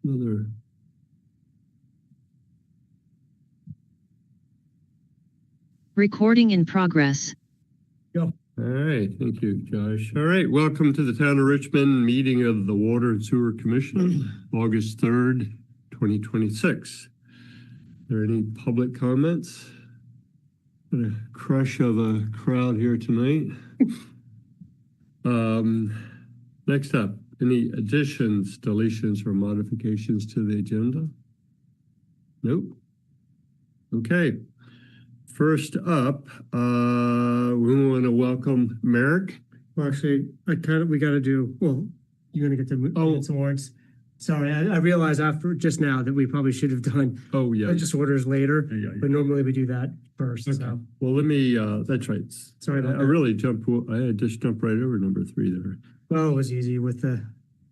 another. Recording in progress. All right, thank you, Josh. All right, welcome to the Town of Richmond meeting of the Water and Sewer Commission, August 3rd, 2026. Are there any public comments? Got a crush of a crowd here tonight. Next up, any additions, deletions, or modifications to the agenda? Nope. Okay. First up, we want to welcome Merrick. Well, actually, we got to do, well, you're going to get to some warrants. Sorry, I realized after just now that we probably should have done purchase orders later, but normally we do that first. Okay. So. Well, let me, that's right. Sorry about that. I just jumped right over number 3 there. Well, it was easy with the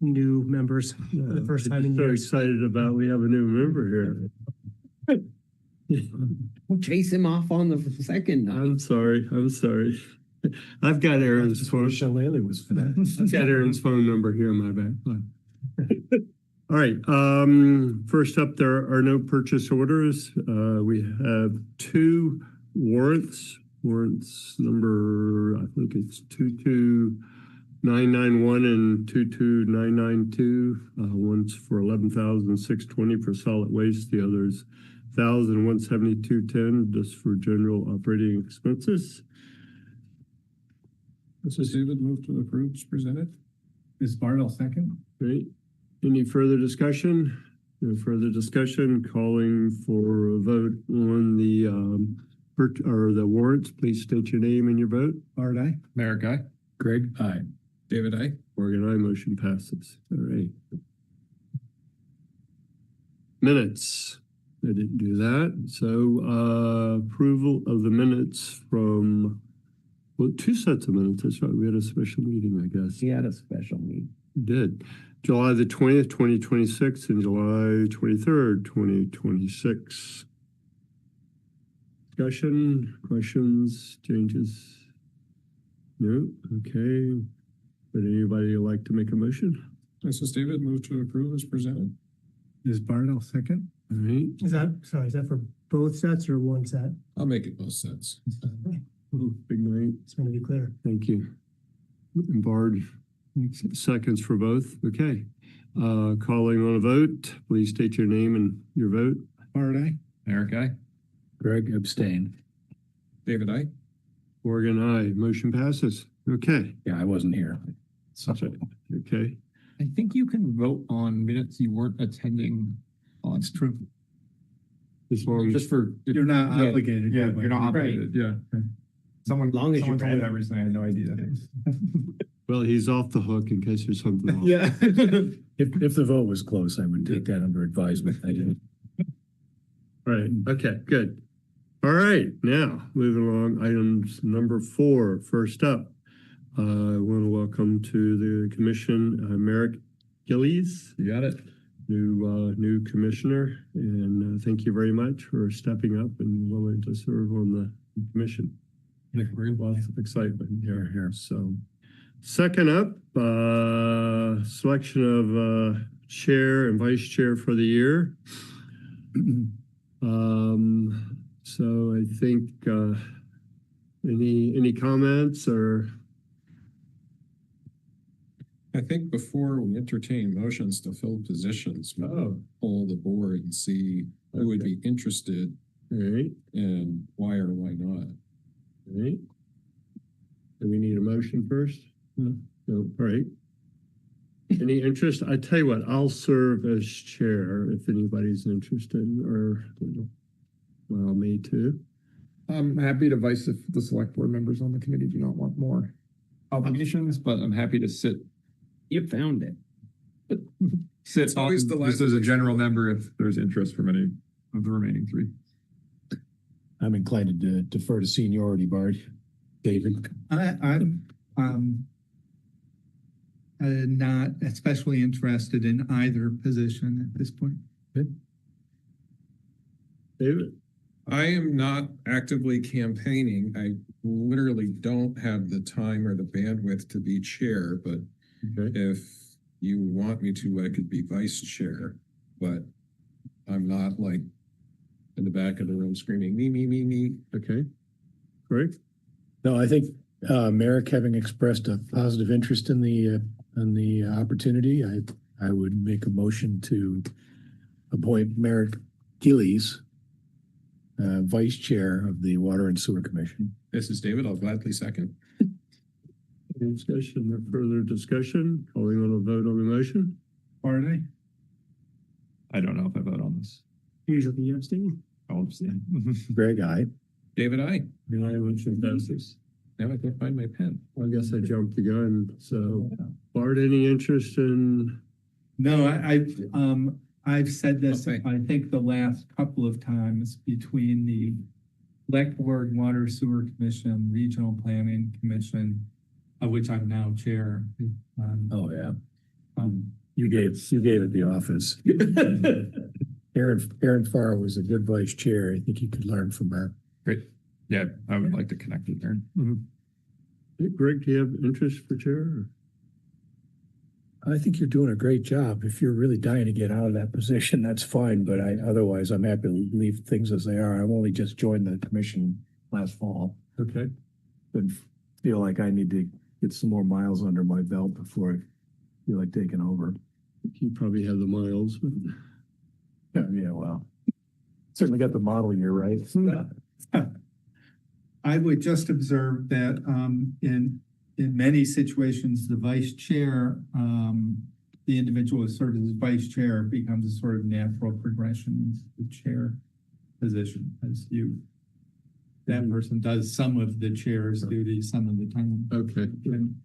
new members for the first time in years. So excited about we have a new member here. We'll chase him off on the second. I'm sorry. I've got Aaron's phone. I've got Aaron's phone number here in my back. All right. First up, there are no purchase orders. We have 2 warrants. Warrants number, I think it's 22991 and 22992. One's for $11,620 for solid waste. The other's $1,172.10 just for general operating expenses. This is David. Move to approve as presented. Is Bartle second? Great. Any further discussion? No further discussion. Calling for a vote on the warrants. Please state your name and your vote. Bart, aye. Merrick, aye. Greg, Aye. David, aye. Morgan, aye. Motion passes. All right. Minutes. I didn't do that. So approval of the minutes from, well, 2 sets of minutes. That's right. We had a special meeting, I guess. He had a special meeting. We did. July the 20th, 2026 and July 23rd, 2026. Discussion, questions, changes? No? Okay. Would anybody like to make a motion? This is David. Move to approve as presented. Is Bartle second? All right. Is that for both sets or one set? I'll make it both sets. Ooh, big night. It's going to be clear. Thank you. And Bard, seconds for both. Okay. Calling on a vote. Please state your name and your vote. Bart, aye. Merrick, aye. Greg, abstain. David, aye. Morgan, aye. Motion passes. Okay. Yeah, I wasn't here. Okay. I think you can vote on minutes you weren't attending. Oh, it's true. As long as Just for You're not obligated. Yeah, you're not obligated. Yeah. Someone Long as someone you're told me right. that recently. I had no idea. well, he's off the hook in case there's something wrong. Yeah. If the vote was close, I would take that under advisement. I didn't. All right. Okay, good. All right. Now, moving along, items number 4. First up, I want to welcome to the commission Merrick Gillies. You got it. New commissioner, and thank you very much for stepping up and willing to serve on the commission. Lots of excitement here. So, second up, selection of chair and vice chair for the year. So I think any comments or? I think before we entertain motions to fill positions, we'll poll the board and see who would be interested. All right. And why or why not. All right. Do we need a motion first? No. All right. Any interest? I tell you what, I'll serve as chair if anybody's interested, or allow me to. I'm happy to vice if the select board members on the committee do not want more obligations, but I'm happy to sit. You found it. Sit on, just as a general member if there's interest from any of the remaining 3. I'm inclined to defer to seniority, Bard. David? I'm not especially interested in either position at this point. Good. David? I am not actively campaigning. I literally don't have the time or the bandwidth to be chair, but Okay. if you want me to, I could be vice chair. but I'm not like in the back of the room screaming, me. Okay, great. No, I think Merrick, having expressed a positive interest in the opportunity, I would make a motion to appoint Merrick Gillies, Vice Chair of the Water and Sewer Commission. This is David. I'll gladly second. Any discussion or further discussion? Calling on a vote on the motion? Pardon? I don't know if I vote on this. Usually you abstain. I'll abstain. Greg, aye. David, I. The motion passes. Now I can't find my pen. I guess I jumped the gun. So, Bart, any interest in? No, I've said this, Okay. I think the last couple of times between the Select Board, Water Sewer Commission, Regional Planning Commission, of which I'm now chair. Oh, yeah. um, You gave it the office. Aaron Farr was a good vice chair. I think you could learn from her. Great. Yeah, I would like to connect with her. Hey, Greg, do you have interest for chair? I think you're doing a great job. If you're really dying to get out of that position, that's fine. But otherwise, I'm happy to leave things as they are. I've only just joined the commission last fall. Okay. But feel like I need to get some more miles under my belt before I feel like taking over. You probably have the miles, but Yeah, well, certainly got the model year, right? I would just observe that in many situations, the vice chair, the individual who serves as vice chair becomes a sort of natural progression into the chair position as that person does some of the chair's duties some of the time. okay. And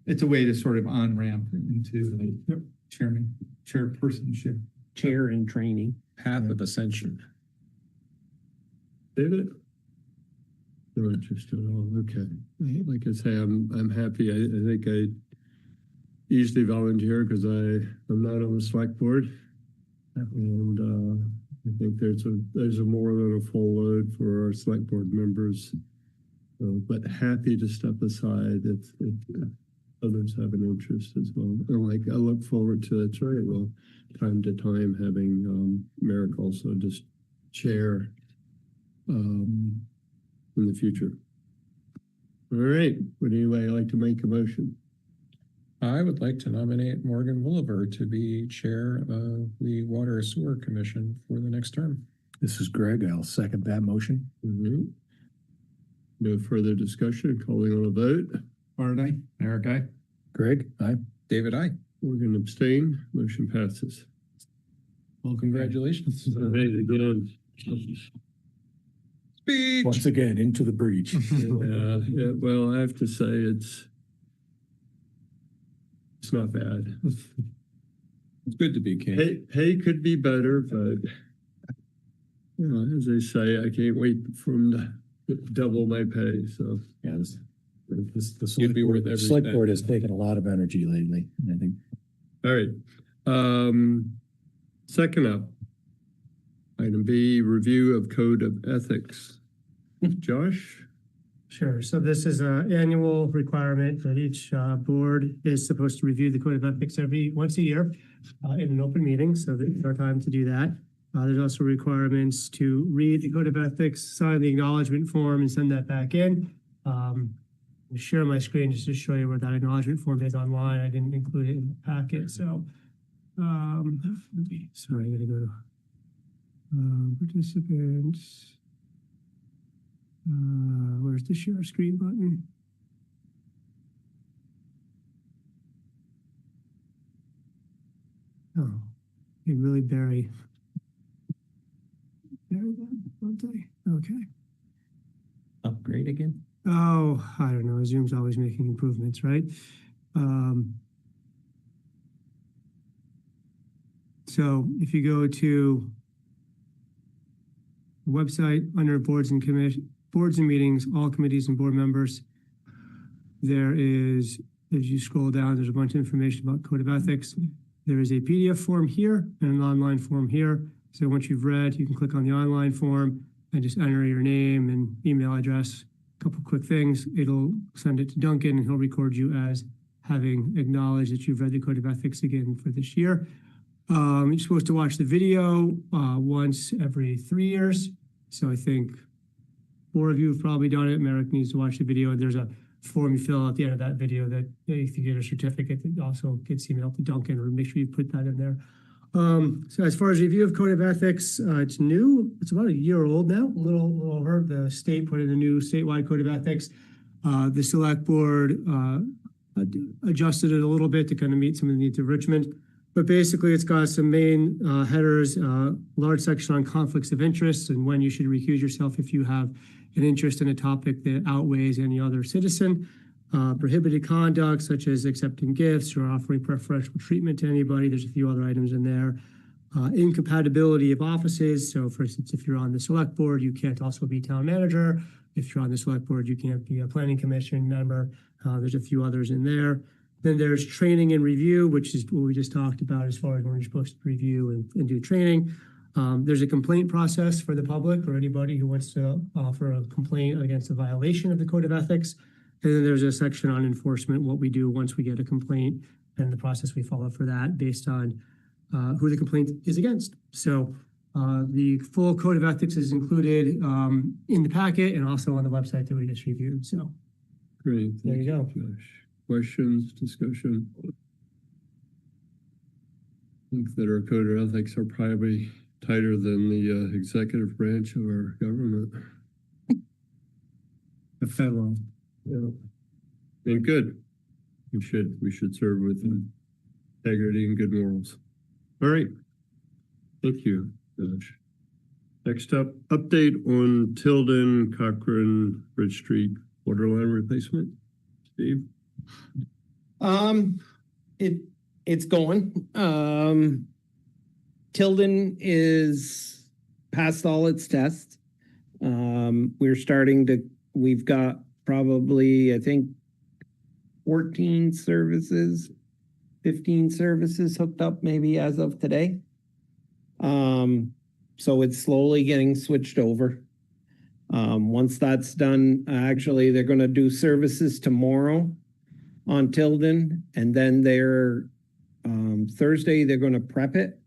it's a way to sort of on-ramp into the chairpersonship. Chair in training. Path of ascension. David? No interest at all. Okay. Like I say, I'm happy. I think I usually volunteer because I'm not on the select board. And I think there's a more than a full load for our select board members. But happy to step aside if others have an interest as well. And like I look forward to it. Right. Well, time to time having Merrick also just chair in the future. All right. Would anybody like to make a motion? I would like to nominate Morgan Williver to be chair of the Water and Sewer Commission for the next term. This is Greg. I'll second that motion. Mm-hmm. No further discussion. Calling on a vote. Pardon? Eric, aye. Greg, aye. David, I. We're going to abstain. Motion passes. Well, congratulations. Again. Speech. Once again, into the breach. Yeah, well, I have to say it's not bad. It's good to be king. Pay could be better, but you know, as they say, I can't wait for them to double my pay. So Yeah, the You'd be worth every select cent. board has taken a lot of energy lately, I think. all right. Second up, item B, review of code of ethics. Josh? Sure. So this is an annual requirement that each board is supposed to review the code of ethics once a year in an open meeting. So there's our time to do that. There's also requirements to read the code of ethics, sign the acknowledgement form, and send that back in. I'll share my screen just to show you where that acknowledgement form is online. I didn't include it in the packet. So, sorry, I gotta go to participants. Where's the share screen button? Oh, you really bury that, don't I? Okay. Upgrade again? Oh, I don't know. Zoom's always making improvements, right? So if you go to the website under boards and meetings, all committees and board members, there is, as you scroll down, there's a bunch of information about code of ethics. There is a PDF form here and an online form here. So once you've read, you can click on the online form and just enter your name and email address. A couple quick things. It'll send it to Duncan and he'll record you as having acknowledged that you've read the code of ethics again for this year. You're supposed to watch the video once every 3 years. So I think 4 of you have probably done it. Merrick needs to watch the video. There's a form you fill out at the end of that video that if you get a certificate, that also gets emailed to Duncan, or make sure you put that in there. So as far as review of code of ethics, it's new. It's about a year old now, a little over. The state put in a new statewide code of ethics. The select board adjusted it a little bit to kind of meet some of the needs of Richmond. But basically, it's got some main headers, large section on conflicts of interest and when you should recuse yourself if you have an interest in a topic that outweighs any other citizen. Prohibited conduct, such as accepting gifts or offering preferential treatment to anybody. There's a few other items in there. Incompatibility of offices. So, for instance, if you're on the select board, you can't also be town manager. If you're on the select board, you can't be a planning commission member. There's a few others in there. Then there's training and review, which is what we just talked about as far as when you're supposed to review and do training. There's a complaint process for the public or anybody who wants to offer a complaint against a violation of the code of ethics. And then there's a section on enforcement, what we do once we get a complaint and the process we follow for that based on who the complaint is against. So the full code of ethics is included in the packet and also on the website that we just reviewed. So Great. There you go. Josh. Questions, discussion? I think that our code of ethics are probably tighter than the executive branch of our government. The federal. Yeah. And good. We should serve with integrity and good morals. All right. Thank you, Josh. Next up, update on Tilden, Cochrane, Bridge Street water line replacement. Steve? It's going. Tilden is passed all its tests. We've got probably, I think, 14 services, 15 services hooked up maybe as of today. So it's slowly getting switched over. Once that's done, actually, they're going to do services tomorrow on Tilden, and then Thursday, they're going to prep it.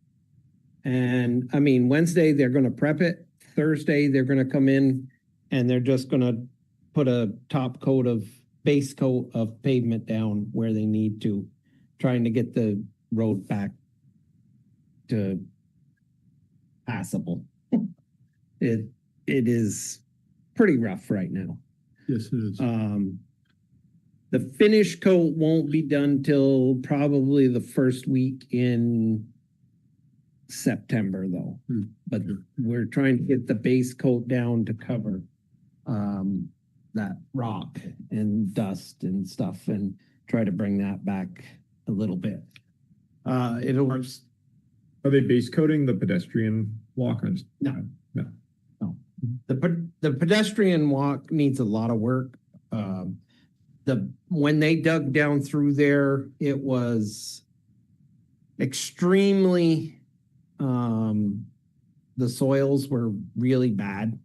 Wednesday, they're going to prep it. Thursday, they're going to come in and they're just going to put a base coat of pavement down where they need to, trying to get the road back to passable. It is pretty rough right now. Yes, it is. The finish coat won't be done till probably the first week in September, though. But we're trying to get the base coat down to cover that rock and dust and stuff, and try to bring that back a little bit. Are they base coating the pedestrian walkers? No. The pedestrian walk needs a lot of work. When they dug down through there, it was extremely, the soils were really bad.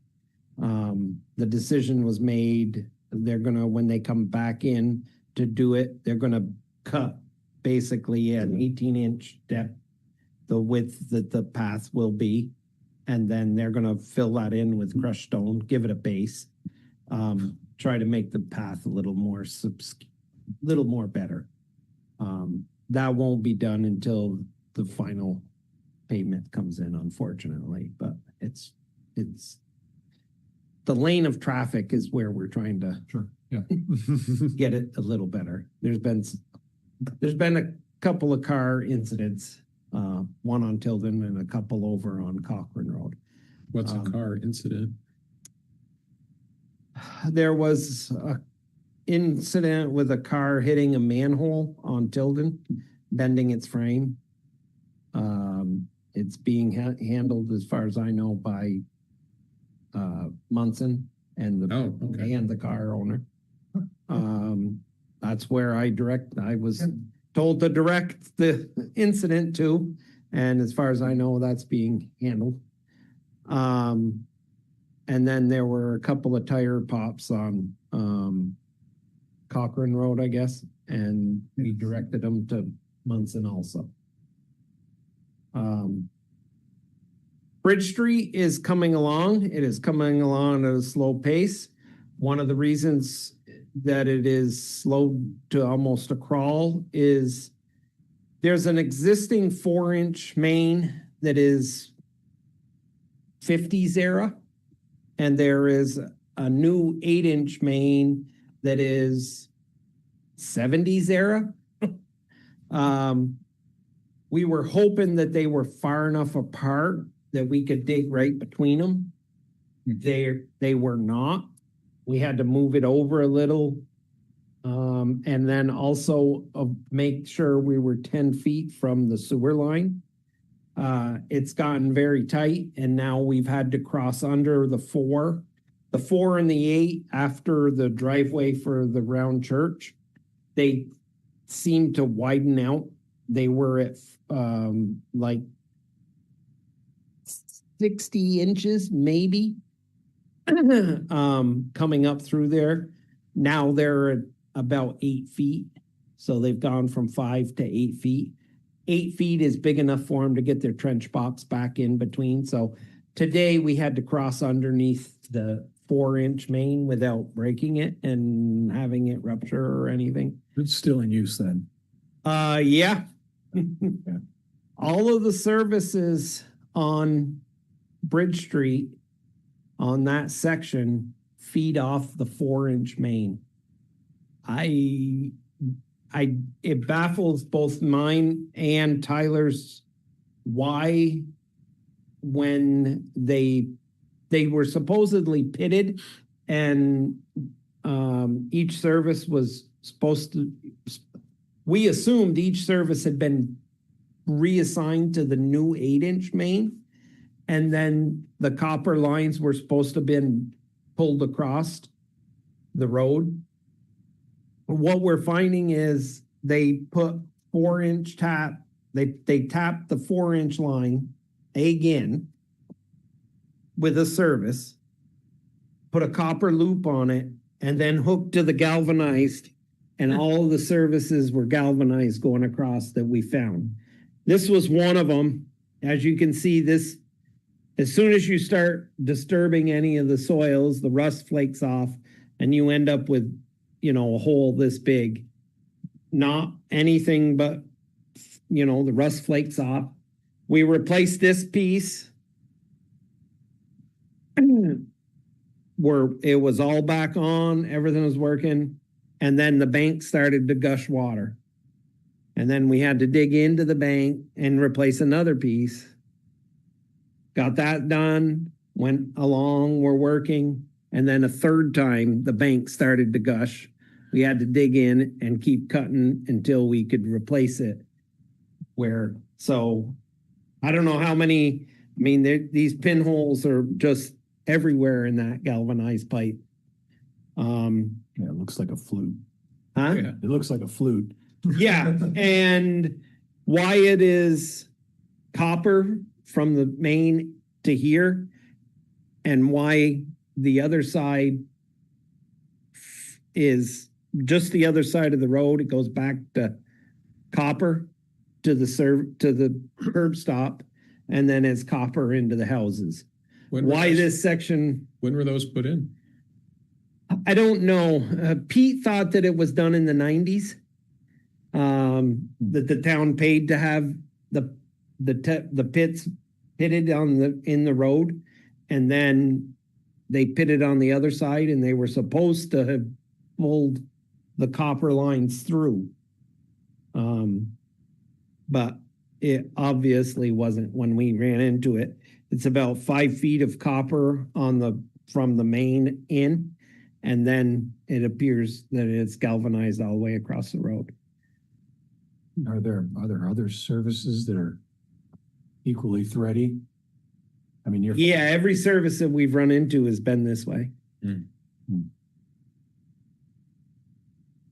The decision was made, when they come back in to do it, they're gonna cut basically an 18-inch depth, the width that the path will be. And then they're going to fill that in with crushed stone, give it a base, try to make the path a little more better. That won't be done until the final pavement comes in, unfortunately. But it's the lane of traffic is where we're trying to get it a little better. There's been a couple of car incidents. One on Tilden and a couple over on Cochrane Road. What's a car incident? There was an incident with a car hitting a manhole on Tilden, bending its frame. It's being handled, as far as I know, by Munson and the car owner. That's where I was told to direct the incident to, and as far as I know, that's being handled. And then there were a couple of tire pops on Cochrane Road, I guess, and we directed them to Munson also. Bridge Street is coming along. It is coming along at a slow pace. One of the reasons that it is slow to almost a crawl is there's an existing 4-inch main that is 50s era, and there is a new 8-inch main that is 70s era. We were hoping that they were far enough apart that we could dig right between them. They were not. We had to move it over a little. And then also make sure we were 10 feet from the sewer line. It's gotten very tight, and now we've had to cross under the 4 and the 8 after the driveway for the round church. They seem to widen out. They were at like 60 inches, maybe, coming up through there. Now they're at about 8 feet. So they've gone from 5 to 8 feet. 8 feet is big enough for them to get their trench box back in between. So today we had to cross underneath the 4-inch main without breaking it and having it rupture or anything. It's still in use then. Yeah. All of the services on Bridge Street on that section feed off the 4-inch main. It baffles both mine and Tyler's why, when they were supposedly pitted, and each service was supposed to, we assumed each service had been reassigned to the new 8-inch main, and then the copper lines were supposed to have been pulled across the road. What we're finding is they put 4-inch tap, they tapped the 4-inch line again with a service, put a copper loop on it, and then hooked to the galvanized, and all of the services were galvanized going across that we found. This was one of them. As you can see, this, as soon as you start disturbing any of the soils, the rust flakes off, and you end up with, you know, a hole this big. Not anything but, you know, the rust flakes off. We replaced this piece where it was all back on, everything was working, and then the bank started to gush water. And then we had to dig into the bank and replace another piece. Got that done, went along, we're working, and then a third time the bank started to gush. We had to dig in and keep cutting until we could replace it. So I don't know how many, I mean, these pinholes are just everywhere in that galvanized pipe. Yeah, it looks like a flute. Huh? Yeah. It looks like a flute. Yeah, and why it is copper from the main to here, and why the other side is just the other side of the road. It goes back to copper to the curb stop, and then it's copper into the houses. Why this section? When were those put in? I don't know. Pete thought that it was done in the 90s. That the town paid to have the pits pitted in the road, and then they pitted on the other side, and they were supposed to have pulled the copper lines through. But it obviously wasn't when we ran into it. It's about 5 feet of copper from the main in, and then it appears that it's galvanized all the way across the road. Are there other services that are equally thready? I mean, yeah, every service that we've run into has been this way.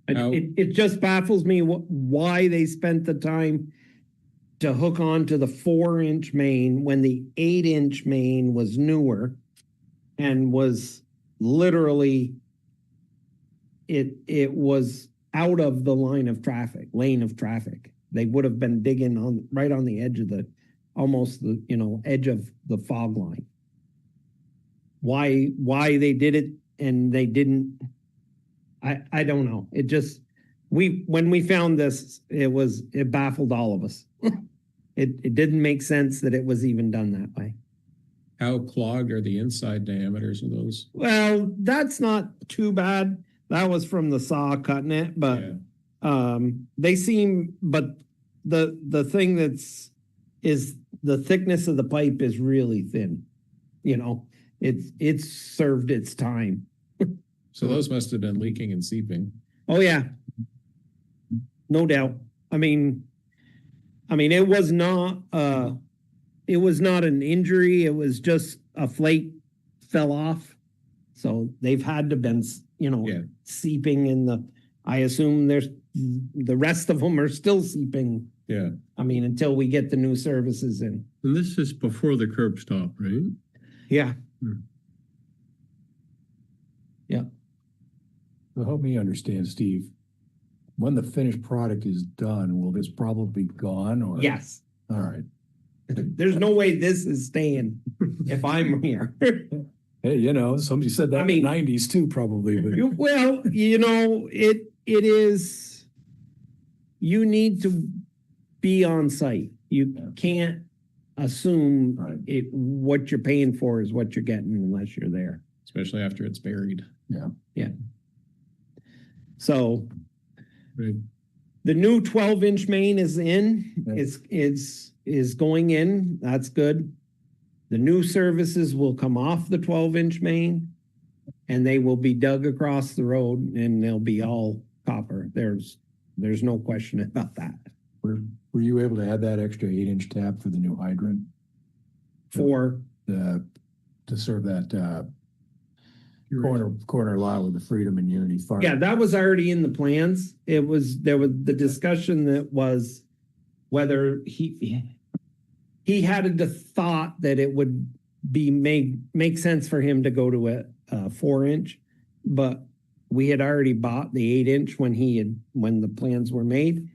It just baffles me why they spent the time to hook onto the 4-inch main when the 8-inch main was newer and was literally, it was out of the lane of traffic. They would have been digging right on the edge of almost the, edge of the fog line. Why they did it and they didn't, I don't know. It just, when we found this, it baffled all of us. It didn't make sense that it was even done that way. How clogged are the inside diameters of those? Well, that's not too bad. That was from the saw cutting it, but they seem, but the thing is the thickness of the pipe is really thin. It's served its time. So those must have been leaking and seeping. Oh yeah. No doubt. I mean, it was not an injury. It was just a flake fell off. So they've had to been, seeping in I assume the rest of them are still seeping. Yeah. Until we get the new services in. And this is before the curb stop, right? Yeah. Yeah. So help me understand, Steve. When the finished product is done, will this probably be gone or? Yes. All right. There's no way this is staying if I'm here. Hey, somebody said that in the 90s too, probably. But. Well, it is, you need to be on site. You can't assume what you're paying for is what you're getting unless you're there. Especially after it's buried. Yeah. Yeah. So Right. the new 12-inch main is in. Is going in. That's good. The new services will come off the 12-inch main and they will be dug across the road and they'll be all copper. There's no question about that. Were you able to add that extra 8-inch tap for the new hydrant? For to serve that corner lot with the Freedom and Unity Farm. Yeah, that was already in the plans. There was the discussion that was whether he had the thought that it would be make sense for him to go to a 4-inch, but we had already bought the 8-inch when the plans were made.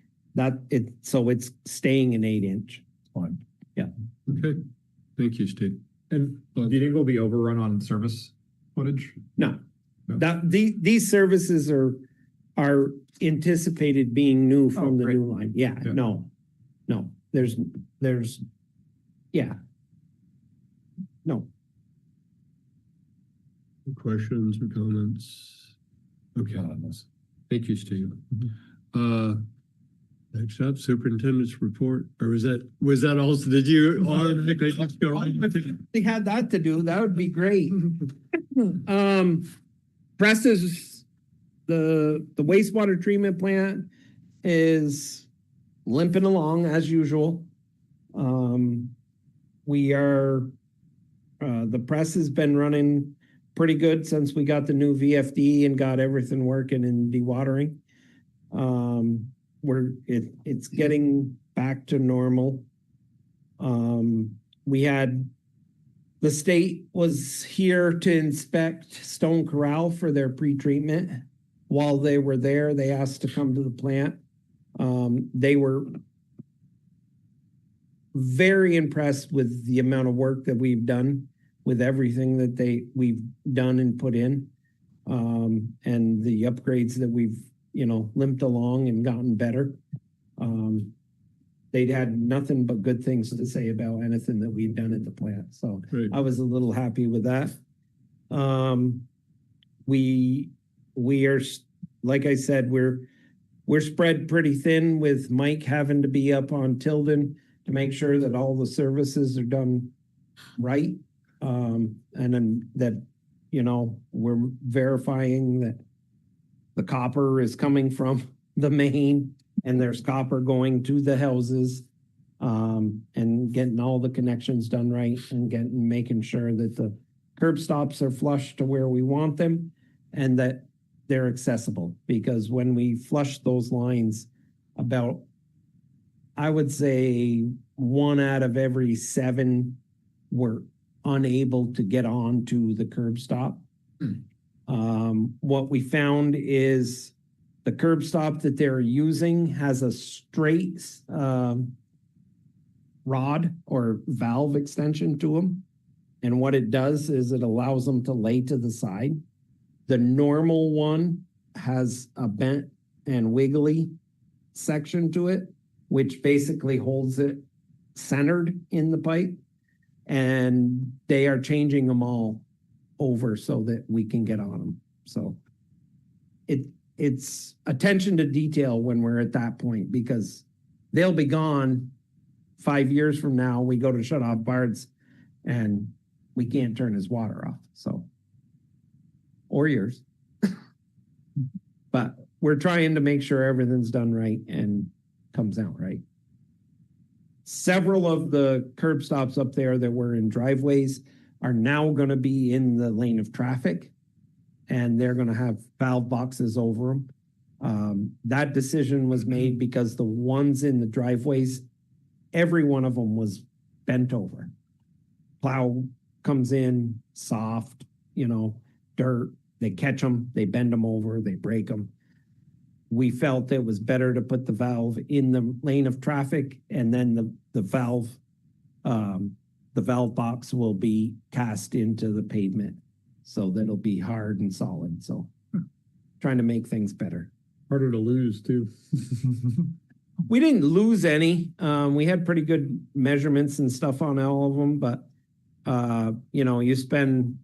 So it's staying an 8-inch. Fine. Yeah. Okay. Thank you, Steve. And do you think we'll be overrun on service footage? No. These services are anticipated being new from the new line. Yeah. No. There's no. Questions or comments? Okay. Thank you, Steve. Next up, superintendent's report, or was that also, did you automatically just go right with it? They had that to do, that would be great. Presses, the wastewater treatment plant is limping along as usual. The press has been running pretty good since we got the new VFD and got everything working in dewatering. It's getting back to normal. The state was here to inspect Stone Corral for their pre-treatment. While they were there, they asked to come to the plant. They were very impressed with the amount of work that we've done with everything that we've done and put in, and the upgrades that we've limped along and gotten better. They'd had nothing but good things to say about anything that we've done at the plant. So Great. I was a little happy with that. We are, like I said, we're spread pretty thin with Mike having to be up on Tilden to make sure that all the services are done right. And then that, we're verifying that the copper is coming from the main and there's copper going to the houses, and getting all the connections done right and making sure that the curb stops are flush to where we want them and that they're accessible. Because when we flush those lines, I would say 1 out of every 7 were unable to get on to the curb stop. What we found is the curb stop that they're using has a straight rod or valve extension to them. And what it does is it allows them to lay to the side. The normal one has a bent and wiggly section to it, which basically holds it centered in the pipe. And they are changing them all over so that we can get on them. So it's attention to detail when we're at that point, because they'll be gone 5 years from now. We go to shut off Bart's and we can't turn his water off. So, or yours. But we're trying to make sure everything's done right and comes out right. Several of the curb stops up there that were in driveways are now going to be in the lane of traffic, and they're going to have valve boxes over them. That decision was made because the ones in the driveways, every one of them was bent over. Plow comes in soft, dirt. They catch them, they bend them over, they break them. We felt it was better to put the valve in the lane of traffic, and then the valve box will be cast into the pavement, so that it'll be hard and solid. So trying to make things better. Harder to lose too. We didn't lose any. We had pretty good measurements and stuff on all of them, but you spend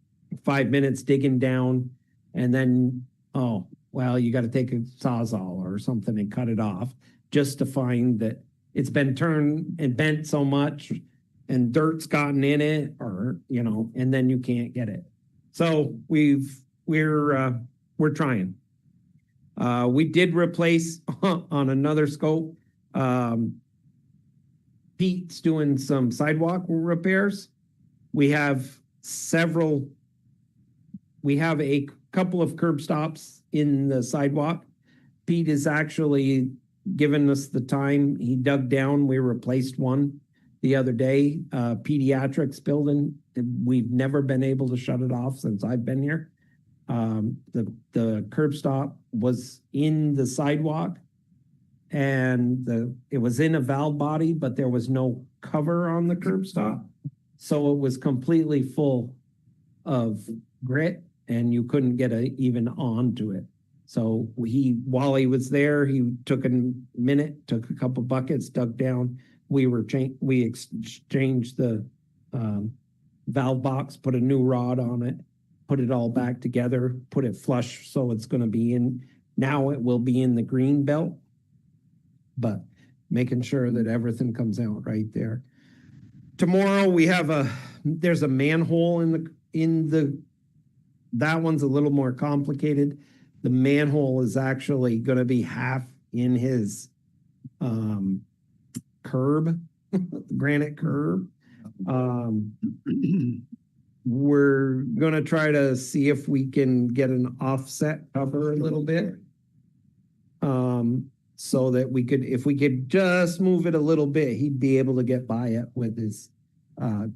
5 minutes digging down, and then, you got to take a Sawzall or something and cut it off just to find that it's been turned and bent so much and dirt's gotten in it, or, and then you can't get it. So we're trying. We did replace on another scope. Pete's doing some sidewalk repairs. We have a couple of curb stops in the sidewalk. Pete is actually given us the time. He dug down. We replaced one the other day, pediatrics building. We've never been able to shut it off since I've been here. The curb stop was in the sidewalk, and it was in a valve body, but there was no cover on the curb stop. So it was completely full of grit, and you couldn't get even onto it. So while he was there, he took a minute, took a couple buckets, dug down. We exchanged the valve box, put a new rod on it, put it all back together, put it flush, so it's going to be in. Now it will be in the green belt, but making sure that everything comes out right there. Tomorrow there's a manhole that one's a little more complicated. The manhole is actually going to be half in his curb, granite curb. We're going to try to see if we can get an offset cover a little bit. So that if we could just move it a little bit, he'd be able to get by it with his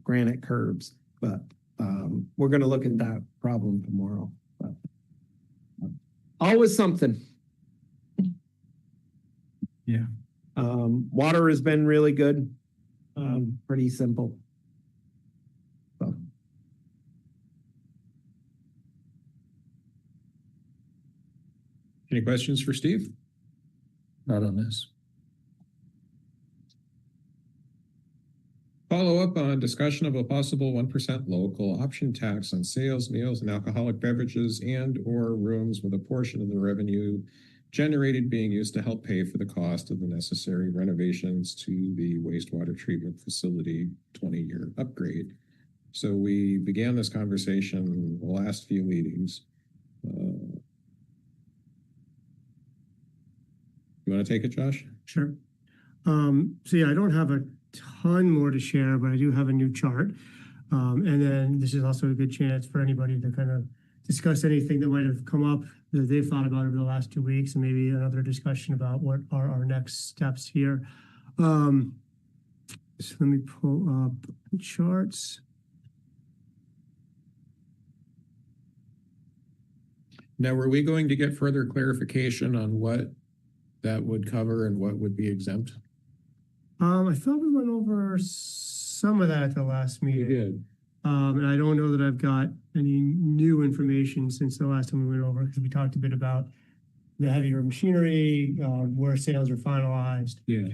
granite curbs. But we're going to look at that problem tomorrow. But always something. Yeah. Water has been really good. Pretty simple. So. Any questions for Steve? Not on this. Follow up on discussion of a possible 1% local option tax on sales, meals, and alcoholic beverages and/or rooms, with a portion of the revenue generated being used to help pay for the cost of the necessary renovations to the wastewater treatment facility 20-year upgrade. So we began this conversation in the last few meetings. You want to take it, Josh? Sure. I don't have a ton more to share, but I do have a new chart. And then this is also a good chance for anybody to kind of discuss anything that might have come up that they've thought about over the last 2 weeks, and maybe another discussion about what are our next steps here. So let me pull up the charts. Now, were we going to get further clarification on what that would cover and what would be exempt? I thought we went over some of that at the last meeting. Good. And I don't know that I've got any new information since the last time we went over, because we talked a bit about the heavier machinery, where sales are finalized. Yeah.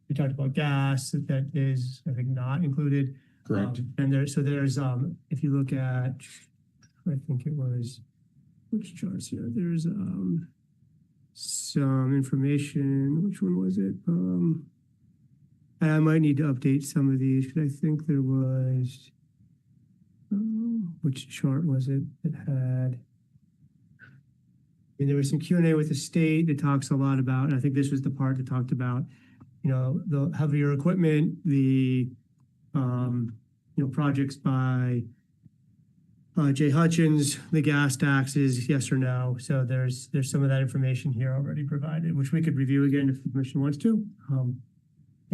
We talked about gas, that is, I think, not included. Correct. And there's, if you look at, I think it was, which charts here? There's, some information. Which one was it? I might need to update some of these, because I think there was, which chart was it that had? And there was some Q&A with the state that talks a lot about, and I think this was the part that talked about, the heavier equipment, the, projects by Jay Hutchins, the gas taxes, yes or no. So there's some of that information here already provided, which we could review again if the commission wants to.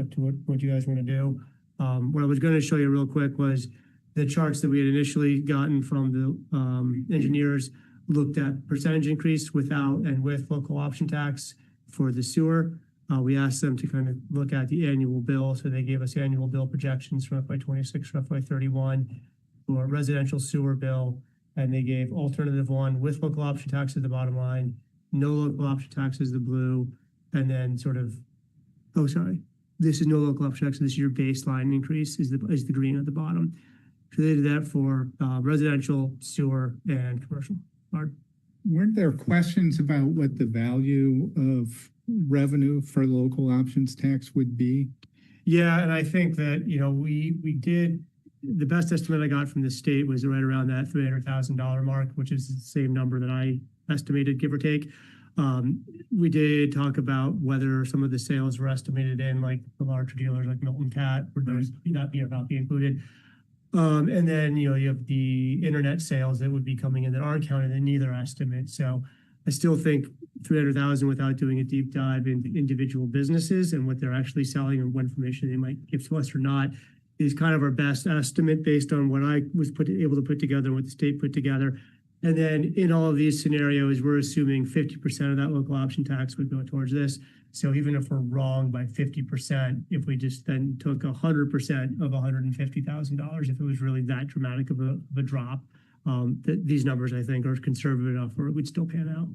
Up to what you guys want to do. What I was going to show you real quick was the charts that we had initially gotten from the engineers looked at percentage increase without and with local option tax for the sewer. We asked them to kind of look at the annual bill. So they gave us annual bill projections from FY26 for FY31 for residential sewer bill. And they gave alternative one with local option tax at the bottom line, no local option tax is the blue, and then this is no local option tax. So this is your baseline increase is the green at the bottom. So they did that for residential, sewer, and commercial. Weren't there questions about what the value of revenue for local options tax would be? Yeah, and I think that, we did, the best estimate I got from the state was right around that $300,000 mark, which is the same number that I estimated, give or take. We did talk about whether some of the sales were estimated in, like the larger dealers like Milton Cat, would those not be included. And then, you have the internet sales that would be coming in that aren't counted in either estimate. So I still think 300,000 without doing a deep dive into individual businesses and what they're actually selling and what information they might give to us or not is kind of our best estimate based on what I was able to put together and what the state put together. And then in all of these scenarios, we're assuming 50% of that local option tax would go towards this. So even if we're wrong by 50%, if we just then took 100% of $150,000, if it was really that dramatic of a drop, these numbers, I think, are conservative enough where it would still pan out.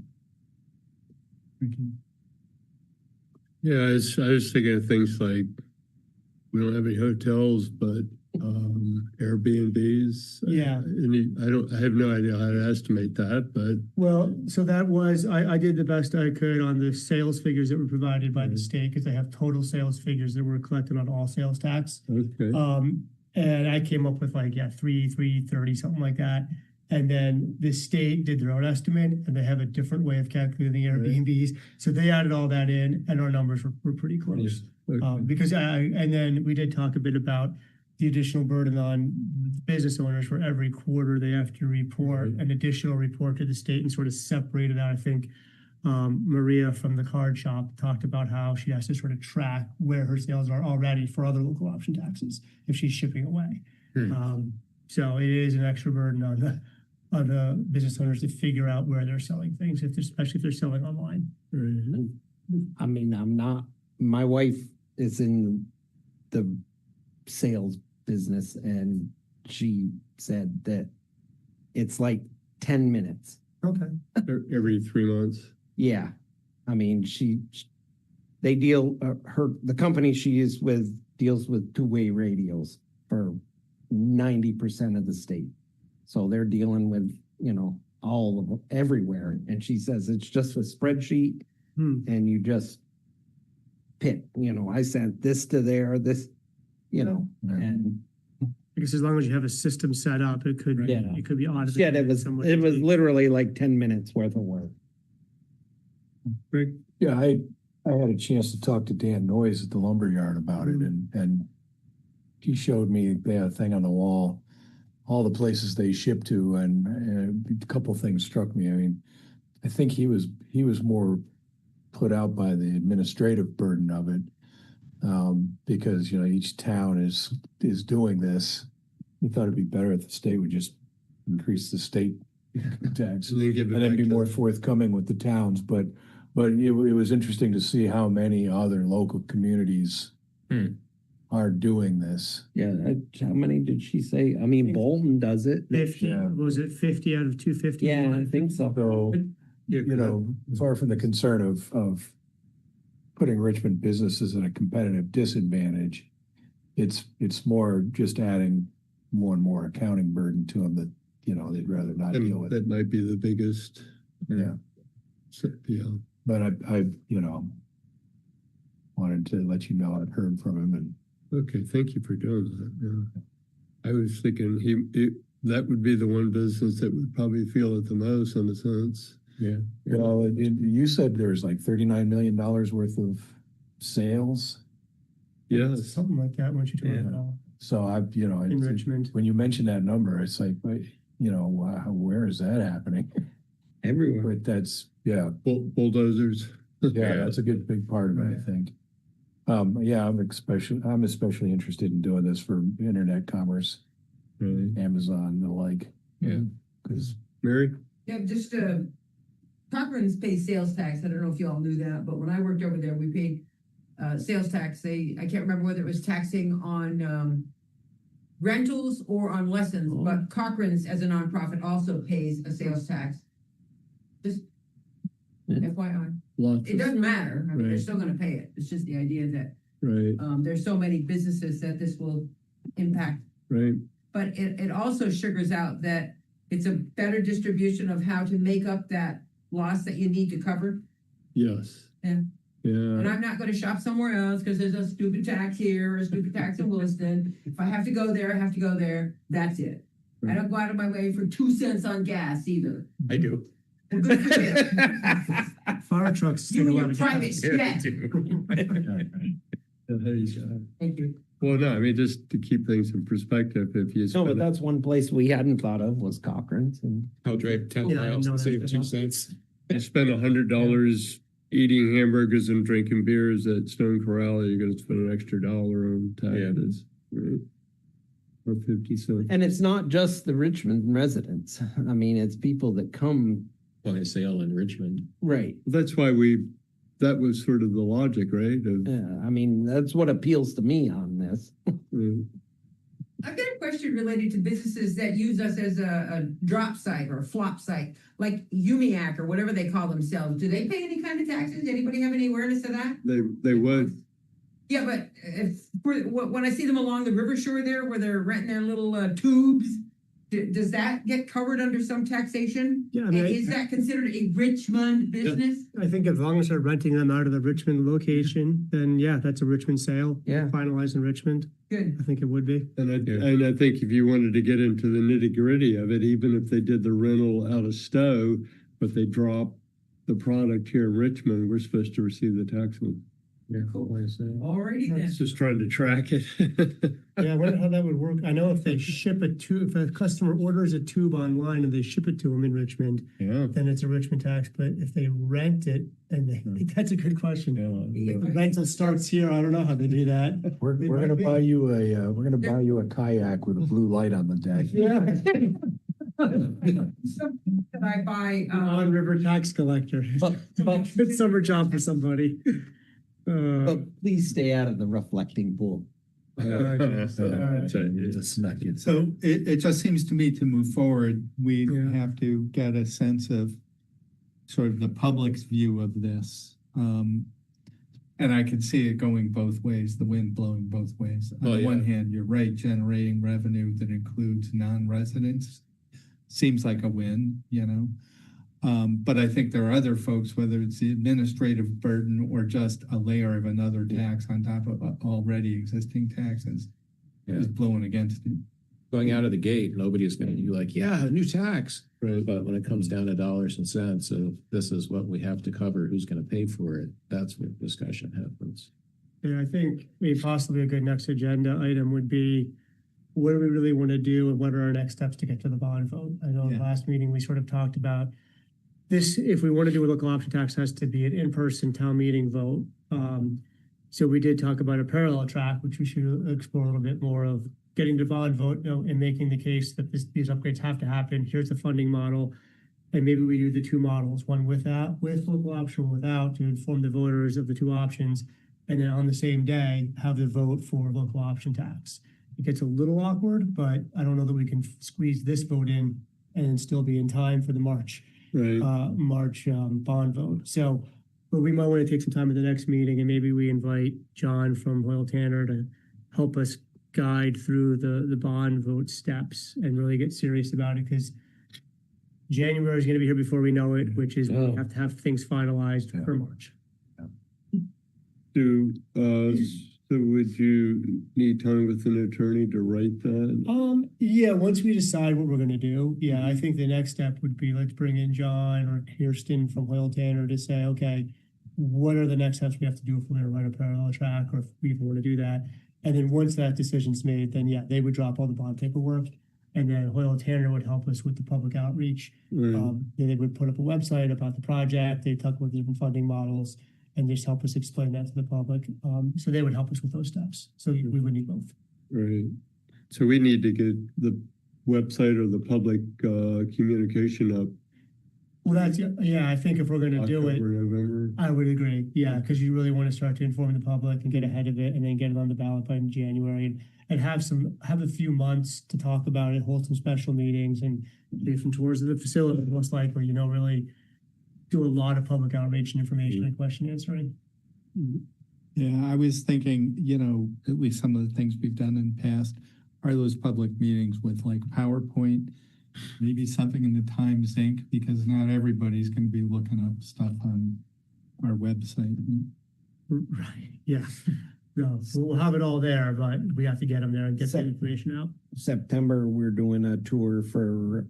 Yeah, I was thinking of things like we don't have any hotels, but Airbnbs. Yeah. I have no idea how to estimate that, but. Well, so that was, I did the best I could on the sales figures that were provided by the state, because they have total sales figures that were collected on all sales tax. Okay. And I came up with 330, something like that. And then the state did their own estimate, and they have a different way of calculating the Airbnbs. Right. So they added all that in, and our numbers were pretty close. Yeah. Okay. And then we did talk a bit about the additional burden on business owners for every quarter they have to report an additional report to the state and sort of separated out. I think Maria from the card shop talked about how she has to sort of track where her sales are already for other local option taxes if she's shipping away. So it is an extra burden on the business owners to figure out where they're selling things, especially if they're selling online. I mean, my wife is in the sales business, and she said that it's like 10 minutes. Okay. Every 3 months. Yeah. I mean, they deal, the company she is with deals with two-way radios for 90% of the state. So they're dealing with, all of them everywhere. And she says it's just a spreadsheet and you just pick, I sent this to there, this, and because as long as you have a system set up, it could be automated. Yeah, it was literally like 10 minutes worth of work. Rick? Yeah, I had a chance to talk to Dan Noyes at the lumberyard about it, and he showed me they had a thing on the wall, all the places they ship to, and a couple things struck me. I mean, I think he was more put out by the administrative burden of it, because each town is doing this. He thought it'd be better if the state would just increase the state tax and then be more forthcoming with the towns. But it was interesting to see how many other local communities are doing this. Yeah, how many did she say? I mean, Bolton does it. 50, Yeah. was it 50 out of 250? Yeah, I think so. So, you know, far from the concern of putting Richmond businesses at a competitive disadvantage, it's more just adding more and more accounting burden to them that, you know, they'd rather not deal with. That might be the biggest. Yeah. Yeah. But I, you know, wanted to let you know I've heard from him and. Okay, thank you for doing that. Yeah. I was thinking that would be the one business that would probably feel it the most in a sense. Yeah. Well, you said there's like $39 million worth of sales. Yes. Something like that, once you talk Yeah. about So you know, in Richmond. when you mention that number, it's like, you know, wow, where is that happening? Everywhere. But that's, yeah, Bulldozers. yeah, that's a good big part of it, I think. Yeah, I'm especially interested in doing this for internet commerce, Really? Amazon and the like. Yeah. Because Mary? Yeah, just, Cochran's pays sales tax. I don't know if you all knew that, but when I worked over there, we paid, sales tax. I can't remember whether it was taxing on, rentals or on lessons, but Cochran's as a nonprofit also pays a sales tax. Just FYI. It doesn't matter. I mean, they're Right. still gonna pay it. It's just the idea that, Right, there's so many businesses that this will impact. right. But it also sugars out that it's a better distribution of how to make up that loss that you need to cover. Yes. Yeah. And Yeah. I'm not gonna shop somewhere else because there's a stupid tax here or a stupid tax in Williston. If I have to go there, I have to go there. That's it. I don't go out of my way for 2 cents on gas either. I do. Well, good for you. Fire trucks. You take a and lot your of private gas. jet. There you go. Thank you. Well, no, I mean, just to keep things in perspective, if you No, but spend, that's one place we hadn't thought of was Cochran's and I'll drive 10 Yeah, I miles know and that. save 2 cents. you spend $100 eating hamburgers and drinking beers at Stone Corral, you're gonna spend an extra $1 on taxes. Right? Or 50 cents. and it's not just the Richmond residents. I mean, it's people that come. When I sail in Richmond. Right. That's why that was sort of the logic, right? Of, Yeah, I mean, that's what appeals to me on this. I've got a question related to businesses that use us as a drop site or a flop site, like UMIAC or whatever they call themselves. Do they pay any kind of taxes? Anybody have any awareness of that? they would. Yeah, but when I see them along the river shore there, where they're renting their little tubes, does that get covered under some taxation? Yeah, I mean, Is that considered a Richmond business? I think as long as they're renting them out of the Richmond location, then yeah, that's a Richmond sale. Yeah. Finalized in Richmond. Good. I think it would be. And I think if you wanted to get into the nitty gritty of it, even if they did the rental out of Stowe, but they drop the product here in Richmond, we're supposed to receive the tax on. Yeah, Cool. what I say. Alrighty then. It's just trying to track it. Yeah, I wonder how that would work. I know if they ship a tube, if a customer orders a tube online and they ship it to them in Richmond, Yeah. then it's a Richmond tax. But if they rent it and that's a good question. If the rental starts here, I don't know how they do that. We're They gonna might be. buy you a kayak with a blue light on the deck. Could I buy, On-river tax collector. Good summer job for somebody. But please stay out of the reflecting pool. It's not good. So it just seems to me to move forward, we Yeah. have to get a sense of sort of the public's view of this. And I can see it going both ways, the wind blowing both ways. On Oh, the yeah. one hand, you're right, generating revenue that includes non-residents seems like a win, you know? But I think there are other folks, whether it's the administrative burden or just a layer of another tax on top of already existing taxes is blowing against it. Going out of the gate, nobody's gonna be like, yeah, a new tax. Right. But when it comes down to dollars and cents of this is what we have to cover, who's gonna pay for it, that's where discussion happens. Yeah, I think maybe possibly a good next agenda item would be, what do we really want to do and what are our next steps to get to the bond vote? I know in the Yeah. last meeting, we sort of talked about this, if we want to do a local option tax, has to be an in-person town meeting vote. So we did talk about a parallel track, which we should explore a little bit more of getting the bond vote, you know, and making the case that these upgrades have to happen. Here's the funding model. And maybe we do the two models, one with local option, without, to inform the voters of the two options. and then on the same day, have the vote for local option tax. It gets a little awkward, but I don't know that we can squeeze this vote in and still be in time for the March bond vote. So, but we might want to take some time at the next meeting, and maybe we invite John from Hoyle Tanner to help us guide through the bond vote steps and really get serious about it, because January is going to be here before we know it, which is we have to have things finalized for March. So would you need time with an attorney to write that? Yeah, once we decide what we're gonna do, yeah, I think the next step would be, let's bring in John or Kirsten from Hoyle Tanner to say, okay, what are the next steps we have to do if we're gonna run a parallel track, or if we even want to do that? And then once that decision's made, then yeah, they would drop all the bond paperwork, and then Hoyle Tanner would help us with the public outreach. Then they would put up a website about the project, they talk about the different funding models, and just help us explain that to the public. So they would help us with those steps. So we would need both. Right. So we need to get the website or the public communication up. Well, that's, yeah, I think if we're going to do it, November. I would agree. Yeah, because you really want to start to inform the public and get ahead of it, and then get it on the ballot by January, and have a few months to talk about it, hold some special meetings, and do some tours of the facility, most likely, really do a lot of public outreach and information and question answering. Yeah, I was thinking, at least some of the things we've done in the past are those public meetings with like PowerPoint, maybe something in the Times Inc., because not everybody's going to be looking up stuff on our website. Right, yeah. No, we'll have it all there, but we have to get them there and get that information out. September, we're doing a tour for,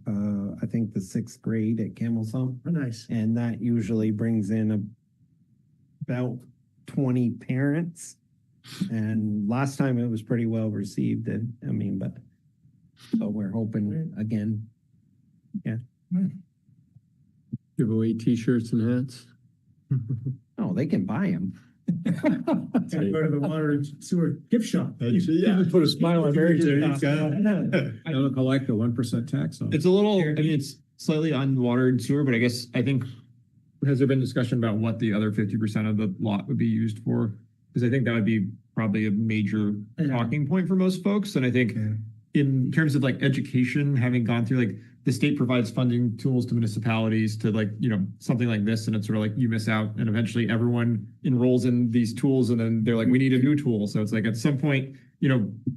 I think the 6th grade at Camel's Hump. Oh, nice. And that usually brings in about 20 parents. And last time it was pretty well received. And but we're hoping again. Yeah. Give away t-shirts and hats. Oh, they can buy them. Gotta go to the water and sewer gift shop. Put a smile on Mary's face. I don't collect a 1% tax on it. It's a little, it's slightly on water and sewer, but I think, has there been discussion about what the other 50% of the lot would be used for? Because I think that would be probably a major talking point for most folks. And I think in terms of like education, having gone through like the state provides funding tools to municipalities to something like this, and it's sort of like you miss out, and eventually everyone enrolls in these tools, and then they're like, we need a new tool. So it's like at some point,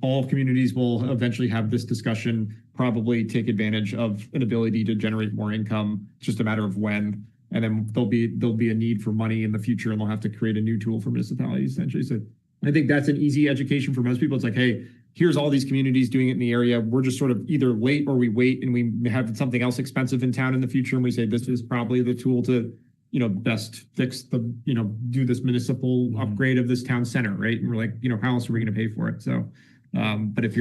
all communities will eventually have this discussion, probably take advantage of an ability to generate more income. It's just a matter of when, and then there'll be a need for money in the future, and they'll have to create a new tool for municipalities essentially. So I think that's an easy education for most people. It's like, hey, here's all these communities doing it in the area. We're just sort of either late or we wait and we have something else expensive in town in the future. And we say, this is probably the tool to, best fix do this municipal upgrade of this town center. Right. And we're like, how else are we going to pay for it? So, but if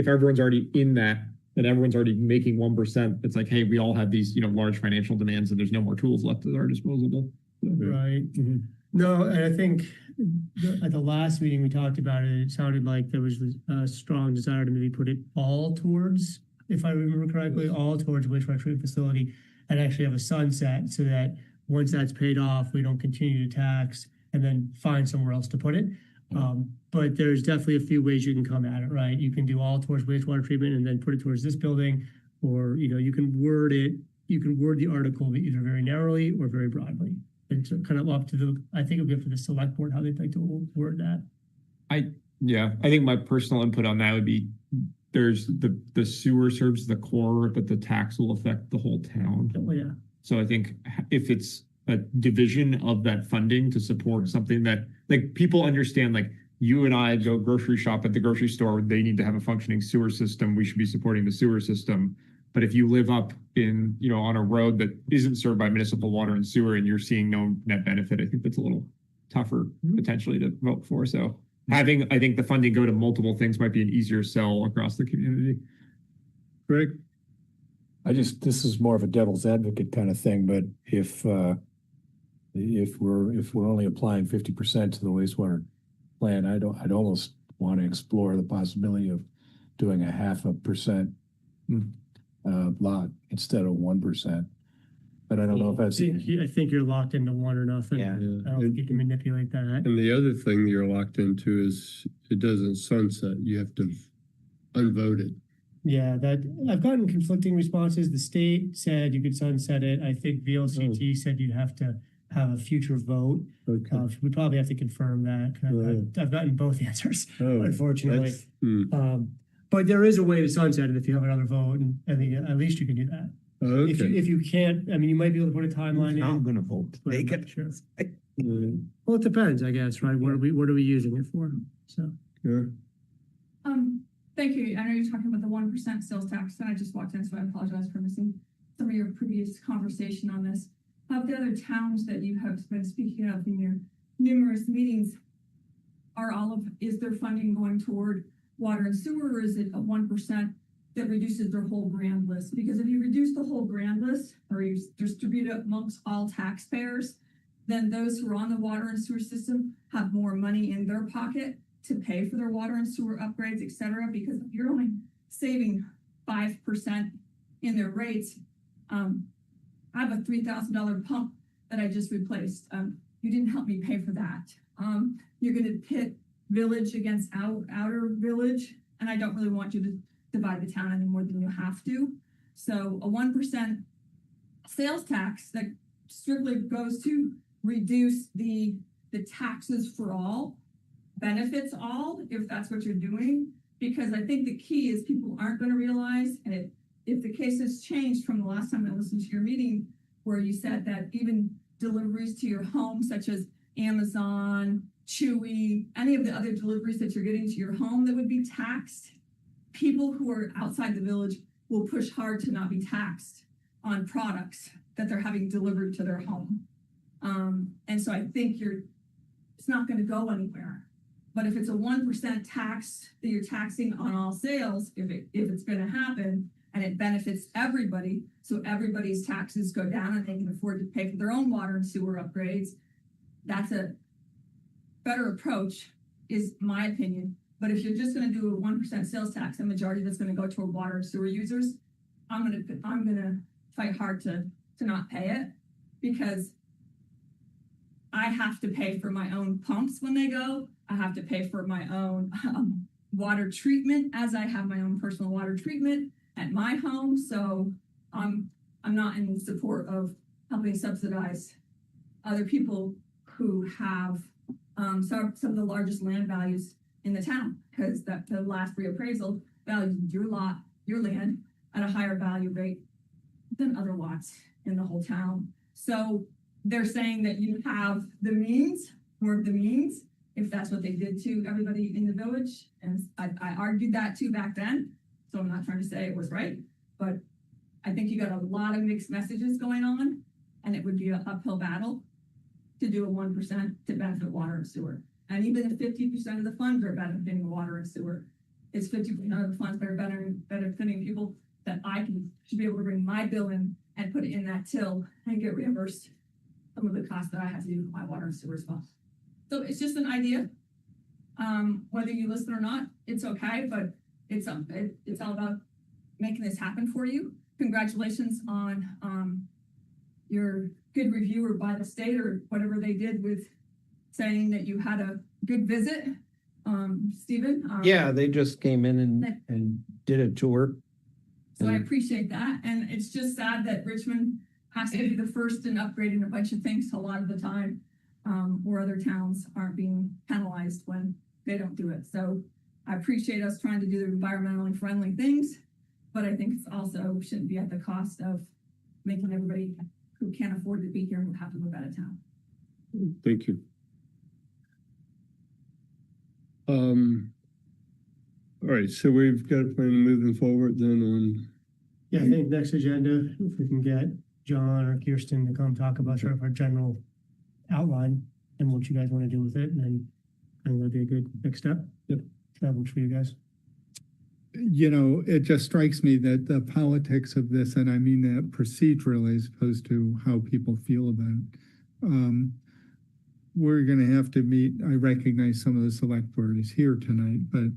everyone's already in that, and everyone's already making 1%, it's like, hey, we all have these, large financial demands, and there's no more tools left at our disposal. Right. No, and I think at the last meeting we talked about it, it sounded like there was a strong desire to maybe put it all towards, if I remember correctly, all towards wastewater treatment facility, and actually have a sunset, so that once that's paid off, we don't continue to tax and then find somewhere else to put it. But there's definitely a few ways you can come at it, right? You can do all towards wastewater treatment and then put it towards this building, or you can word the article either very narrowly or very broadly. It's kind of up to I think it would be up to the select board how they'd like to word that. I think my personal input on that would be, there's the sewer serves the core, but the tax will affect the whole town. Oh, yeah. So I think if it's a division of that funding to support something that, like, people understand, like, you and I go grocery shop at the grocery store, they need to have a functioning sewer system. We should be supporting the sewer system. But if you live up in, on a road that isn't served by municipal water and sewer, and you're seeing no net benefit, I think that's a little tougher potentially to vote for. So I think the funding go to multiple things might be an easier sell across the community. Greg? This is more of a devil's advocate kind of thing, but if we're only applying 50% to the wastewater plan, I'd almost want to explore the possibility of doing a 0.5% lot instead of 1%. but I don't know if that's. I think you're locked into one or nothing. Yeah. I don't think you can manipulate that. And the other thing you're locked into is it doesn't sunset. You have to unvote it. Yeah, that I've gotten conflicting responses. The state said you could sunset it. I think VLCT said you'd have to have a future vote. Okay. We probably have to confirm that. I've gotten both answers, Oh, unfortunately. that's- But there is a way to sunset it if you have another vote, and I think at least you can do that. Okay. If you can't, I mean, you might be able to put a timeline in. I'm gonna vote. but I'm Take not it. sure. Mm, Well, it depends, I guess, right? What are we using it for? So. yeah. Thank you. I know you're talking about the 1% sales tax, and I just walked in, so I apologize for missing some of your previous conversation on this. Of the other towns that you have been speaking of in your numerous meetings, is their funding going toward water and sewer, or is it a 1% that reduces their whole grand list? Because if you reduce the whole grand list, or you distribute it amongst all taxpayers, then those who are on the water and sewer system have more money in their pocket to pay for their water and sewer upgrades, et cetera, because if you're only saving 5% in their rates. I have a $3,000 pump that I just replaced. You didn't help me pay for that. You're gonna pit village against outer village, and I don't really want you to divide the town any more than you have to. So a 1% sales tax that strictly goes to reduce the taxes for all, benefits all, if that's what you're doing, because I think the key is people aren't going to realize, and if the case has changed from the last time I listened to your meeting, where you said that even deliveries to your home, such as Amazon, Chewy, any of the other deliveries that you're getting to your home that would be taxed, people who are outside the village will push hard to not be taxed on products that they're having delivered to their home. And so I think it's not going to go anywhere. But if it's a 1% tax that you're taxing on all sales, if it's going to happen and it benefits everybody, so everybody's taxes go down and they can afford to pay for their own water and sewer upgrades, that's a better approach, is my opinion. But if you're just going to do a 1% sales tax, a majority that's going to go toward water and sewer users, I'm gonna fight hard to not pay it, because I have to pay for my own pumps when they go. I have to pay for my own water treatment, as I have my own personal water treatment at my home. So I'm not in support of helping subsidize other people who have some of the largest land values in the town, because the last reappraisal valued your land at a higher value rate than other lots in the whole town. So they're saying that you have the means, more of the means, if that's what they did to everybody in the village. And I argued that too back then. So I'm not trying to say it was right, but I think you got a lot of mixed messages going on, and it would be an uphill battle to do a 1% to benefit water and sewer. And even if 50% of the funds are benefiting water and sewer, it's 50% of the funds that are benefiting people that should be able to bring my bill in and put it in that till and get reimbursed some of the costs that I have to do for my water and sewer as well. So it's just an idea. Whether you listen or not, it's okay, but it's all about making this happen for you. Congratulations on your good review by the state or whatever they did with saying that you had a good visit. Stephen? Yeah, they just came in and did a tour. So I appreciate that. And it's just sad that Richmond has to be the first in upgrading a bunch of things a lot of the time, where other towns aren't being penalized when they don't do it. So I appreciate us trying to do the environmentally friendly things, but I think it's also shouldn't be at the cost of making everybody who can't afford to be here have to move out of town. Thank you. All right, so we've got a plan moving forward then on. Yeah, I think next agenda, if we can get John or Kirsten to come talk about sort of our general outline and what you guys want to do with it, and then I think that'd be a good next step. Yep. That works for you guys. You know, it just strikes me that the politics of this, and I mean that procedurally as opposed to how people feel about it. We're going to have to meet. I recognize some of the select board is here tonight, but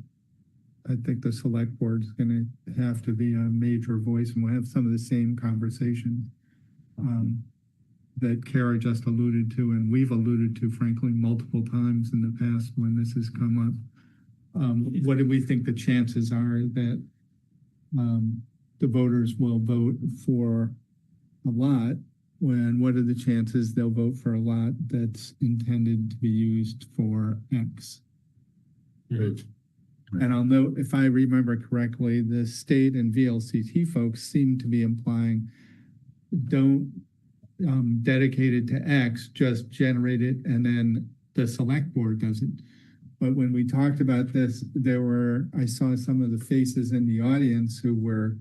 I think the select board is going to have to be a major voice, and we'll have some of the same conversations. that Kara just alluded to, and we've alluded to, frankly, multiple times in the past when this has come up. What do we think the chances are that the voters will vote for a lot? What are the chances they'll vote for a lot that's intended to be used for X? Right. And I'll note, if I remember correctly, the state and VLCT folks seem to be implying don't dedicate it to X, just generate it and then the select board does it. But when we talked about this, I saw some of the faces in the audience who were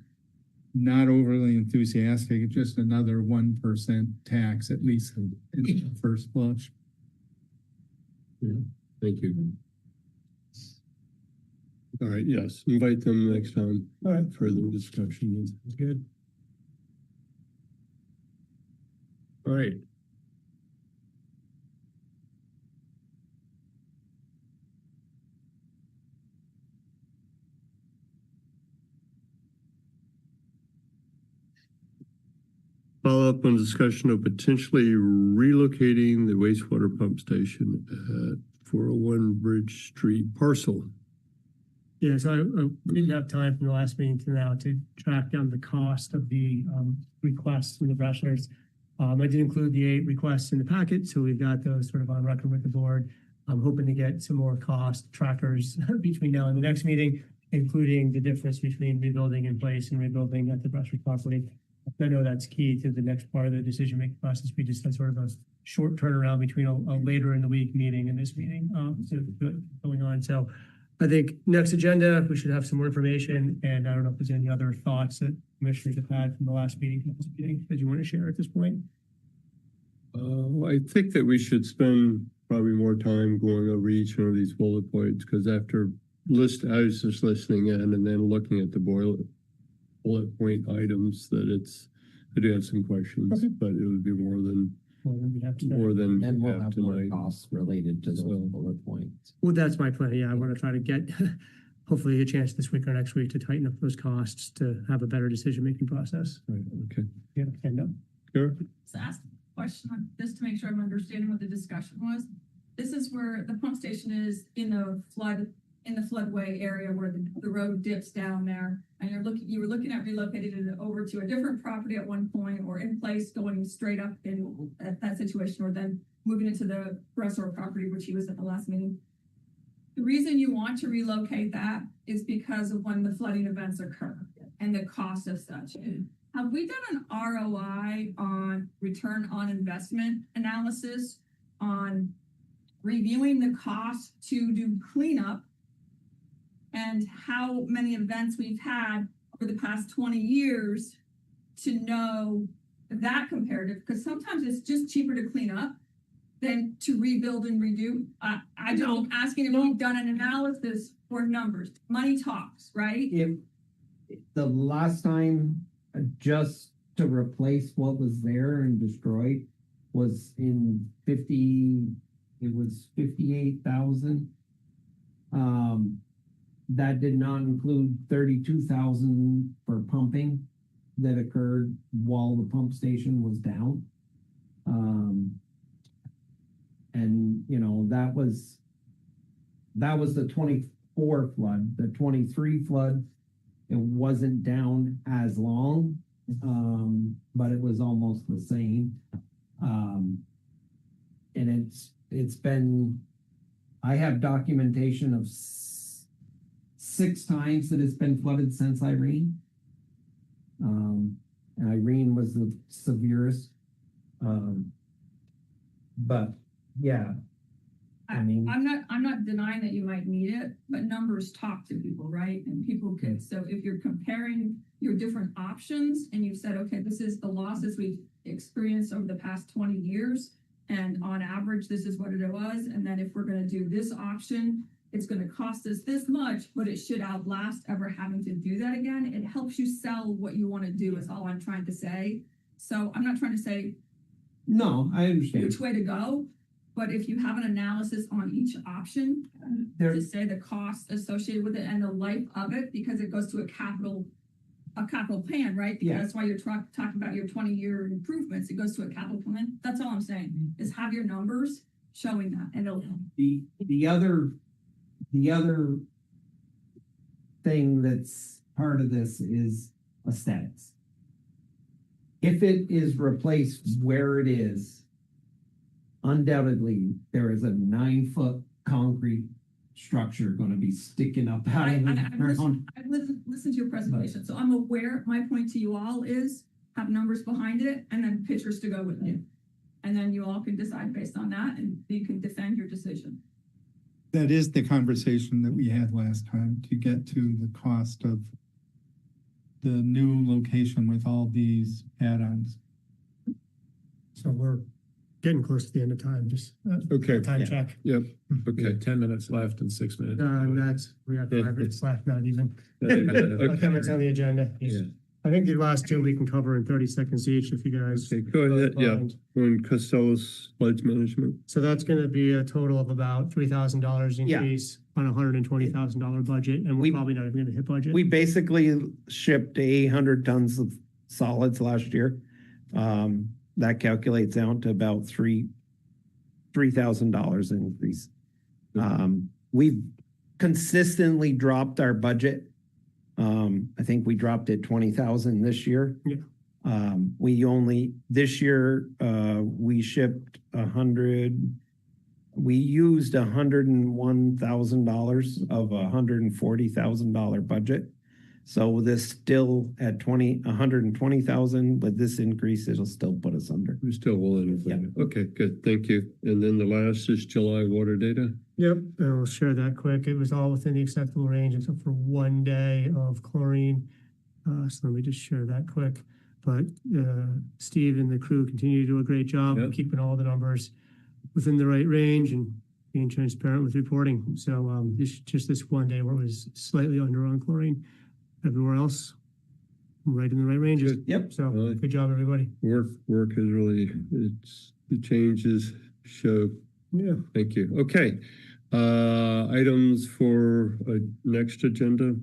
not overly enthusiastic. It's just another 1% tax, at least in the first blush. Yeah, thank you. All right, yes, invite them next time. All right. Further discussion. Good. All right. Follow up on discussion of potentially relocating the wastewater pump station at 401 Bridge Street parcel. Yeah, so I didn't have time from the last meeting to now to track down the cost of the requests from the wrestlers. I did include the 8 requests in the packet, so we've got those sort of on record with the board. I'm hoping to get some more cost trackers between now and the next meeting, including the difference between rebuilding in place and rebuilding at the Brushwood property. I know that's key to the next part of the decision-making process. We just had sort of a short turnaround between a later in the week meeting and this meeting going on. So I think next agenda, we should have some more information. And I don't know if there's any other thoughts that commissioners have had from the last meeting that you want to share at this point. I think that we should spend probably more time going over each one of these bullet points, because I was just listening in and then looking at the bullet point items I do have some questions, okay, but it would be more than we have more costs related to those bullet points. Well, that's my plan. Yeah, I want to try to get hopefully a chance this week or next week to tighten up those costs to have a better decision-making process. Right. Okay. Yeah. And sure. Let's ask a question just to make sure I'm understanding what the discussion was. This is where the pump station is in the floodway area where the road dips down there, and you were looking at relocating it over to a different property at one point, or in place going straight up in that situation, or then moving into the Bressor property, which he was at the last meeting. The reason you want to relocate that is because of when the flooding events occur and the cost of such. Have we done an ROI on return on investment analysis on reviewing the cost to do cleanup and how many events we've had over the past 20 years to know that comparative? Because sometimes it's just cheaper to clean up than to rebuild and redo. I don't asking if we've done an analysis for numbers. Money talks, right? The last time, just to replace what was there and destroyed, was in 58,000. That did not include 32,000 for pumping that occurred while the pump station was down. And that was the 24 flood. The 23 flood, it wasn't down as long, but it was almost the same. And it's been, I have documentation of 6 times that it's been flooded since Irene. And Irene was the severest. But yeah, I'm not denying that you might need it, but numbers talk to people, right? And people can, so if you're comparing your different options and you've said, okay, this is the losses we've experienced over the past 20 years, and on average, this is what it was. And then if we're going to do this option, it's going to cost us this much, but it should outlast ever having to do that again. It helps you sell what you want to do is all I'm trying to say. So I'm not trying to say no, I understand which way to go, but if you have an analysis on each option to say the cost associated with it and the life of it, because it goes to a capital a capital plan, right? Because Yeah. that's why you're talking about your 20-year improvements. It goes to a capital plan. That's all I'm saying, is have your numbers showing that, and it'll. The other thing that's part of this is aesthetics. If it is replaced where it is, undoubtedly, there is a 9-foot concrete structure gonna be sticking up out of the ground. I've listened to your presentation, so I'm aware. My point to you all is have numbers behind it and then pictures to go with it. And then you all can decide based on that, and you can defend your decision. That is the conversation that we had last time, to get to the cost of the new location with all these add-ons. So we're getting close to the end of time, just Okay, time Yeah. check. yep, Okay, okay. 10 minutes left and 6 minutes. We got 5 minutes left, not even. Okay. Comments on the agenda. Yeah. I think the last two we can cover in 30 seconds each if you guys. Okay, go ahead, yeah, mind. on Costello's pledge management. So that's gonna be a total of about $3,000 increase on a $120,000 budget, and we're We- probably not even gonna hit budget. We basically shipped 800 tons of solids last year. That calculates out to about $3,000 increase. We've consistently dropped our budget. I think we dropped it 20,000 this year. Yeah. This year, we shipped 100, we used $101,000 of a $140,000 budget. So this still at 120,000, with this increase, it'll still put us under. We're still willing. Yeah. Okay, good, thank you. And then the last is July water data. Yep, and I'll share that quick. It was all within the acceptable range except for 1 day of chlorine. So let me just share that quick. But Steve and the crew continue to do a great job of Yep. keeping all the numbers within the right range and being transparent with reporting. So this 1 day where it was slightly under on chlorine. Everywhere else, right in the right ranges. Good. Yep. So Really? good job, everybody. Work is really, the changes show. Yeah. Thank you. Okay. Items for next agenda.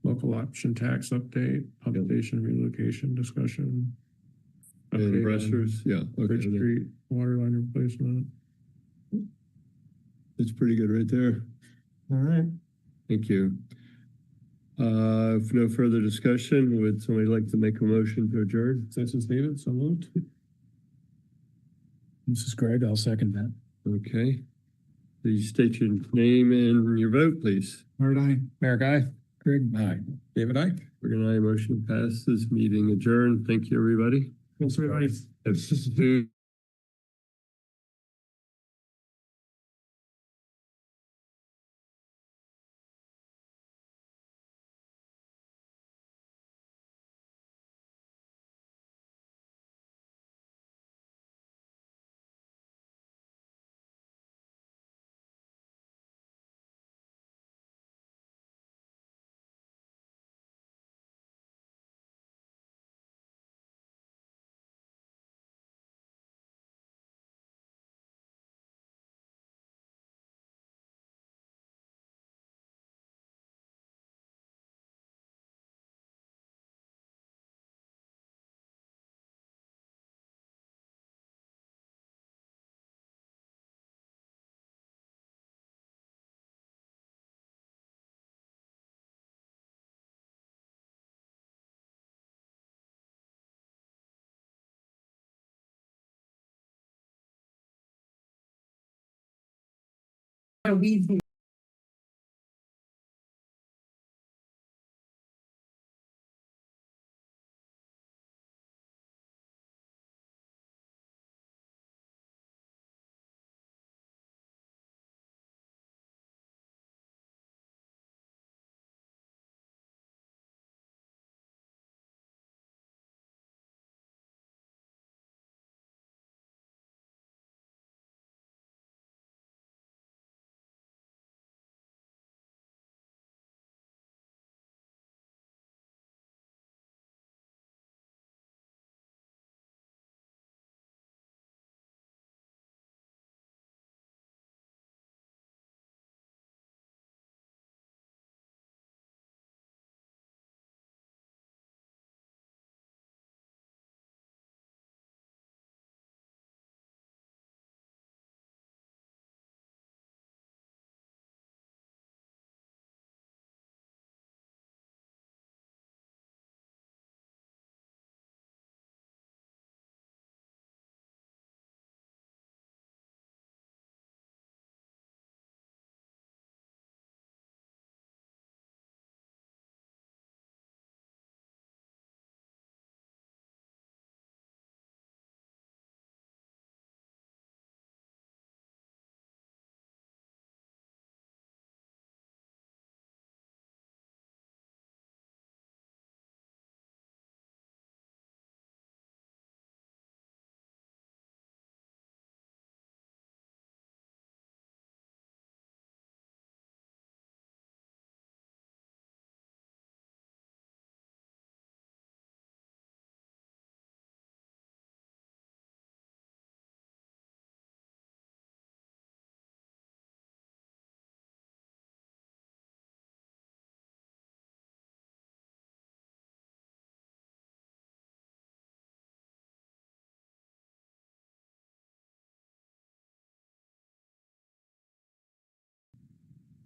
Local option tax update, population relocation discussion. And update on Bressers, yeah. Bridge Okay, Street water line replacement. it's pretty good right there. All right. Thank you. If no further discussion, would somebody like to make a motion to adjourn? Census David, so moved. This is Greg, I'll second that. Okay. Please state your name and your vote, please. Art, aye. Merrick, aye. Greg, aye. David, I. We're gonna, motion passes, meeting adjourned. Thank you, everybody. Thanks, everybody. It's Weeds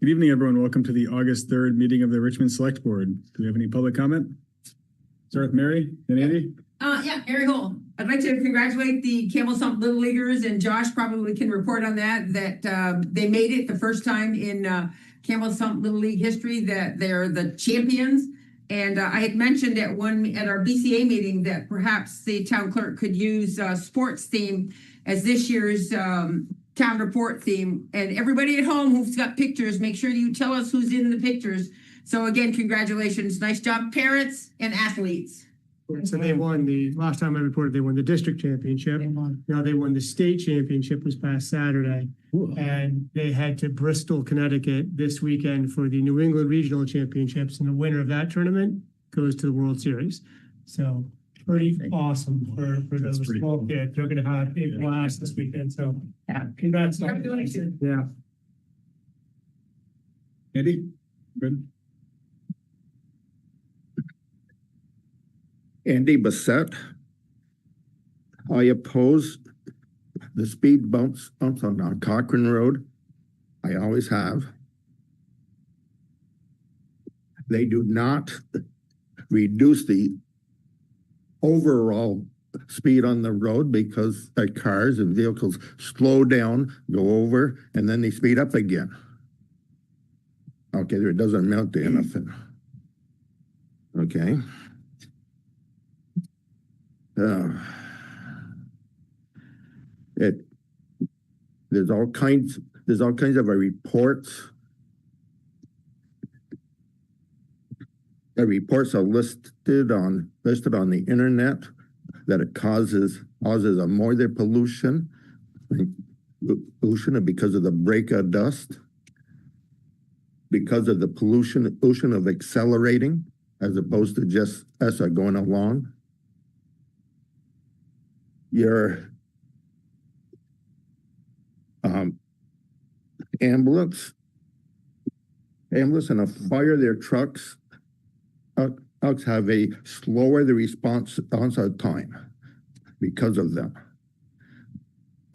Good evening, everyone. Welcome to the August 3rd meeting of the Richmond Selectboard. Do we have any public comment? Start with Mary, then Andy. Yeah, Mary Hall. I'd like to congratulate the Camel Stump Little Leaguers, and Josh probably can report on that they made it the first time in Camel Stump Little League history, that they're the champions. And I had mentioned at our BCA meeting that perhaps the town clerk could use sports theme as this year's town report theme. And everybody at home who's got pictures, make sure you tell us who's in the pictures. So again, congratulations. Nice job, parents and athletes. So they won last time I reported, they won the district championship. Now they won the state championship was past Saturday. Ooh. And they head to Bristol, Connecticut this weekend for the New England Regional Championships. And the winner of that tournament goes to the World Series. So pretty awesome for those small kids. They're going to have a blast this weekend. So yeah, congrats. Yeah. Andy, good. Andy Bassett. I oppose the speed bumps on Cochrane Road. I always have. They do not reduce the overall speed on the road because cars and vehicles slow down, go over, and then they speed up again. Okay, it doesn't amount to anything. Okay. There's all kinds of reports. The reports are listed on the internet that it causes a more pollution because of the break of dust, because of the pollution of accelerating as opposed to just us going along. Your ambulance and a fire, their trucks have a slower response time because of them.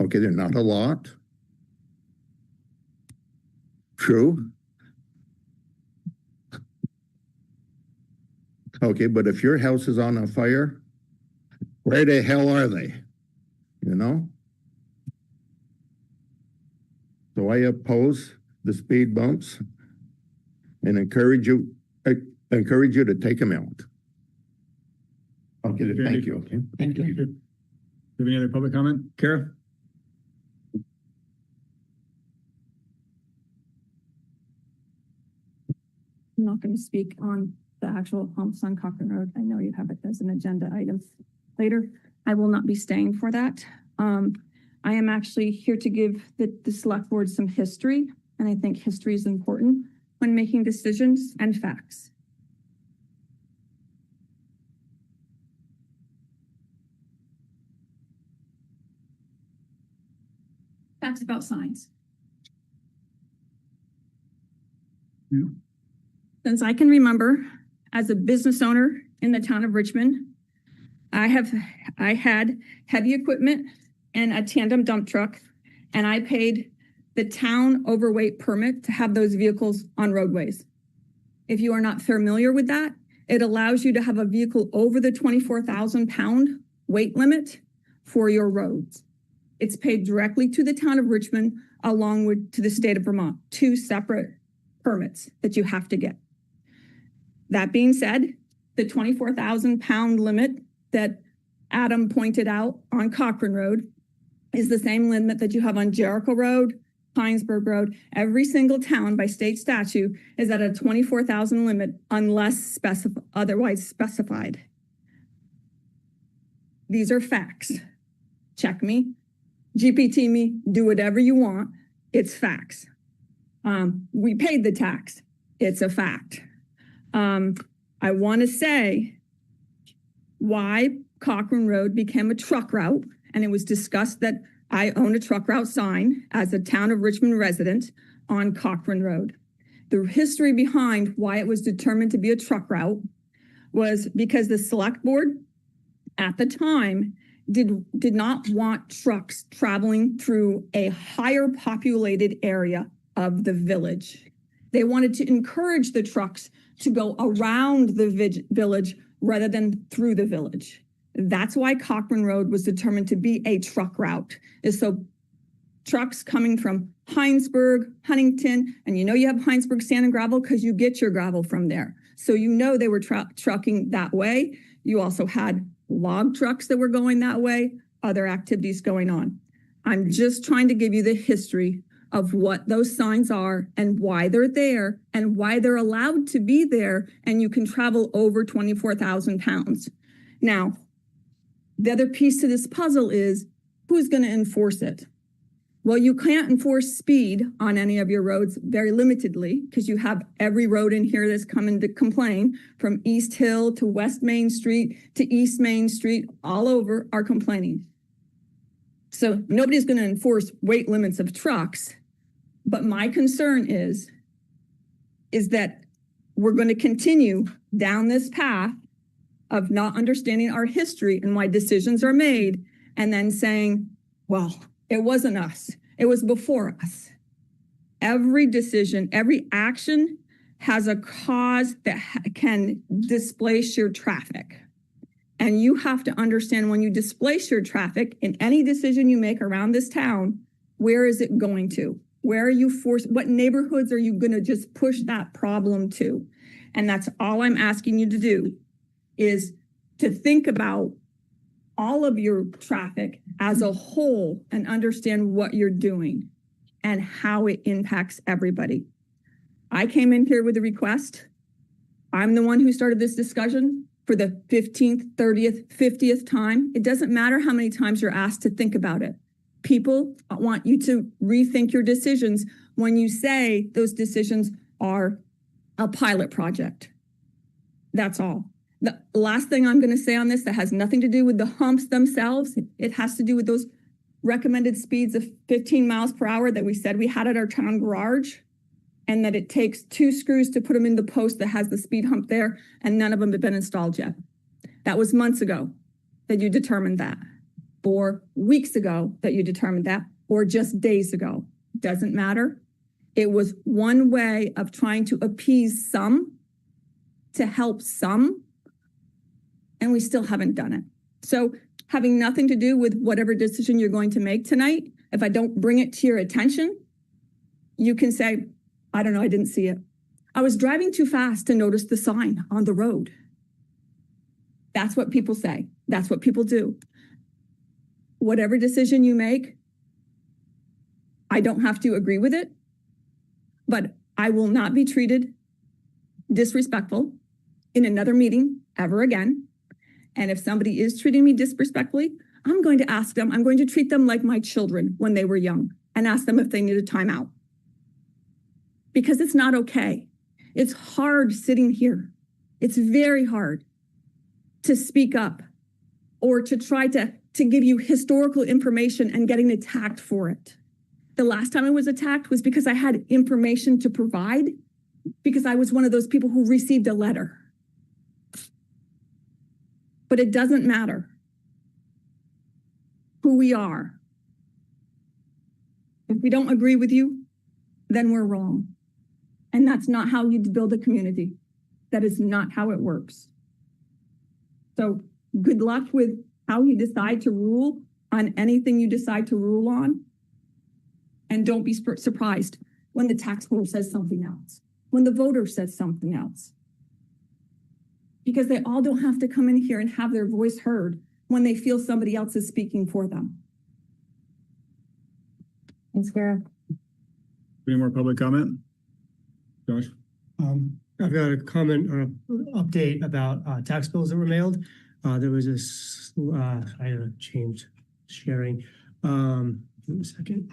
Okay, they're not a lot. True. Okay, but if your house is on a fire, where the hell are they? You know? So I oppose the speed bumps and encourage you to take them out. Okay, thank you. Okay. Thank you. Do you have any other public comment? Kara? I'm not going to speak on the actual humps on Cochrane Road. I know you have it as an agenda item later. I will not be staying for that. I am actually here to give the select board some history, and I think history is important when making decisions and facts. Facts about signs. Yeah. Since I can remember, as a business owner in the town of Richmond, I had heavy equipment and a tandem dump truck, and I paid the town overweight permit to have those vehicles on roadways. If you are not familiar with that, it allows you to have a vehicle over the 24,000 pound weight limit for your roads. It's paid directly to the town of Richmond along with to the state of Vermont, 2 separate permits that you have to get. That being said, the 24,000 pound limit that Adam pointed out on Cochrane Road is the same limit that you have on Jericho Road, Hinesburg Road. Every single town by state statute is at a 24,000 limit unless otherwise specified. These are facts. Check me, GPT me, do whatever you want. It's facts. We paid the tax. It's a fact. I want to say why Cochrane Road became a truck route, and it was discussed that I own a truck route sign as a town of Richmond resident on Cochrane Road. The history behind why it was determined to be a truck route was because the select board at the time did not want trucks traveling through a higher populated area of the village. They wanted to encourage the trucks to go around the village rather than through the village. That's why Cochrane Road was determined to be a truck route, is so trucks coming from Heinsberg, Huntington, and you know you have Heinsberg sand and gravel because you get your gravel from there. So you know they were trucking that way. You also had log trucks that were going that way, other activities going on. I'm just trying to give you the history of what those signs are and why they're there and why they're allowed to be there, and you can travel over 24,000 pounds. Now, the other piece to this puzzle is who's going to enforce it? Well, you can't enforce speed on any of your roads very limitedly because you have every road in here that's coming to complain, from East Hill to West Main Street to East Main Street, all over are complaining. So nobody's going to enforce weight limits of trucks. But my concern is that we're going to continue down this path of not understanding our history and why decisions are made, and then saying, well, it wasn't us. It was before us. Every decision, every action has a cause that can displace your traffic. And you have to understand when you displace your traffic in any decision you make around this town, where is it going to? Where are you forced? What neighborhoods are you going to just push that problem to? And that's all I'm asking you to do, is to think about all of your traffic as a whole and understand what you're doing and how it impacts everybody. I came in here with a request. I'm the one who started this discussion for the 15th, 30th, 50th time. It doesn't matter how many times you're asked to think about it. People want you to rethink your decisions when you say those decisions are a pilot project. That's all. The last thing I'm going to say on this that has nothing to do with the humps themselves, it has to do with those recommended speeds of 15 miles per hour that we said we had at our town garage, and that it takes 2 screws to put them in the post that has the speed hump there, and none of them have been installed yet. That was months ago that you determined that, or weeks ago that you determined that, or just days ago. Doesn't matter. It was one way of trying to appease some, to help some, and we still haven't done it. So having nothing to do with whatever decision you're going to make tonight, if I don't bring it to your attention, you can say, I don't know, I didn't see it. I was driving too fast to notice the sign on the road. That's what people say. That's what people do. Whatever decision you make, I don't have to agree with it, but I will not be treated disrespectful in another meeting ever again. And if somebody is treating me disrespectfully, I'm going to ask them, I'm going to treat them like my children when they were young and ask them if they need a timeout. Because it's not okay. It's hard sitting here. It's very hard to speak up or to try to give you historical information and getting attacked for it. The last time I was attacked was because I had information to provide, because I was one of those people who received a letter. But it doesn't matter who we are. If we don't agree with you, then we're wrong. And that's not how you build a community. That is not how it works. So good luck with how you decide to rule on anything you decide to rule on. And don't be surprised when the taxpayer says something else, when the voter says something else. Because they all don't have to come in here and have their voice heard when they feel somebody else is speaking for them. Thanks, Kara. Any more public comment? Josh? I've got a comment or an update about tax bills that were mailed. There was this, I changed sharing. Give me a second.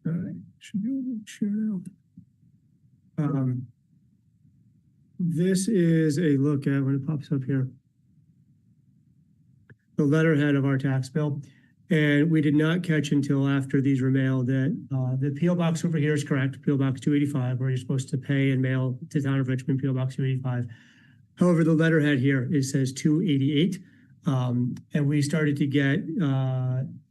All right, should be able to share now. This is a look at, when it pops up here, the letterhead of our tax bill. And we did not catch until after these were mailed that the P.O. Box over here is correct, P.O. Box 285, where you're supposed to pay and mail to Town of Richmond, P.O. Box 285. However, the letterhead here, it says 288. And we started to get,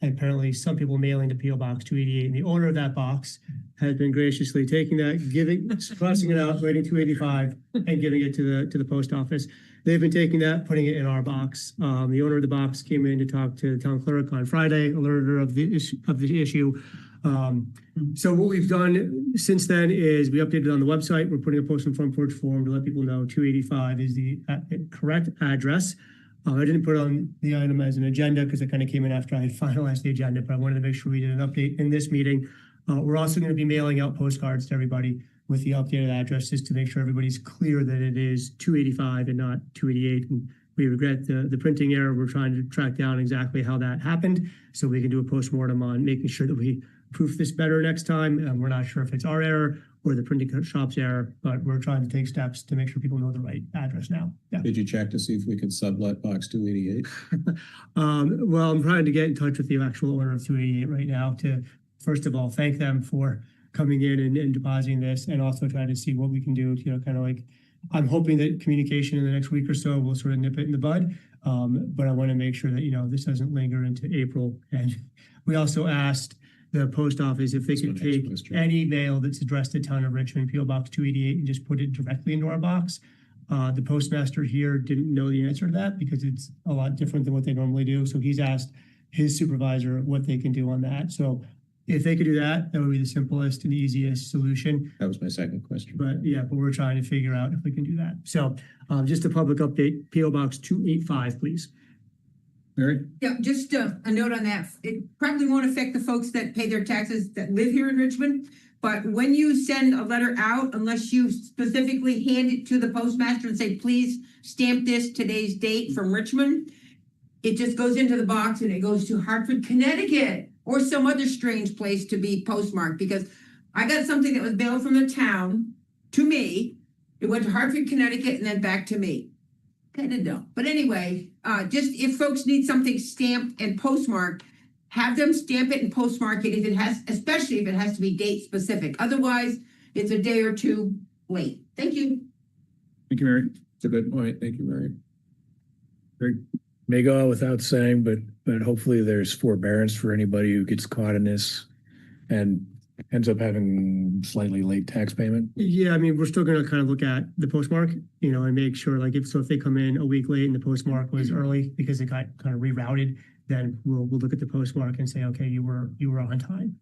apparently some people mailing to PO Box 288, and the owner of that box has been graciously taking that, crossing it out, writing 285, and giving it to the post office. They've been taking that, putting it in our box. The owner of the box came in to talk to the town clerk on Friday, alerted her of the issue. So what we've done since then is we updated on the website. We're putting a post in front porch form to let people know 285 is the correct address. I didn't put on the item as an agenda because it kind of came in after I had finalized the agenda, but I wanted to make sure we did an update in this meeting. We're also going to be mailing out postcards to everybody with the updated addresses to make sure everybody's clear that it is 285 and not 288. And we regret the printing error. We're trying to track down exactly how that happened so we can do a postmortem on making sure that we proof this better next time. We're not sure if it's our error or the printing shop's error, but we're trying to take steps to make sure people know the right address now. Yeah. Did you check to see if we could sublet box 288? Well, I'm trying to get in touch with the actual owner of 288 right now to, first of all, thank them for coming in and depositing this, and also try to see what we can do to, kind of like, I'm hoping that communication in the next week or so will sort of nip it in the bud. But I want to make sure that, this doesn't linger into April. And we also asked the post office if they could take any mail that's addressed to Town of Richmond, PO Box 288, and just put it directly into our box. The postmaster here didn't know the answer to that because it's a lot different than what they normally do. So he's asked his supervisor what they can do on that. So if they could do that, that would be the simplest and easiest solution. That was my second question. But we're trying to figure out if we can do that. So just a public update, PO Box 285, please. Mary? Yeah, just a note on that. It probably won't affect the folks that pay their taxes that live here in Richmond. But when you send a letter out, unless you specifically hand it to the postmaster and say, please stamp this today's date from Richmond, it just goes into the box and it goes to Hartford, Connecticut, or some other strange place to be postmarked. Because I got something that was mailed from the town to me. It went to Hartford, Connecticut, and then back to me. Kind of dumb. But anyway, just if folks need something stamped and postmarked, have them stamp it and postmark it if it has, especially if it has to be date specific. Otherwise, it's a day or two late. Thank you. Thank you, Mary. It's a good point. Thank you, Mary. May go out without saying, but hopefully there's forbearance for anybody who gets caught in this and ends up having slightly late tax payment. Yeah, I mean, we're still going to kind of look at the postmark, and make sure, like, if they come in a week late and the postmark was early because it got kind of rerouted, then we'll look at the postmark and say, okay, you were on time.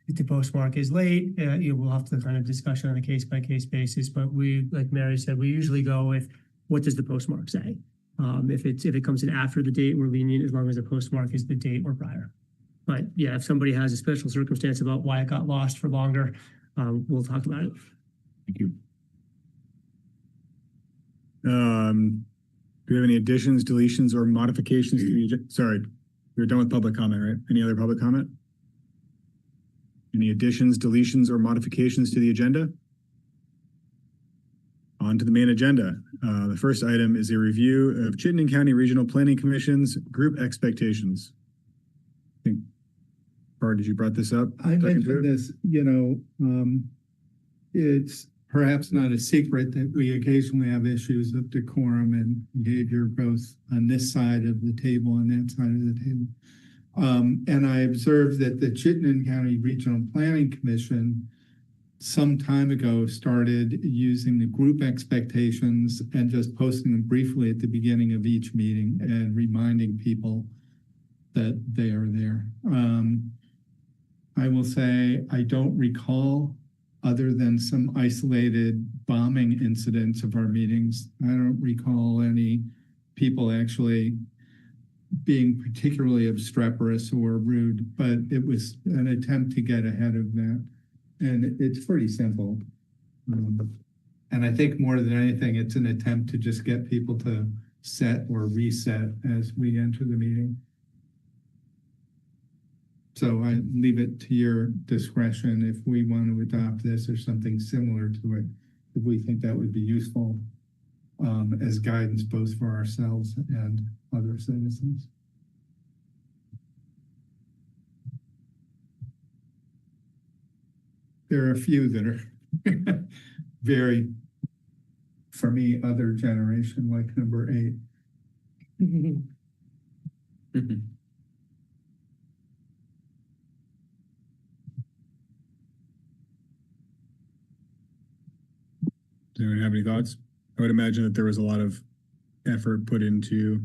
If the postmark is late, we'll have to kind of discussion on a case by case basis. But we, like Mary said, we usually go with what does the postmark say. If it comes in after the date, we're lenient as long as the postmark is the date or prior. But yeah, if somebody has a special circumstance about why it got lost for longer, we'll talk about it. Thank you. Do we have any additions, deletions, or modifications to the agenda? Sorry, we're done with public comment, right? Any other public comment? Any additions, deletions, or modifications to the agenda? On to the main agenda. The first item is a review of Chittenden County Regional Planning Commission's group expectations. I think, Bart, you brought this up? I mentioned this, it's perhaps not a secret that we occasionally have issues of decorum and behavior both on this side of the table and that side of the table. And I observed that the Chittenden County Regional Planning Commission some time ago started using the group expectations and just posting them briefly at the beginning of each meeting and reminding people that they are there. I will say I don't recall, other than some isolated bombing incidents of our meetings, I don't recall any people actually being particularly obstreperous or rude, but it was an attempt to get ahead of that. And it's pretty simple. And I think more than anything, it's an attempt to just get people to set or reset as we enter the meeting. So I leave it to your discretion if we want to adopt this or something similar to it, if we think that would be useful as guidance both for ourselves and other citizens. There are a few that are very, for me, other generation, like number 8. Does anyone have any thoughts? I would imagine that there was a lot of effort put into.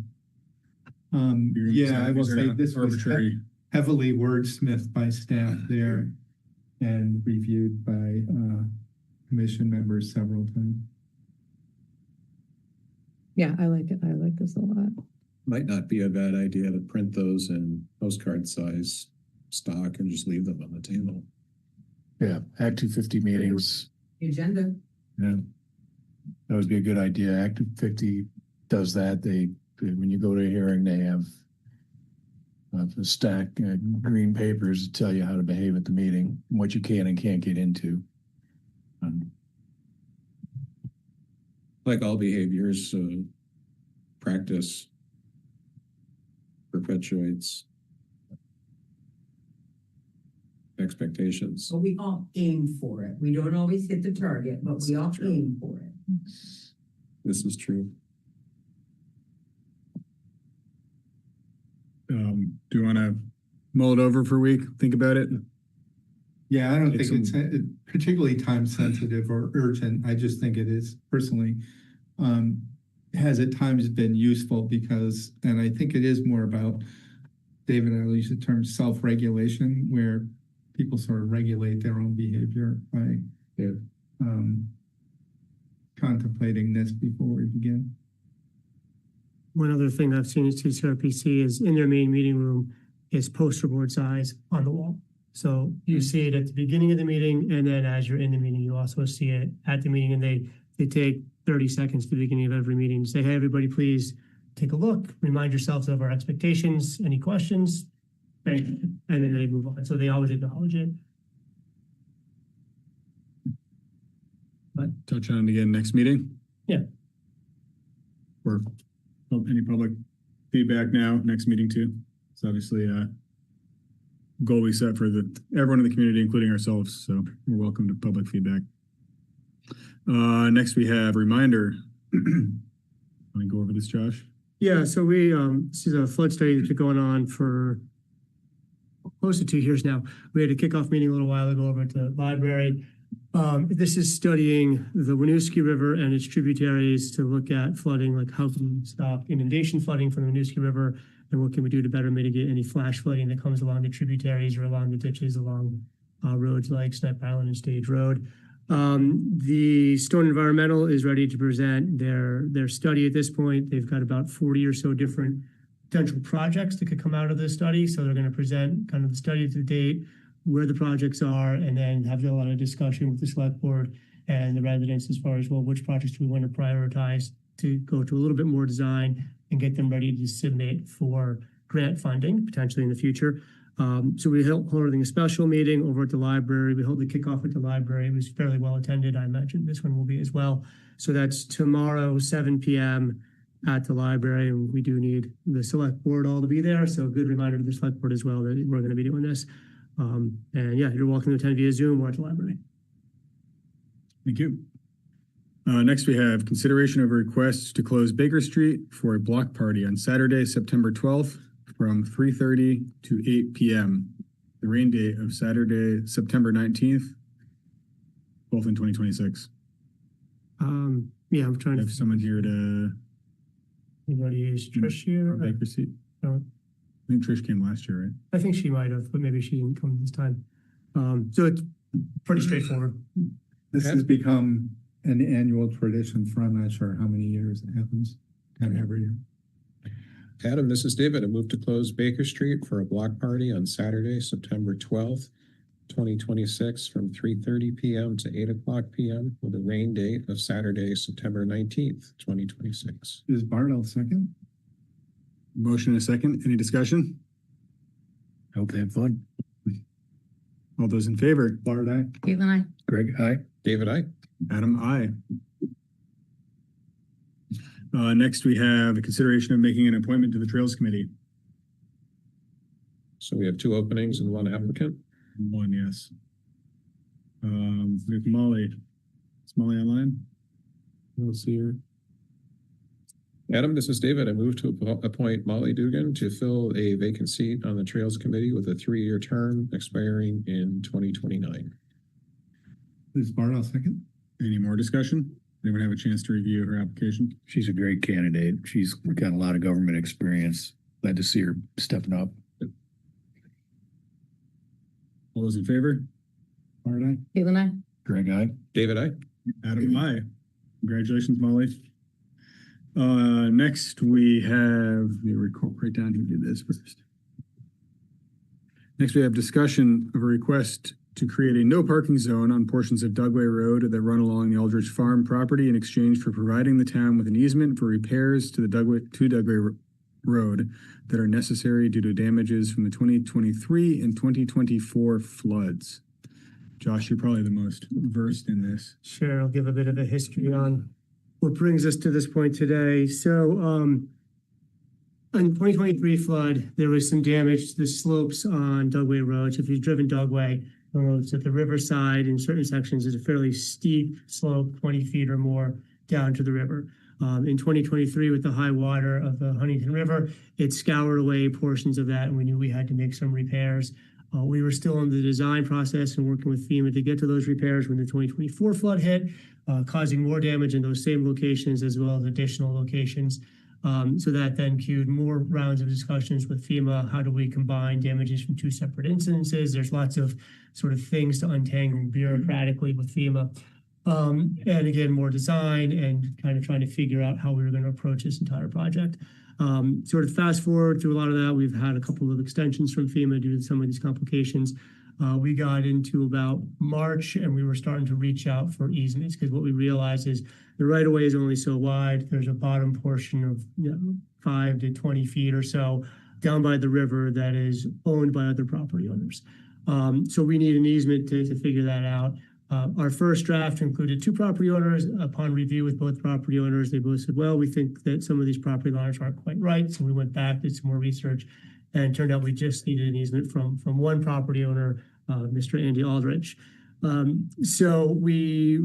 Yeah, I will Is there say an this was arbitrary. heavily wordsmithed by staff there and reviewed by commission members several times. Yeah, I like it. I like this a lot. Might not be a bad idea to print those in postcard size stock and just leave them on the table. Yeah, Act 250 meetings. The agenda. Yeah, that would be a good idea. Act 250 does that. When you go to a hearing, they have a stack of green papers to tell you how to behave at the meeting, what you can and can't get into. Like all behaviors, practice perpetuates expectations. So we all aim for it. We don't always hit the target, but we all aim for it. This is true. Do you want to mull it over for a week? Think about it. Yeah, I don't think it's particularly time sensitive or urgent. I just think it is personally, has at times been useful because, and I think it is more about, David, I use the term self-regulation, where people sort of regulate their own behavior by contemplating this before we begin. One other thing I've seen at CRPC is in their main meeting room is poster board size on the wall. So you see it at the beginning of the meeting, and then as you're in the meeting, you also see it at the meeting, and they take 30 seconds at the beginning of every meeting to say, hey, everybody, please take a look, remind yourselves of our expectations, any questions, and then they move on. So they always acknowledge it. But touch on it again next meeting. Yeah. Or any public feedback now, next meeting too. It's obviously a goal we set for everyone in the community, including ourselves. So we're welcome to public feedback. Next we have reminder. Want to go over this, Josh? Yeah, so we this is a flood study that's been going on for close to 2 years now. We had a kickoff meeting a little while ago over at the library. This is studying the Winooski River and its tributaries to look at flooding, like how can we stop inundation flooding from the Winooski River, and what can we do to better mitigate any flash flooding that comes along the tributaries or along the ditches along roads like Snipe Island and Stage Road. The Stone Environmental is ready to present their study at this point. They've got about 40 or so different potential projects that could come out of this study. So they're going to present kind of the study to date, where the projects are, and then have a lot of discussion with the select board and the residents as far as, well, which projects do we want to prioritize to go to a little bit more design and get them ready to submit for grant funding potentially in the future. So we holding a special meeting over at the library. We hold the kickoff at the library. It was fairly well attended. I imagine this one will be as well. So that's tomorrow, 7 p.m. at the library. And we do need the select board all to be there. So a good reminder to the select board as well that we're going to be doing this. And yeah, you're welcome to attend via Zoom or at the library. Thank you. Next, we have consideration of a request to close Baker Street for a block party on Saturday, September 12th from 3:30 to 8 p.m. The rain date of Saturday, September 19th, both in 2026. Yeah, I'm trying to have someone here to. Anybody is Trish here? Baker Street. No. I think Trish came last year, right? I think she might have, but maybe she didn't come this time. So it's pretty straightforward. This has become an annual tradition for I'm not sure how many years it happens, kind of every year. Adam, this is David. I move to close Baker Street for a block party on Saturday, September 12th, 2026 from 3:30 p.m. to 8 o'clock p.m. with a rain date of Saturday, September 19th, 2026. Is Bartle second? Motion and a second. Any discussion? I hope they have fun. All those in favor? Bart, aye. Caitlin, aye. Greg, aye. David, aye. Adam, aye. Next, we have a consideration of making an appointment to the Trails Committee. So we have 2 openings and 1 applicant. 1, yes. We have Molly. Is Molly online? I don't see her. Adam, this is David. I move to appoint Molly Dugan to fill a vacant seat on the Trails Committee with a 3-year term expiring in 2029. This is Bart, I'll second. Any more discussion? Anyone have a chance to review her application? She's a great candidate. She's got a lot of government experience. Glad to see her stepping up. All those in favor? Bart, aye. Caitlin, I. Greg, aye. David, I. Adam, aye. Congratulations, Molly. Next we have, let me write down who did this first. Next we have discussion of a request to create a no parking zone on portions of Dugway Road that run along the Aldrich Farm property in exchange for providing the town with an easement for repairs to the Dugway Road that are necessary due to damages from the 2023 and 2024 floods. Josh, you're probably the most versed in this. Sure, I'll give a bit of a history on what brings us to this point today. So, in 2023 flood, there was some damage to the slopes on Dugway Road. So if you've driven Dugway, it's at the riverside in certain sections, is a fairly steep slope, 20 feet or more down to the river. In 2023, with the high water of the Huntington River, it scoured away portions of that, and we knew we had to make some repairs. We were still in the design process and working with FEMA to get to those repairs when the 2024 flood hit, causing more damage in those same locations as well as additional locations. So that then cued more rounds of discussions with FEMA. How do we combine damages from two separate incidences? There's lots of sort of things to untangle bureaucratically with FEMA. And again, more design and kind of trying to figure out how we were going to approach this entire project. Sort of fast forward through a lot of that, we've had a couple of extensions from FEMA due to some of these complications. We got into about March and we were starting to reach out for easements because what we realized is the right of way is only so wide. There's a bottom portion of 5 to 20 feet or so down by the river that is owned by other property owners. So we need an easement to figure that out. Our first draft included 2 property owners. Upon review with both property owners, they both said, well, we think that some of these property lines aren't quite right. So we went back, did some more research, and it turned out we just needed an easement from one property owner, Mr. Andy Aldrich. So we,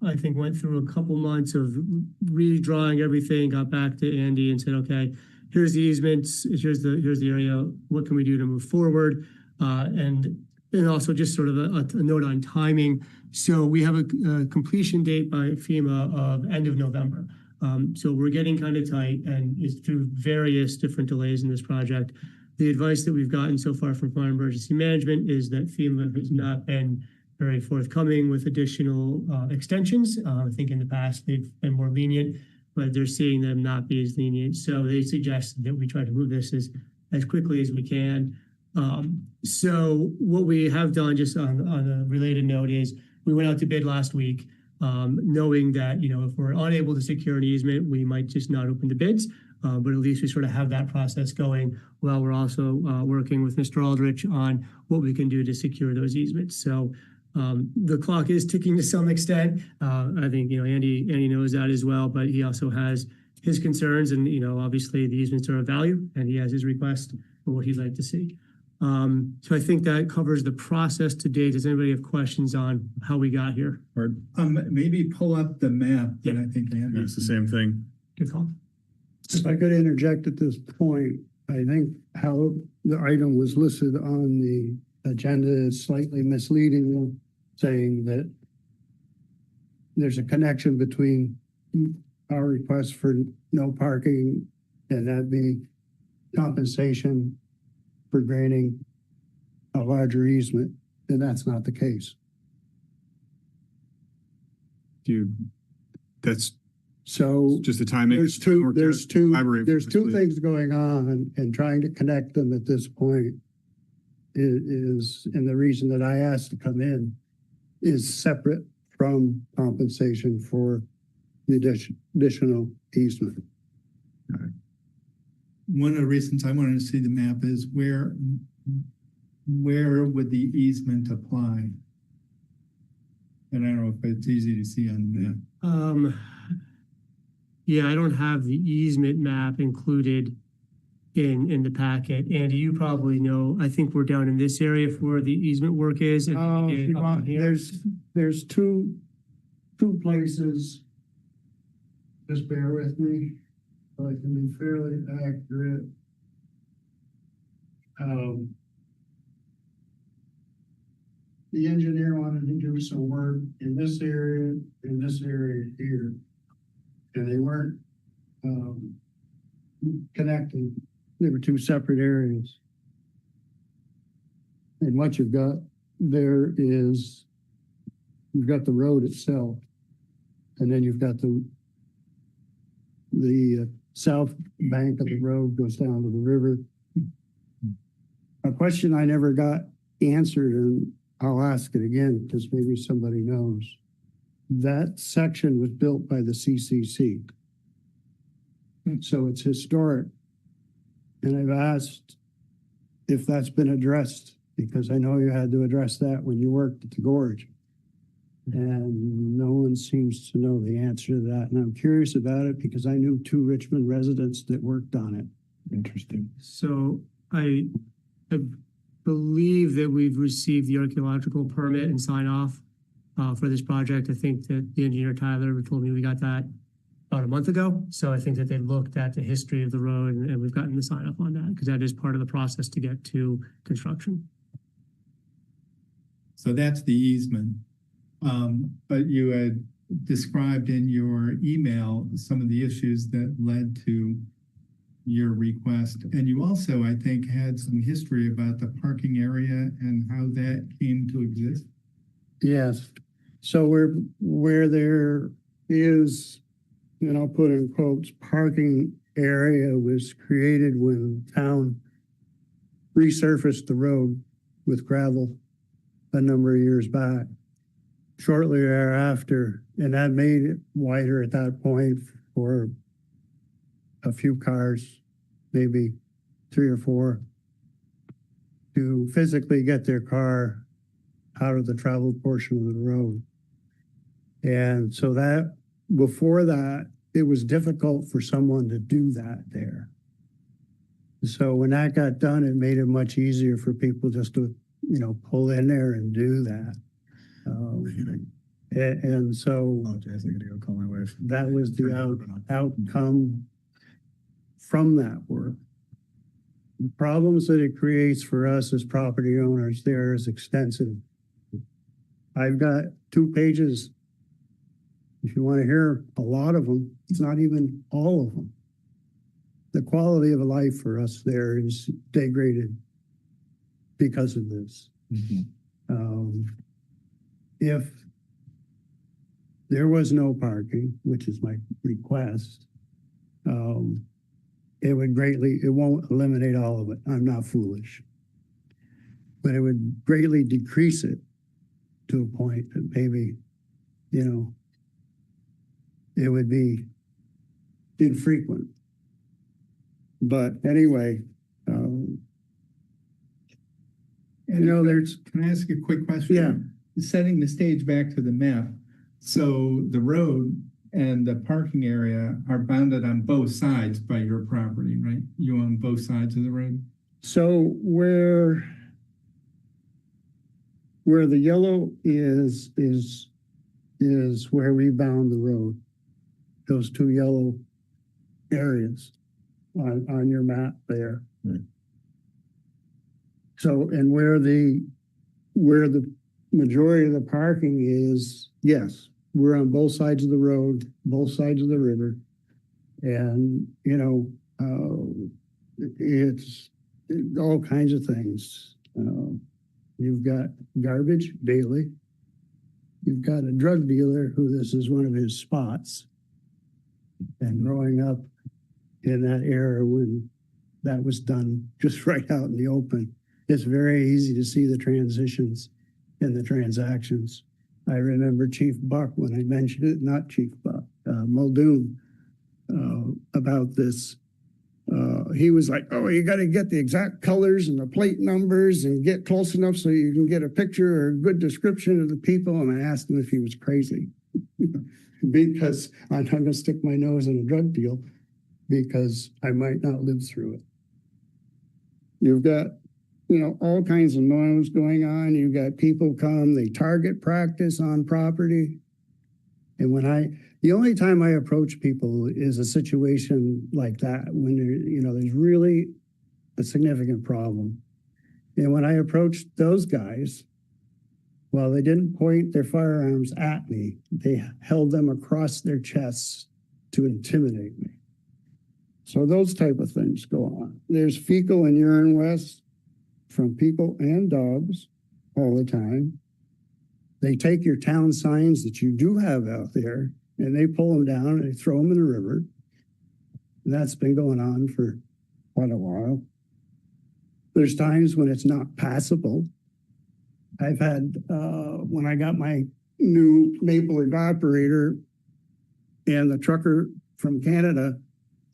I think, went through a couple months of redrawing everything, got back to Andy and said, okay, here's the easements, here's the area, what can we do to move forward? And also just sort of a note on timing. So we have a completion date by FEMA of end of November. So we're getting kind of tight and it's through various different delays in this project. The advice that we've gotten so far from Fire Emergency Management is that FEMA has not been very forthcoming with additional extensions. I think in the past they've been more lenient, but they're seeing them not be as lenient. So they suggested that we try to move this as quickly as we can. So what we have done, just on a related note, is we went out to bid last week, knowing that, if we're unable to secure an easement, we might just not open the bids. But at least we sort of have that process going while we're also working with Mr. Aldrich on what we can do to secure those easements. So the clock is ticking to some extent. I think, Andy knows that as well, but he also has his concerns and, obviously the easements are of value and he has his request for what he'd like to see. So I think that covers the process to date. Does anybody have questions on how we got here? Maybe pull up the map that I think Andy. It's the same thing. Good call. If I could interject at this point, I think how the item was listed on the agenda is slightly misleading, saying that there's a connection between our request for no parking and that being compensation for granting a larger easement, and that's not the case. That's so just the timing. There's two things going on, and trying to connect them at this point is, and the reason that I asked to come in is separate from compensation for the additional easement. One of the reasons I wanted to see the map is where would the easement apply? And I don't know if it's easy to see on the map. Yeah, I don't have the easement map included in the packet. Andy, you probably know, I think we're down in this area for where the easement work is. There's two places. Just bear with me. so I can be fairly accurate. The engineer wanted to do some work in this area here. And they weren't connected. They were two separate areas. And what you've got there is, you've got the road itself. And then you've got the south bank of the road goes down to the river. A question I never got answered, and I'll ask it again because maybe somebody knows. That section was built by the CCC. So it's historic. And I've asked if that's been addressed, because I know you had to address that when you worked at the gorge. And no one seems to know the answer to that. And I'm curious about it because I knew 2 Richmond residents that worked on it. Interesting. So I believe that we've received the archaeological permit and sign off for this project. I think that the engineer Tyler told me we got that about a month ago. So I think that they looked at the history of the road and we've gotten the sign off on that because that is part of the process to get to construction. So that's the easement. But you had described in your email some of the issues that led to your request. And you also, I think, had some history about the parking area and how that came to exist. Yes. So where there is, and I'll put in quotes, parking area was created when the town resurfaced the road with gravel a number of years back. Shortly thereafter, and that made it wider at that point for a few cars, maybe 3 or 4, to physically get their car out of the travel portion of the road. And so that, before that, it was difficult for someone to do that there. So when that got done, it made it much easier for people just to, pull in there and do that. And so I gotta go call my wife. that was the outcome from that work. The problems that it creates for us as property owners there is extensive. I've got 2 pages. If you want to hear a lot of them, it's not even all of them. The quality of life for us there is degraded because of this. If there was no parking, which is my request, it won't eliminate all of it. I'm not foolish. But it would greatly decrease it to a point that maybe, it would be infrequent. But anyway, there's... Can I ask a quick question? Yeah. Setting the stage back to the map. So the road and the parking area are bounded on both sides by your property, right? You own both sides of the road? So where the yellow is where we bound the road. Those 2 yellow areas on your map there. Right. So, and where the majority of the parking is, yes, we're on both sides of the road, both sides of the river. And, it's all kinds of things. You've got garbage daily. You've got a drug dealer who this is one of his spots. And growing up in that era when that was done just right out in the open, it's very easy to see the transitions in the transactions. I remember Chief Buck when I mentioned it, not Chief Buck, Muldoon, about this. He was like, oh, you got to get the exact colors and the plate numbers and get close enough so you can get a picture or a good description of the people. And I asked him if he was crazy because I'm going to stick my nose in a drug deal because I might not live through it. You've got, all kinds of noise going on. You've got people come, they target practice on property. And the only time I approach people is a situation like that, when there's really a significant problem. And when I approached those guys, well, they didn't point their firearms at me. They held them across their chests to intimidate me. So those type of things go on. There's fecal and urine waste from people and dogs all the time. They take your town signs that you do have out there and they pull them down and they throw them in the river. And that's been going on for quite a while. There's times when it's not passable. I've had, when I got my new maple evaporator, and the trucker from Canada,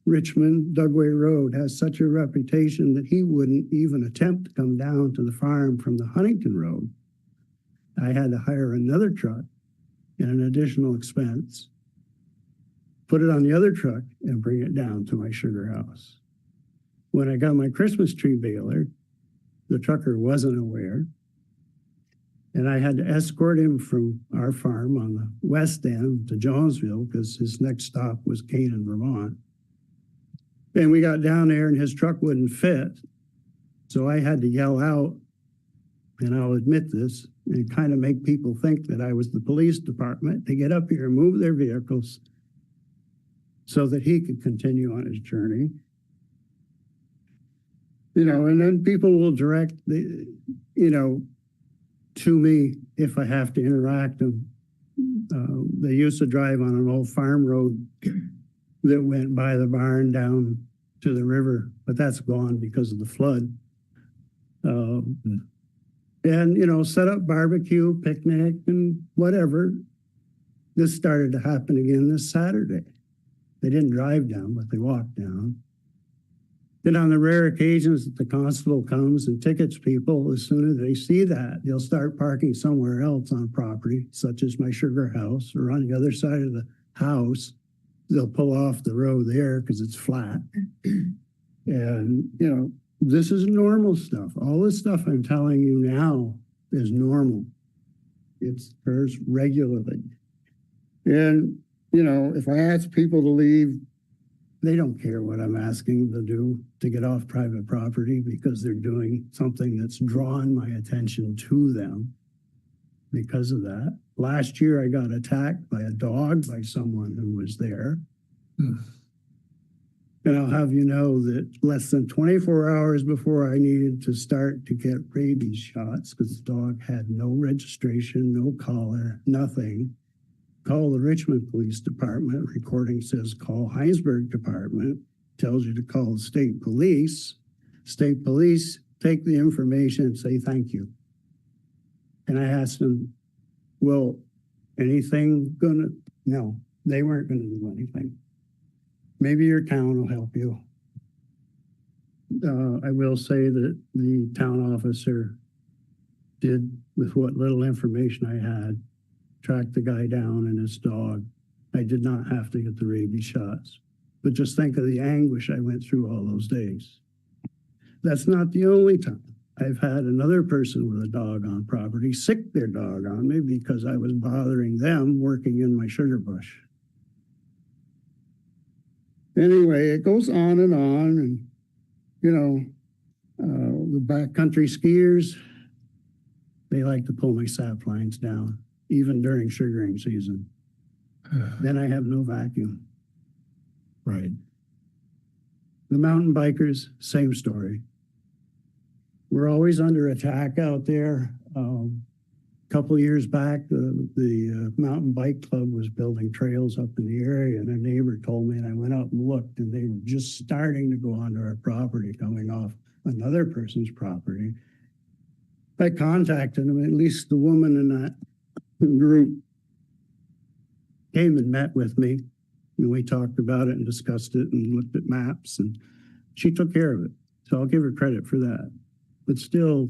Richmond, Dugway Road, has such a reputation that he wouldn't even attempt to come down to the farm from the Huntington Road. I had to hire another truck at an additional expense, put it on the other truck, and bring it down to my sugar house. When I got my Christmas tree baler, the trucker wasn't aware, and I had to escort him from our farm on the west end to Jonesville because his next stop was Canaan, Vermont. And we got down there and his truck wouldn't fit. So I had to yell out, and I'll admit this, and kind of make people think that I was the police department, to get up here and move their vehicles so that he could continue on his journey. And then people will direct to me if I have to interact them. They used to drive on an old farm road that went by the barn down to the river, but that's gone because of the flood. And, set up barbecue, picnic, and whatever. This started to happen again this Saturday. They didn't drive down, but they walked down. Then on the rare occasions that the constable comes and tickets people, as soon as they see that, they'll start parking somewhere else on property, such as my sugar house, or on the other side of the house. They'll pull off the road there because it's flat. And, this is normal stuff. All this stuff I'm telling you now is normal. It occurs regularly. And, if I ask people to leave, they don't care what I'm asking them to do to get off private property because they're doing something that's drawn my attention to them because of that. Last year, I got attacked by a dog by someone who was there. And I'll have you know that less than 24 hours before I needed to start to get rabies shots, because the dog had no registration, no collar, nothing, call the Richmond Police Department. Recording says call Heinsberg Department. Tells you to call the state police. State police take the information and say thank you. And I asked them, well, anything gonna? No, they weren't gonna do anything. Maybe your town will help you. I will say that the town officer did, with what little information I had, track the guy down and his dog. I did not have to get the rabies shots. But just think of the anguish I went through all those days. That's not the only time. I've had another person with a dog on property sick their dog on me because I was bothering them working in my sugar bush. Anyway, it goes on, and the backcountry skiers, they like to pull my sap lines down, even during sugaring season. Then I have no vacuum. Right. The mountain bikers, same story. We're always under attack out there. A couple of years back, the mountain bike club was building trails up in the area, and a neighbor told me, and I went out and looked, and they were just starting to go onto our property, coming off another person's property. I contacted them. At least the woman in that group came and met with me, and we talked about it and discussed it and looked at maps, and she took care of it. So I'll give her credit for that. But still,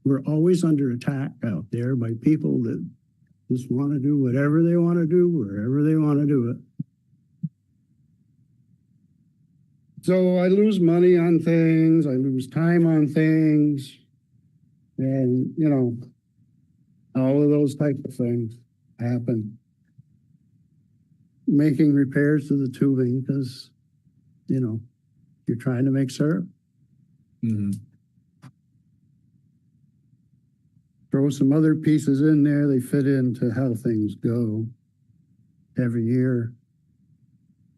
we're always under attack out there by people that just want to do whatever they want to do, wherever they want to do it. So I lose money on things, I lose time on things, and, all of those types of things happen. making repairs to the tubing because, you know, you're trying to make syrup. Throw some other pieces in there. They fit into how things go. Every year,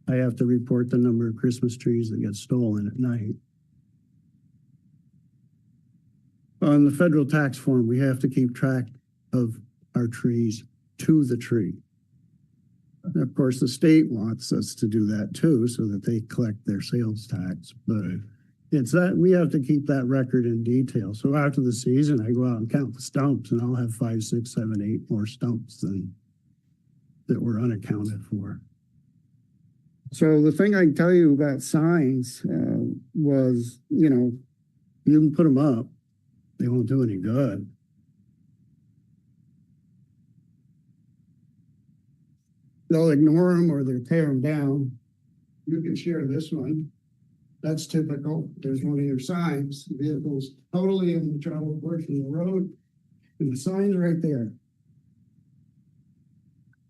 I have to report the number of Christmas trees that get stolen at night. On the federal tax form, we have to keep track of our trees to the tree. And of course, the state wants us to do that too, so that they collect their sales tax. But it's that we have to keep that record in detail. So after the season, I go out and count the stumps, and I'll have 5, 6, 7, 8 more stumps than that were unaccounted for. So the thing I can tell you about signs was, you know, you can put them up. They won't do any good. They'll ignore them or they'll tear them down. You can share this one. That's typical. There's one of your signs. The vehicle's totally in the travel portion of the road, and the sign's right there.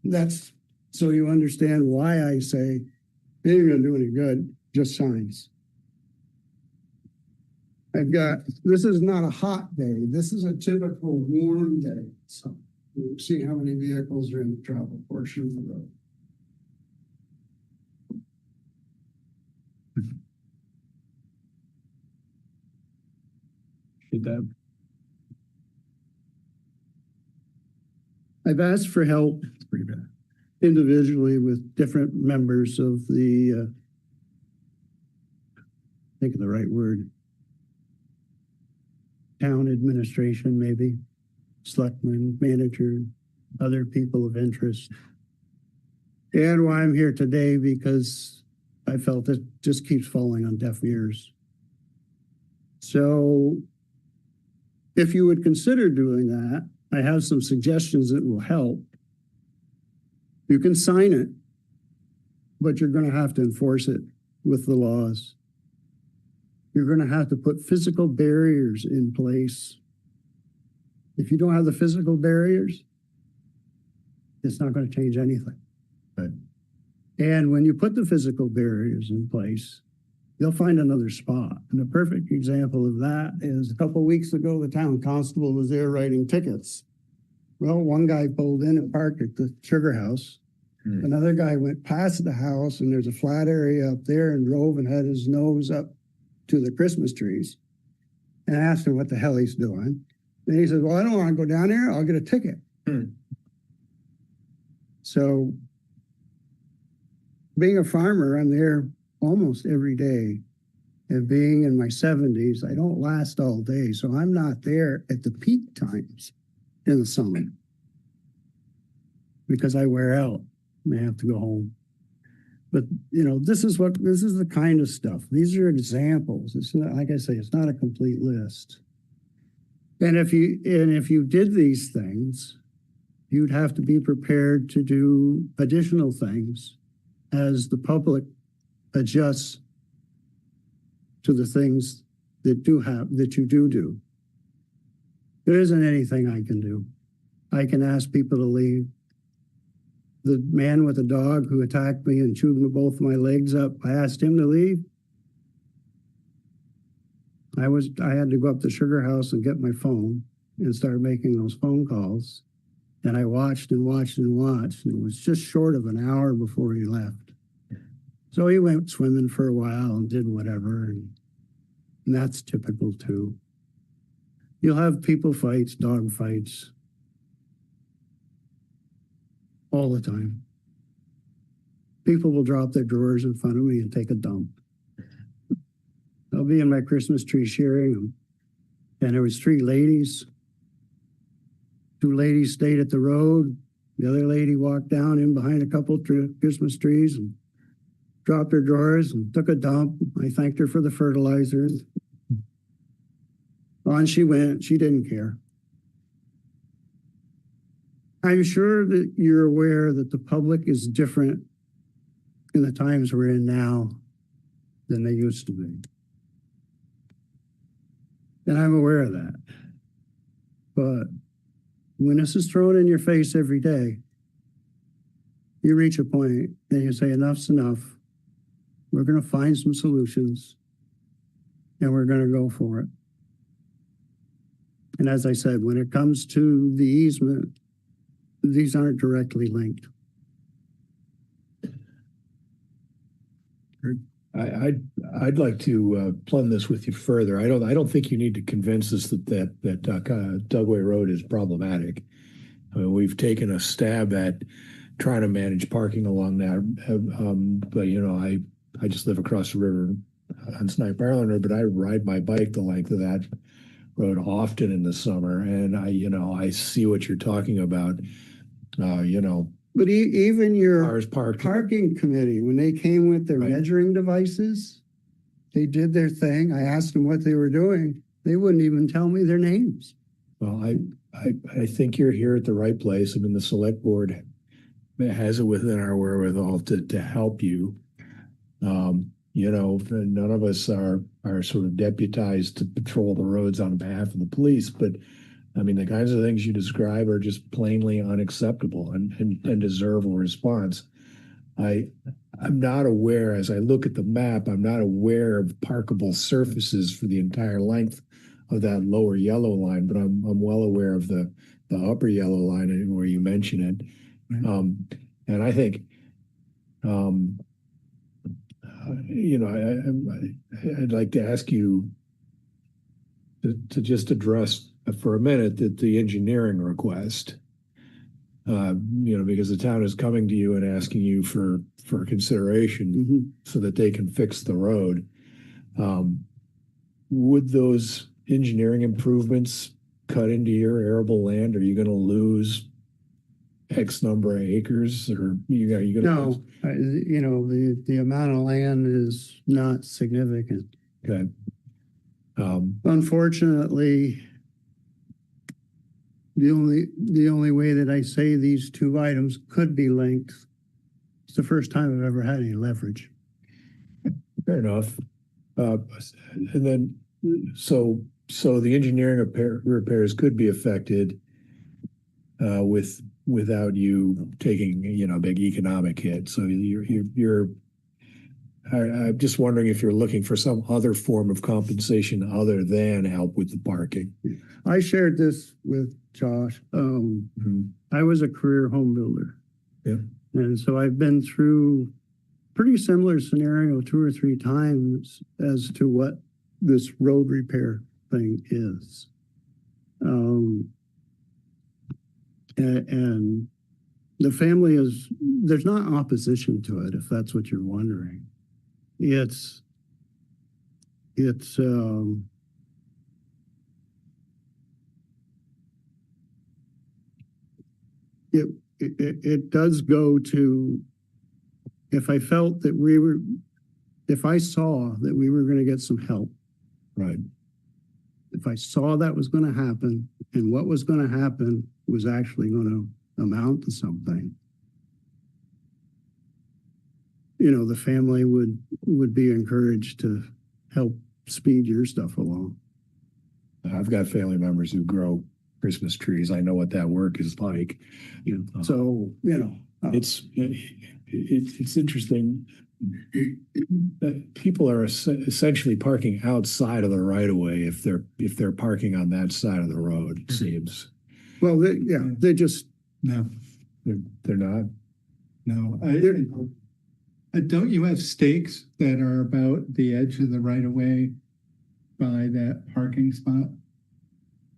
That's so you understand why I say they ain't gonna do any good, just signs. This is not a hot day. This is a typical warm day. So you see how many vehicles are in the travel portion of the road. I've asked for help individually with different members of the, think of the right word, town administration, maybe, selectman, manager, other people of interest. And why I'm here today, because I felt it just keeps falling on deaf ears. So if you would consider doing that, I have some suggestions that will help. You can sign it, but you're going to have to enforce it with the laws. You're going to have to put physical barriers in place. If you don't have the physical barriers, it's not going to change anything. Right. And when you put the physical barriers in place, they'll find another spot. And a perfect example of that is a couple of weeks ago, the town constable was there writing tickets. Well, one guy pulled in and parked at the sugar house. Another guy went past the house, and there's a flat area up there, and drove and had his nose up to the Christmas trees. And I asked him what the hell he's doing. And he said, well, I don't want to go down there. I'll get a ticket. So being a farmer, I'm there almost every day. And being in my 70s, I don't last all day. So I'm not there at the peak times in the summer because I wear out and I have to go home. But, you know, this is the kind of stuff. These are examples. It's not, like I say, it's not a complete list. And if you did these things, you'd have to be prepared to do additional things as the public adjusts to the things that you do. There isn't anything I can do. I can ask people to leave. The man with the dog who attacked me and chewed both my legs up, I asked him to leave. I had to go up to Sugar House and get my phone and start making those phone calls. And I watched and watched and watched. And it was just short of an hour before he left. So he went swimming for a while and did whatever. And that's typical too. You'll have people fights, dog fights, all the time. People will drop their drawers in front of me and take a dump. I'll be in my Christmas tree sharing them. And there was 3 ladies. 2 ladies stayed at the road. The other lady walked down in behind a couple Christmas trees and dropped her drawers and took a dump. I thanked her for the fertilizer. On she went. She didn't care. I'm sure that you're aware that the public is different in the times we're in now than they used to be. And I'm aware of that. But when this is thrown in your face every day, you reach a point and you say enough's enough. We're gonna find some solutions and we're gonna go for it. And as I said, when it comes to the easement, these aren't directly linked. I'd like to plumb this with you further. I don't think you need to convince us that Dugway Road is problematic. I mean, we've taken a stab at trying to manage parking along that, but you know, I just live across the river on Snipe Island Road, but I ride my bike the length of that road often in the summer, and I see what you're talking about. But even your cars parked. parking committee, when they came with their Right. measuring devices, they did their thing. I asked them what they were doing. They wouldn't even tell me their names. Well, I think you're here at the right place. I mean, the select board has it within our wherewithal to help you. None of us are sort of deputized to patrol the roads on behalf of the police, but I mean, the kinds of things you describe are just plainly unacceptable and deserve a response. I'm not aware, as I look at the map, I'm not aware of parkable surfaces for the entire length of that lower yellow line, but I'm well aware of the upper yellow line where you mention it. And I think, I'd like to ask you to just address for a minute that the engineering request, because the town is coming to you and asking you for consideration so that they can fix the road. Would those engineering improvements cut into your arable land? Are you going to lose X number of acres, or are you going to? No, the amount of land is not significant. Okay. Unfortunately, the only way that I say these two items could be linked, it's the first time I've ever had any leverage. Fair enough. And then, so the engineering repairs could be affected without you taking a big economic hit. So I'm just wondering if you're looking for some other form of compensation other than help with the parking. I shared this with Josh. I was a career home builder. Yeah. And so I've been through pretty similar scenario 2 or 3 times as to what this road repair thing is. And the family there's not opposition to it, if that's what you're wondering. It does go to, if I felt that if I saw that we were going to get some help. Right. If I saw that was going to happen and what was going to happen was actually going to amount to something, the family would be encouraged to help speed your stuff along. I've got family members who grow Christmas trees. I know what that work is like. It's interesting that people are essentially parking outside of the right of way if they're parking on that side of the road, it seems. Well, they just No, they're not. no. Don't you have stakes that are about the edge of the right of way by that parking spot?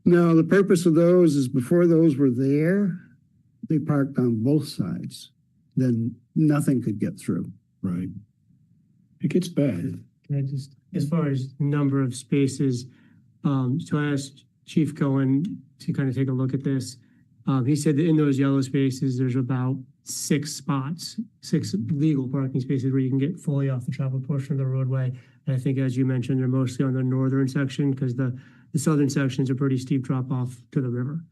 No, the purpose of those is before those were there, they parked on both sides. Then nothing could get through. Right. It gets bad. Can I just, as far as number of spaces, so I asked Chief Cohen to kind of take a look at this. He said that in those yellow spaces, there's about 6 legal parking spaces where you can get fully off the travel portion of the roadway. And I think, as you mentioned, they're mostly on the northern section because the southern sections are pretty steep drop off to the river.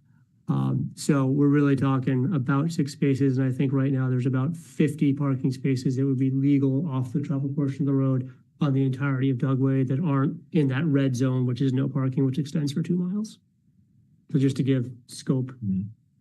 So we're really talking about 6 spaces. And I think right now there's about 50 parking spaces that would be legal off the travel portion of the road on the entirety of Dugway that aren't in that red zone, which is no parking, which extends for 2 miles. So just to give scope.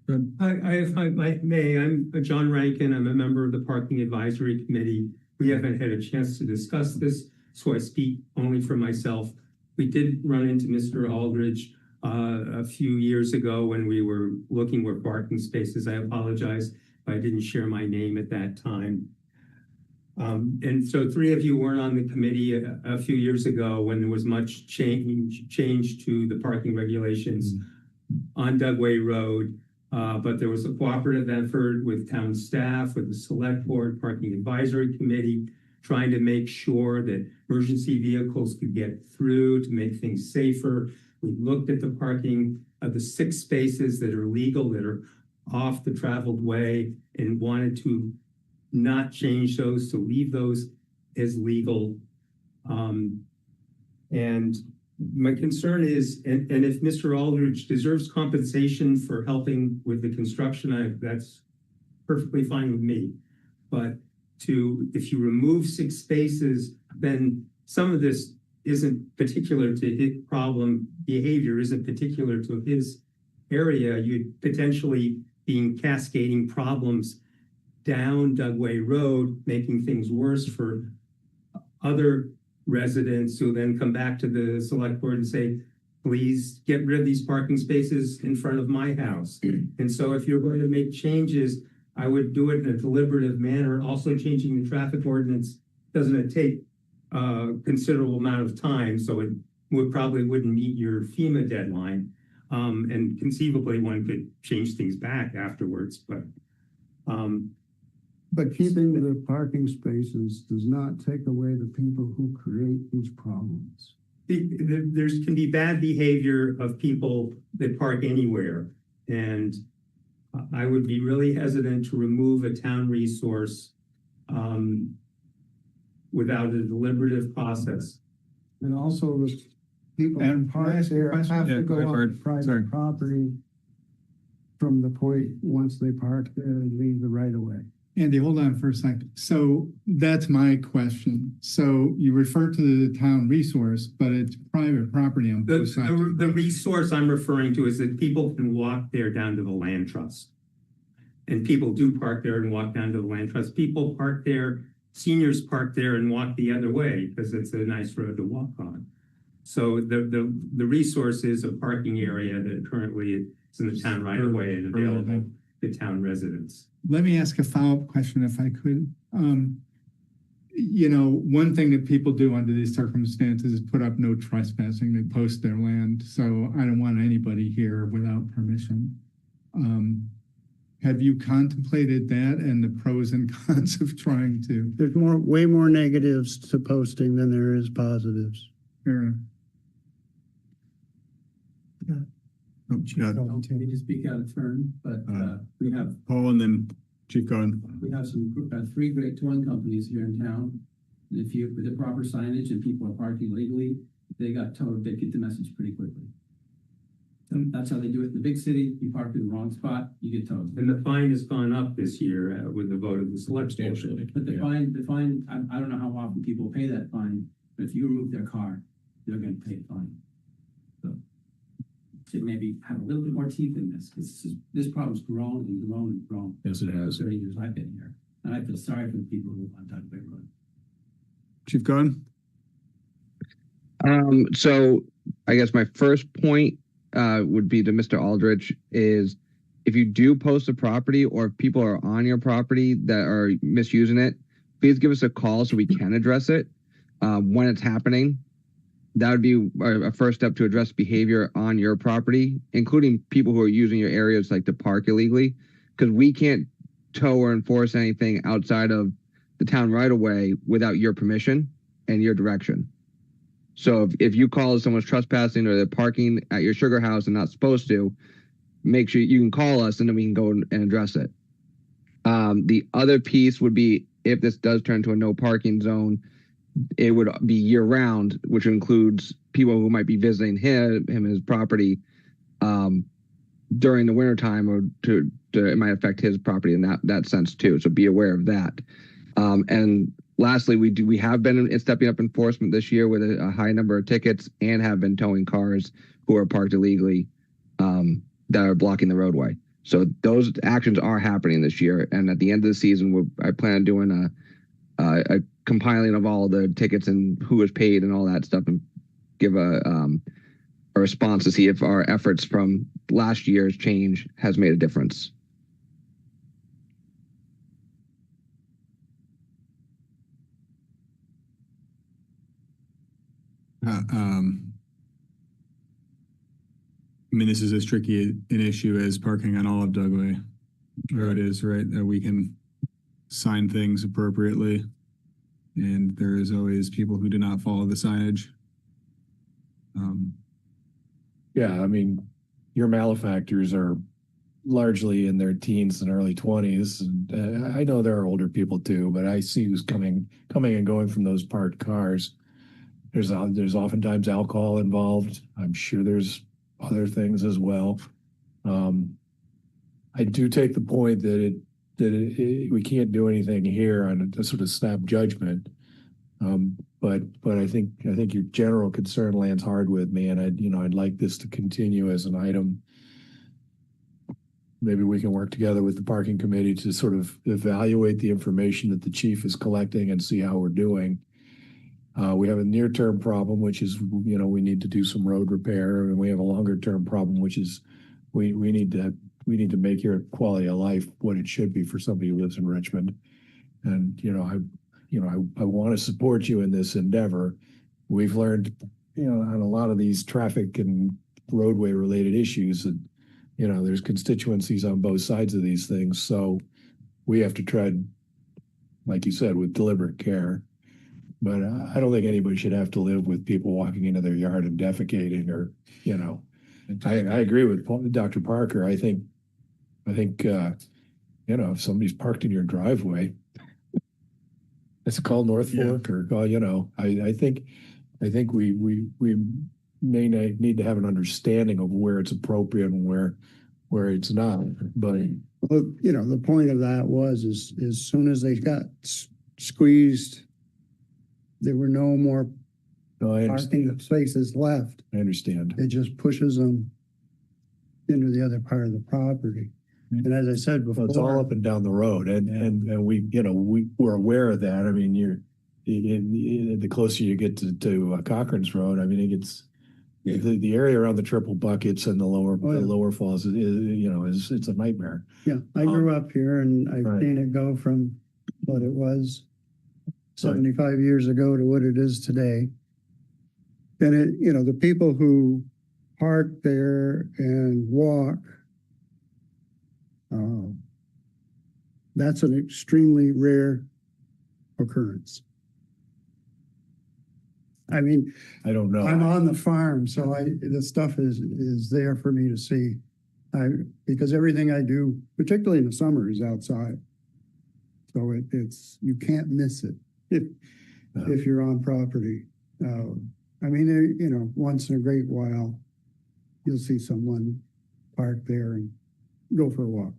If I may, I'm John Rankin. I'm a member of the Parking Advisory Committee. We haven't had a chance to discuss this, so I speak only for myself. We did run into Mr. Aldridge a few years ago when we were looking for parking spaces. I apologize if I didn't share my name at that time. And so three of you weren't on the committee a few years ago when there was much change to the parking regulations on Dugway Road. But there was a cooperative effort with town staff, with the select board, parking advisory committee, trying to make sure that emergency vehicles could get through to make things safer. We looked at the parking of the 6 spaces that are legal, that are off the traveled way, and wanted to not change those, to leave those as legal. And my concern is, and if Mr. Aldridge deserves compensation for helping with the construction, that's perfectly fine with me. But if you remove 6 spaces, then some of this isn't particular to his problem behavior, isn't particular to his area. You'd potentially be cascading problems down Dugway Road, making things worse for other residents who then come back to the select board and say, please get rid of these parking spaces in front of my house. And so if you're going to make changes, I would do it in a deliberative manner. Also, changing the traffic ordinance doesn't take a considerable amount of time, so it probably wouldn't meet your FEMA deadline. And conceivably, one could change things back afterwards. But keeping the parking spaces does not take away the people who create these problems. There can be bad behavior of people that park anywhere. And I would be really hesitant to remove a town resource without a deliberative process. And also the people who park there have to go on private property from the point once they park there and leave the right of way. Andy, hold on for a second. So that's my question. So you refer to the town resource, but it's private property on both sides. The resource I'm referring to is that people can walk there down to the land trust. And people do park there and walk down to the land trust. People park there, seniors park there and walk the other way because it's a nice road to walk on. So the resource is a parking area that currently is in the town right of way and available to town residents. Let me ask a follow-up question if I could. You know, one thing that people do under these circumstances is put up no trespassing. They post their land. So I don't want anybody here without permission. Have you contemplated that and the pros and cons of trying to? There's way more negatives to posting than there is positives. Fair enough. Don't need to speak out of turn, but we have Paul and then Chief Cohen. We have some 3 great towing companies here in town. And if you with the proper signage and people are parking legally, they got towed. They get the message pretty quickly. So that's how they do it in the big city. You park in the wrong spot, you get towed. And the fine has gone up this year with the vote of the select board. But the fine, I don't know how often people pay that fine, but if you remove their car, they're going to pay a fine. So should maybe have a little bit more teeth in this, because this problem's grown and grown and grown. Yes, it has. 30 years I've been here, and I feel sorry for the people who live on Dugway Road. Chief Cohen? So I guess my first point would be to Mr. Aldrich is if you do post a property or if people are on your property that are misusing it, please give us a call so we can address it when it's happening. That would be a first step to address behavior on your property, including people who are using your areas like to park illegally, because we can't tow or enforce anything outside of the town right away without your permission and your direction. So if you call someone's trespassing or they're parking at your sugar house and not supposed to, make sure you can call us and then we can go and address it. The other piece would be if this does turn to a no parking zone, it would be year round, which includes people who might be visiting him and his property during the winter time, or it might affect his property in that sense too. So be aware of that. And lastly, we have been stepping up enforcement this year with a high number of tickets and have been towing cars who are parked illegally that are blocking the roadway. So those actions are happening this year. And at the end of the season, I plan on doing a compiling of all the tickets and who was paid and all that stuff, and give a response to see if our efforts from last year's change has made a difference. I mean, this is as tricky an issue as parking on all of Dugway Road is, right? That we can sign things appropriately, and there is always people who do not follow the signage. Yeah, I mean, your malefactors are largely in their teens and early 20s. And I know there are older people too, but I see who's coming and going from those parked cars. There's oftentimes alcohol involved. I'm sure there's other things as well. I do take the point that we can't do anything here on a sort of snap judgment. But I think your general concern lands hard with me, and I'd like this to continue as an item. Maybe we can work together with the parking committee to sort of evaluate the information that the chief is collecting and see how we're doing. We have a near-term problem, which is, we need to do some road repair, and we have a longer-term problem, which is we need to make your quality of life what it should be for somebody who lives in Richmond. And, I want to support you in this endeavor. We've learned, on a lot of these traffic and roadway related issues that, there's constituencies on both sides of these things. So we have to tread, like you said, with deliberate care. But I don't think anybody should have to live with people walking into their yard and defecating, or, I agree with Dr. Parker. I think, if somebobody's parked in your driveway, it's called North Fork, or, I think we may need to have an understanding of where it's appropriate and where it's not. But well, the point of that was as soon as they got squeezed, there were no more parking spaces left. I understand. It just pushes them into the other part of the property. And as I said before, it's all up and down the road, and we're aware of that. I mean, the closer you get to Cochrane's Road, I mean, it gets the area around the triple buckets and the lower falls is it's a nightmare. Yeah, I grew up here, and I've seen it go from what it was 75 years ago to what it is today. And the people who park there and walk, that's an extremely rare occurrence. I mean, I don't know. I'm on the farm, so the stuff is there for me to see. Because everything I do, particularly in the summer, is outside. So it's you can't miss it if you're on property. I mean, once in a great while, you'll see someone park there and go for a walk.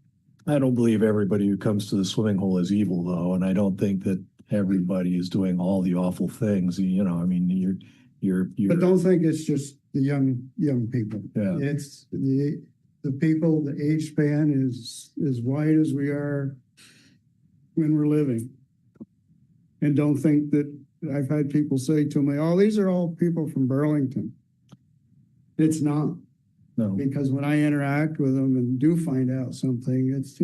I don't believe everybody who comes to the swimming hole is evil, though, and I don't think that everybody is doing all the awful things. I mean, you're. But don't think it's just the young people. Yeah. It's the people. The age span is as wide as we are when we're living. And don't think that I've had people say to me, "Oh, these are all people from Burlington." It's not. No. Because when I interact with them and do find out something, it's,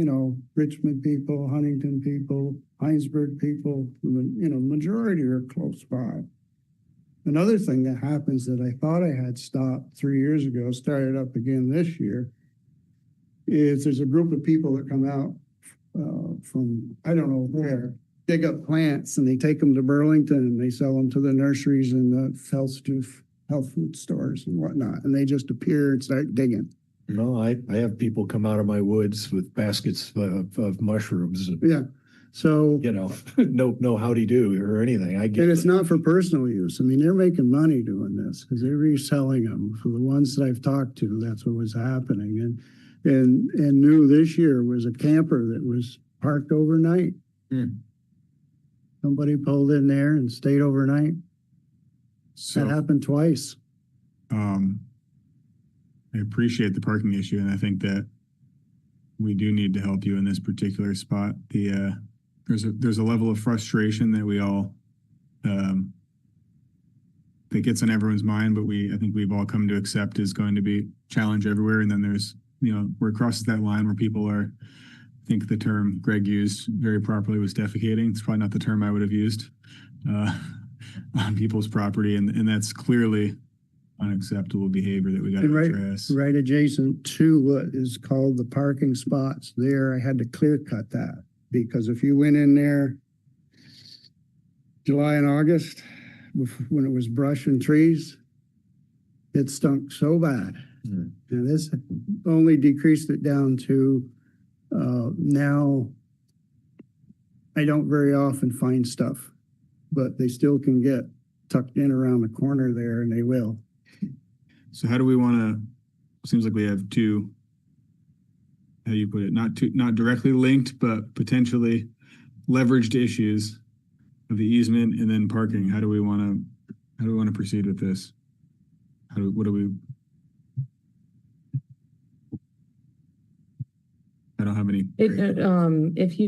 Richmond people, Huntington people, Heinsberg people, majority are close by. Another thing that happens that I thought I had stopped 3 years ago, started up again this year, is there's a group of people that come out from, I don't know where, dig up plants, and they take them to Burlington and they sell them to the nurseries and the health food stores and whatnot, and they just appear and start digging. No, I have people come out of my woods with baskets of mushrooms. Yeah, so no howdy do or anything. I get, and it's not for personal use. I mean, they're making money doing this because they're reselling them. For the ones that I've talked to, that's what was happening. And new this year was a camper that was parked overnight. Somebody pulled in there and stayed overnight. So that happened twice. I appreciate the parking issue, and I think that we do need to help you in this particular spot. There's a level of frustration that we all, that gets on everyone's mind, but I think we've all come to accept is going to be challenge everywhere. And then there's, where it crosses that line where people are, I think the term Greg used very properly was defecating. It's probably not the term I would have used on people's property. And that's clearly unacceptable behavior that we got to address. Right adjacent to what is called the parking spots there, I had to clear cut that because if you went in there July and August, when it was brush and trees, it stunk so bad. And this only decreased it down to now I don't very often find stuff, but they still can get tucked in around the corner there, and they will. So how do we want to, seems like we have two, how do you put it, not directly linked, but potentially leveraged issues of the easement and then parking. How do we want to proceed with this? I don't have any. If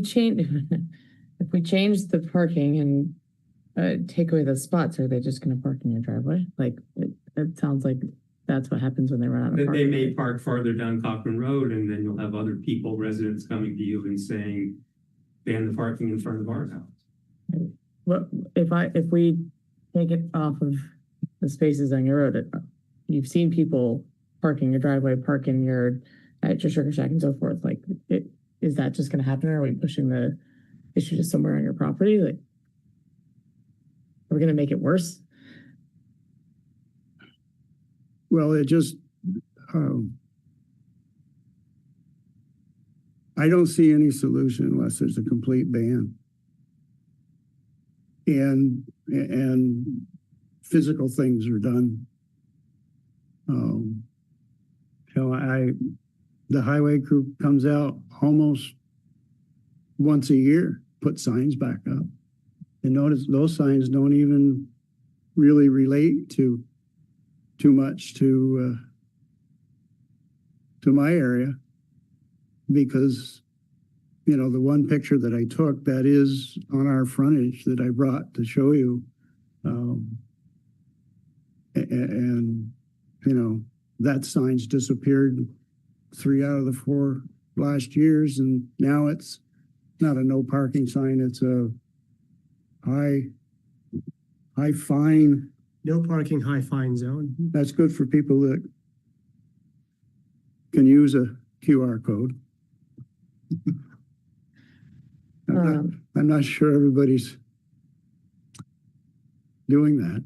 we change the parking and take away the spots, are they just going to park in your driveway? Like it sounds like that's what happens when they run out of parking. They may park farther down Cochran Road, and then you'll have other people, residents, coming to you and saying, ban the parking in front of our house. What if we take it off of the spaces on your road? You've seen people parking your driveway, parking at your sugar shack and so forth. Like, is that just going to happen? Or are we pushing the issue to somewhere on your property? Like, are we going to make it worse? Well, it just, I don't see any solution unless there's a complete ban. And physical things are done. The highway crew comes out almost once a year, put signs back up. And notice those signs don't even really relate too much to my area, because the one picture that I took that is on our frontage that I brought to show you, and that sign's disappeared 3 out of the 4 last years, and now it's not a no parking sign, it's a high fine. No parking, high fine zone. That's good for people that can use a QR code. I'm not sure everybody's doing that.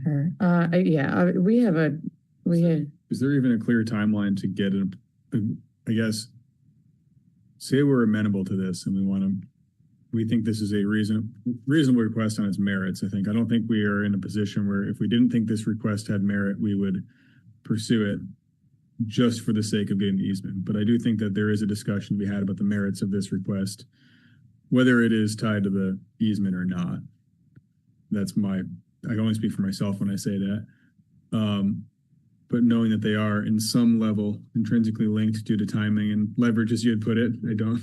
Sure. We have. Is there even a clear timeline to get I guess, say we're amenable to this and we think this is a reasonable request on its merits. I don't think we are in a position where if we didn't think this request had merit, we would pursue it just for the sake of getting the easement. But I do think that there is a discussion to be had about the merits of this request, whether it is tied to the easement or not. I can only speak for myself when I say that. But knowing that they are in some level intrinsically linked due to timing and leverage, as you had put it, I don't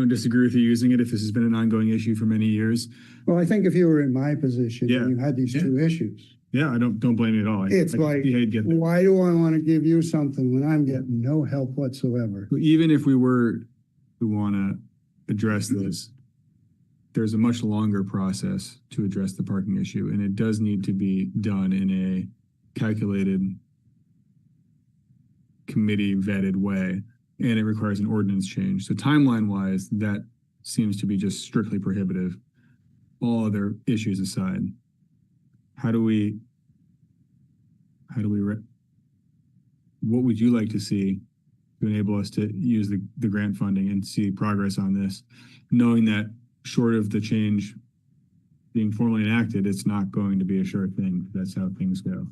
disagree with you using it if this has been an ongoing issue for many years. Well, I think if you were in my position and you had these two issues. Yeah, I don't blame you at all. It's like, why do I want to give you something when I'm getting no help whatsoever? Even if we were to want to address this, there's a much longer process to address the parking issue, and it does need to be done in a calculated, committee vetted way, and it requires an ordinance change. So timeline wise, that seems to be just strictly prohibitive. All other issues aside, what would you like to see to enable us to use the grant funding and see progress on this, knowing that short of the change being formally enacted, it's not going to be a sure thing. That's how things go.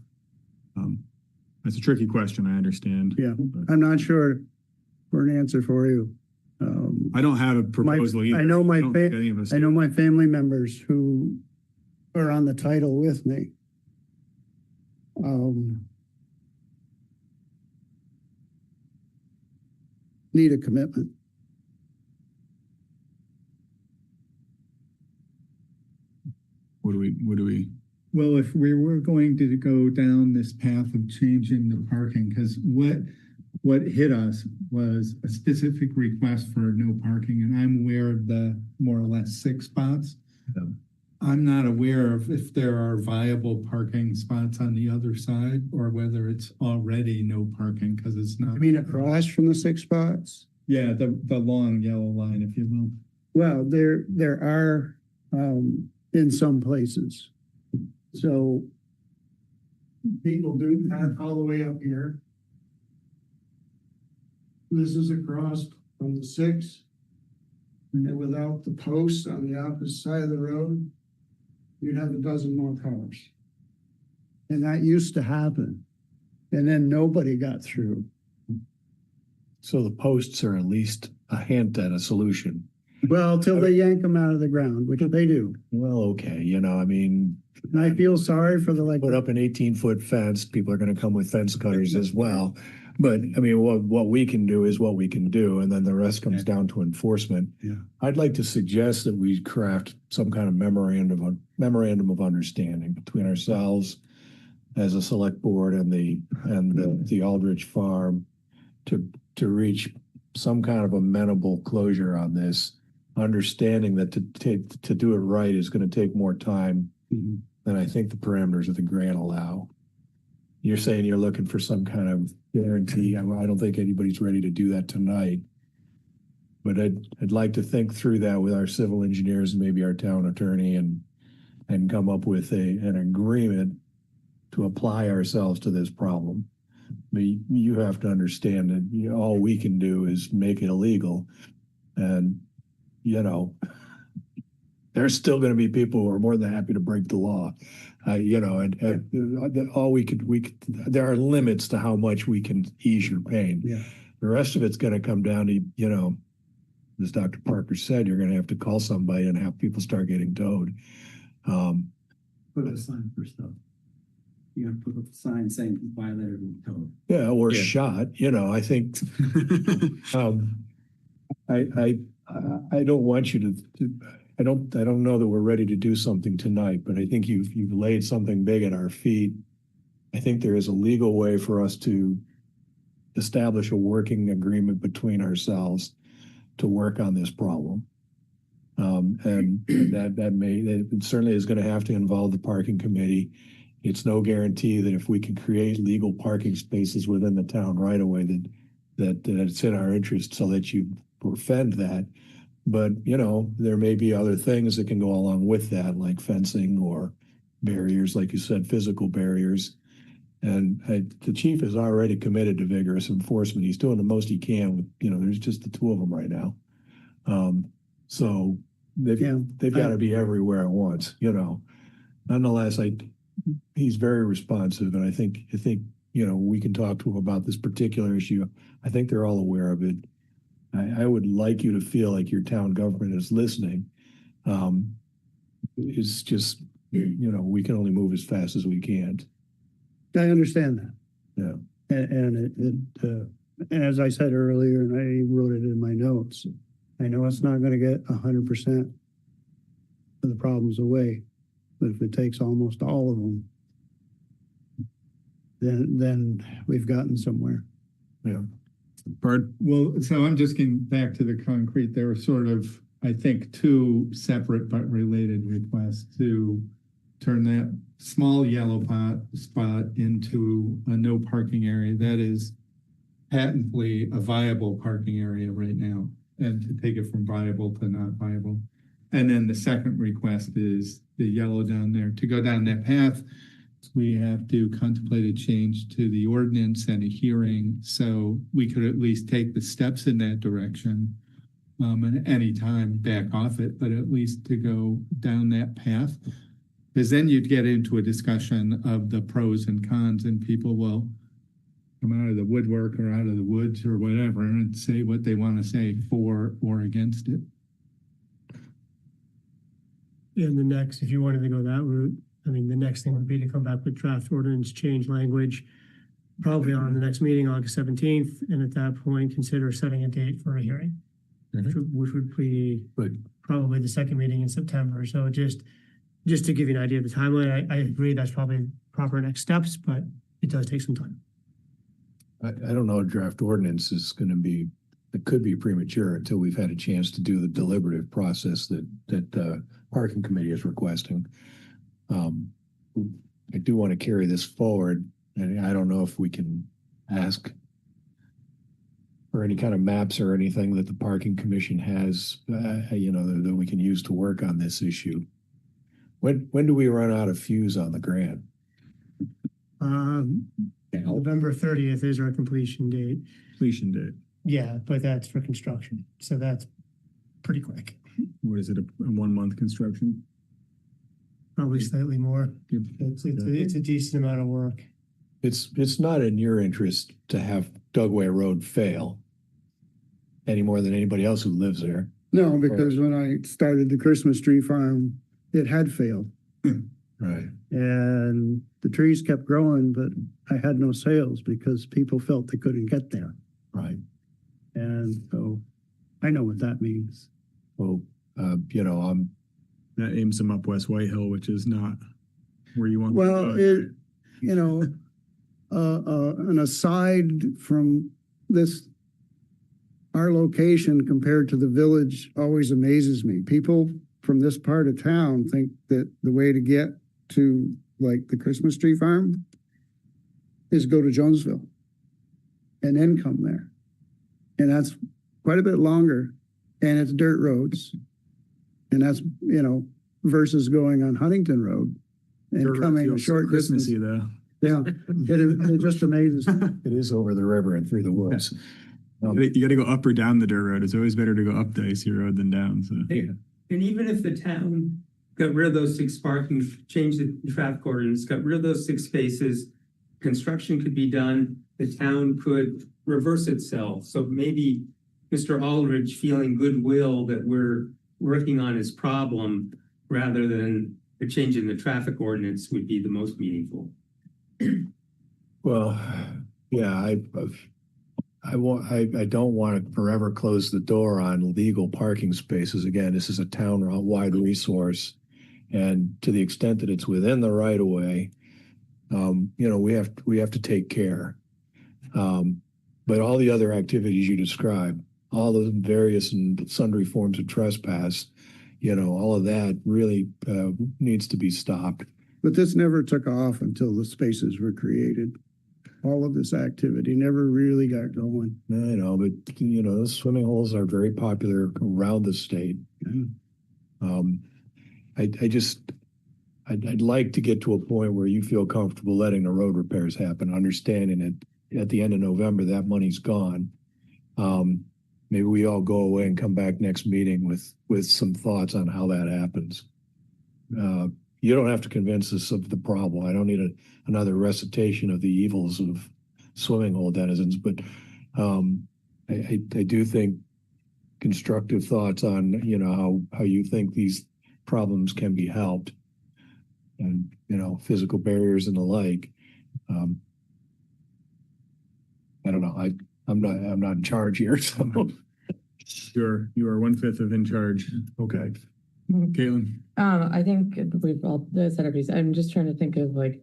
That's a tricky question, I understand. Yeah, I'm not sure for an answer for you. I don't have a proposal either. I know my family members who are on the title with me. Need a commitment. what do we? Well, if we were going to go down this path of changing the parking, because what hit us was a specific request for no parking, and I'm aware of the more or less 6 spots. Yeah. I'm not aware of if there are viable parking spots on the other side or whether it's already no parking because it's not. I mean, across from the 6 spots? Yeah, the long yellow line, if you will. Well, there are in some places. So people do path all the way up here. This is across from the 6. And without the posts on the opposite side of the road, you'd have a dozen more cars. And that used to happen. And then nobody got through. So the posts are at least a hint at a solution. Well, till they yank them out of the ground, which they do. Well, okay, you know, I mean. And I feel sorry for the Put up an 18-foot fence, people are gonna come with fence cutters as well. But I mean, what we can do is what we can do, and then the rest comes down to enforcement. Yeah. I'd like to suggest that we craft some kind of memorandum of understanding between ourselves as a select board and the Aldrich Farm to reach some kind of amenable closure on this, understanding that to do it right is going to take more time than I think the parameters of the grant allow. You're saying you're looking for some kind of guarantee. I don't think anybody's ready to do that tonight. But I'd like to think through that with our civil engineers and maybe our town attorney and come up with an agreement to apply ourselves to this problem. I mean, you have to understand that all we can do is make it illegal. And, you know, there's still going to be people who are more than happy to break the law. You know, and all we could, there are limits to how much we can ease your pain. Yeah. The rest of it's going to come down to, you know, as Dr. Parker said, you're going to have to call somebody and have people start getting towed. Put a sign for stuff. You have to put up a sign saying violated and towed. Yeah, or shot. You know, I think I don't want you to I don't know that we're ready to do something tonight, but I think you've laid something big at our feet. I think there is a legal way for us to establish a working agreement between ourselves to work on this problem. And that certainly is going to have to involve the parking committee. It's no guarantee that if we can create legal parking spaces within the town right away that it's in our interest so that you prevent that. But, you know, there may be other things that can go along with that, like fencing or barriers, like you said, physical barriers. And the chief is already committed to vigorous enforcement. He's doing the most he can with, you know, there's just the 2 of them right now. So they've got to be everywhere at once, you know. Nonetheless, he's very responsive, and I think, you know, we can talk to him about this particular issue. I think they're all aware of it. I would like you to feel like your town government is listening. It's just, you know, we can only move as fast as we can. I understand that. Yeah. And as I said earlier, and I wrote it in my notes, I know it's not going to get 100% of the problems away, but if it takes almost all of them, then we've gotten somewhere. Yeah. Well, so I'm just getting back to the concrete. There were sort of, I think, 2 separate but related requests to turn that small yellow spot into a no parking area that is patently a viable parking area right now, and to take it from viable to not viable. And then the second request is the yellow down there. To go down that path, we have to contemplate a change to the ordinance and a hearing, so we could at least take the steps in that direction. And any time back off it, but at least to go down that path. Because then you'd get into a discussion of the pros and cons, and people will come out of the woodwork or out of the woods or whatever and say what they want to say for or against it. And the next, if you wanted to go that route, I mean, the next thing would be to come back with draft ordinance change language, probably on the next meeting, August 17th, and at that point, consider setting a date for a hearing, which would be probably the second meeting in September. So just just to give you an idea of the timeline, I agree that's probably proper next steps, but it does take some time. I don't know, draft ordinance is gonna be, it could be premature until we've had a chance to do the deliberative process that parking committee is requesting. I do want to carry this forward, and I don't know if we can ask for any kind of maps or anything that the parking commission has, that we can use to work on this issue. When do we run out of fuse on the grant? November 30th is our completion date. Completion date. Yeah, but that's for construction, so that's pretty quick. What is it, a 1 month construction? Probably slightly more. It's a decent amount of work. It's not in your interest to have Dugway Road fail any more than anybody else who lives there. No, because when I started the Christmas tree farm, it had failed. Right. And the trees kept growing, but I had no sales because people felt they couldn't get there. Right. And so I know what that means. Well, that aims them up West Whitehill, which is not where you want. Well, an aside from this, our location compared to the village always amazes me. People from this part of town think that the way to get to like the Christmas tree farm is go to Jonesville and then come there. And that's quite a bit longer, and it's dirt roads. And that's, versus going on Huntington Road and coming a short distance. Christmassy though. Yeah, it just amazes me. It is over the river and through the woods. You got to go up or down the dirt road. It's always better to go up the icy road than down. So. Yeah. And even if the town got rid of those 6 parking, changed the traffic ordinance, got rid of those 6 spaces, construction could be done, the town could reverse itself. So maybe Mr. Aldridge feeling goodwill that we're working on his problem rather than a change in the traffic ordinance would be the most meaningful. Well, yeah, I don't want to forever close the door on legal parking spaces. Again, this is a town-wide resource, and to the extent that it's within the right of way, we have to take care. But all the other activities you described, all the various and sundry forms of trespass, all of that really needs to be stopped. But this never took off until the spaces were created. All of this activity never really got going. I know, but those swimming holes are very popular around the state. Yeah. I'd like to get to a point where you feel comfortable letting the road repairs happen, understanding that at the end of November, that money's gone. Maybe we all go away and come back next meeting with some thoughts on how that happens. You don't have to convince us of the problem. I don't need another recitation of the evils of swimming hole denizens, but I do think constructive thoughts on how you think these problems can be helped, and physical barriers and the like. I don't know. I'm not in charge here. So. You are 1/5 of in charge. Okay. Caitlin. I think we've all said our piece. I'm just trying to think of okay,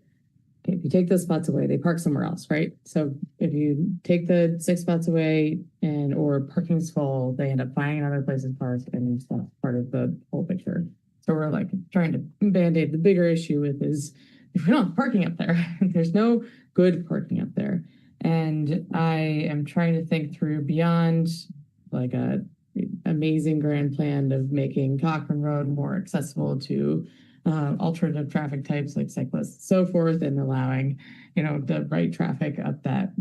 if you take those spots away, they park somewhere else, right? So if you take the 6 spots away or parking's full, they end up finding another place to park, and that's part of the whole picture. So we're trying to band-aid. The bigger issue is if we don't have parking up there, there's no good parking up there. And I am trying to think through beyond a amazing grand plan of making Cochrane Road more accessible to alternative traffic types like cyclists, so forth, and allowing the right traffic up that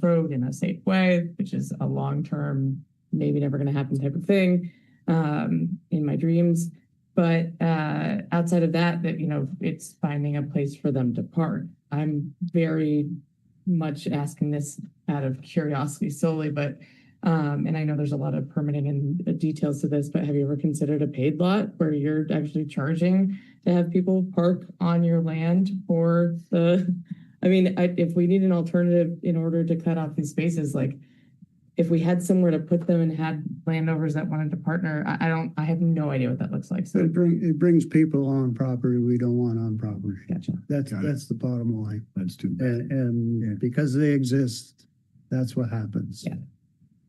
road in a safe way, which is a long-term, maybe never going to happen type of thing in my dreams. But outside of that, it's finding a place for them to park. I'm very much asking this out of curiosity solely, but and I know there's a lot of permitting and details to this, but have you ever considered a paid lot where you're actually charging to have people park on your land for if we need an alternative in order to cut off these spaces, if we had somewhere to put them and had landowners that wanted to partner, I have no idea what that looks like. So It brings people on property we don't want on property. Gotcha. That's the bottom line. That's too bad. And because they exist, that's what happens. Yeah.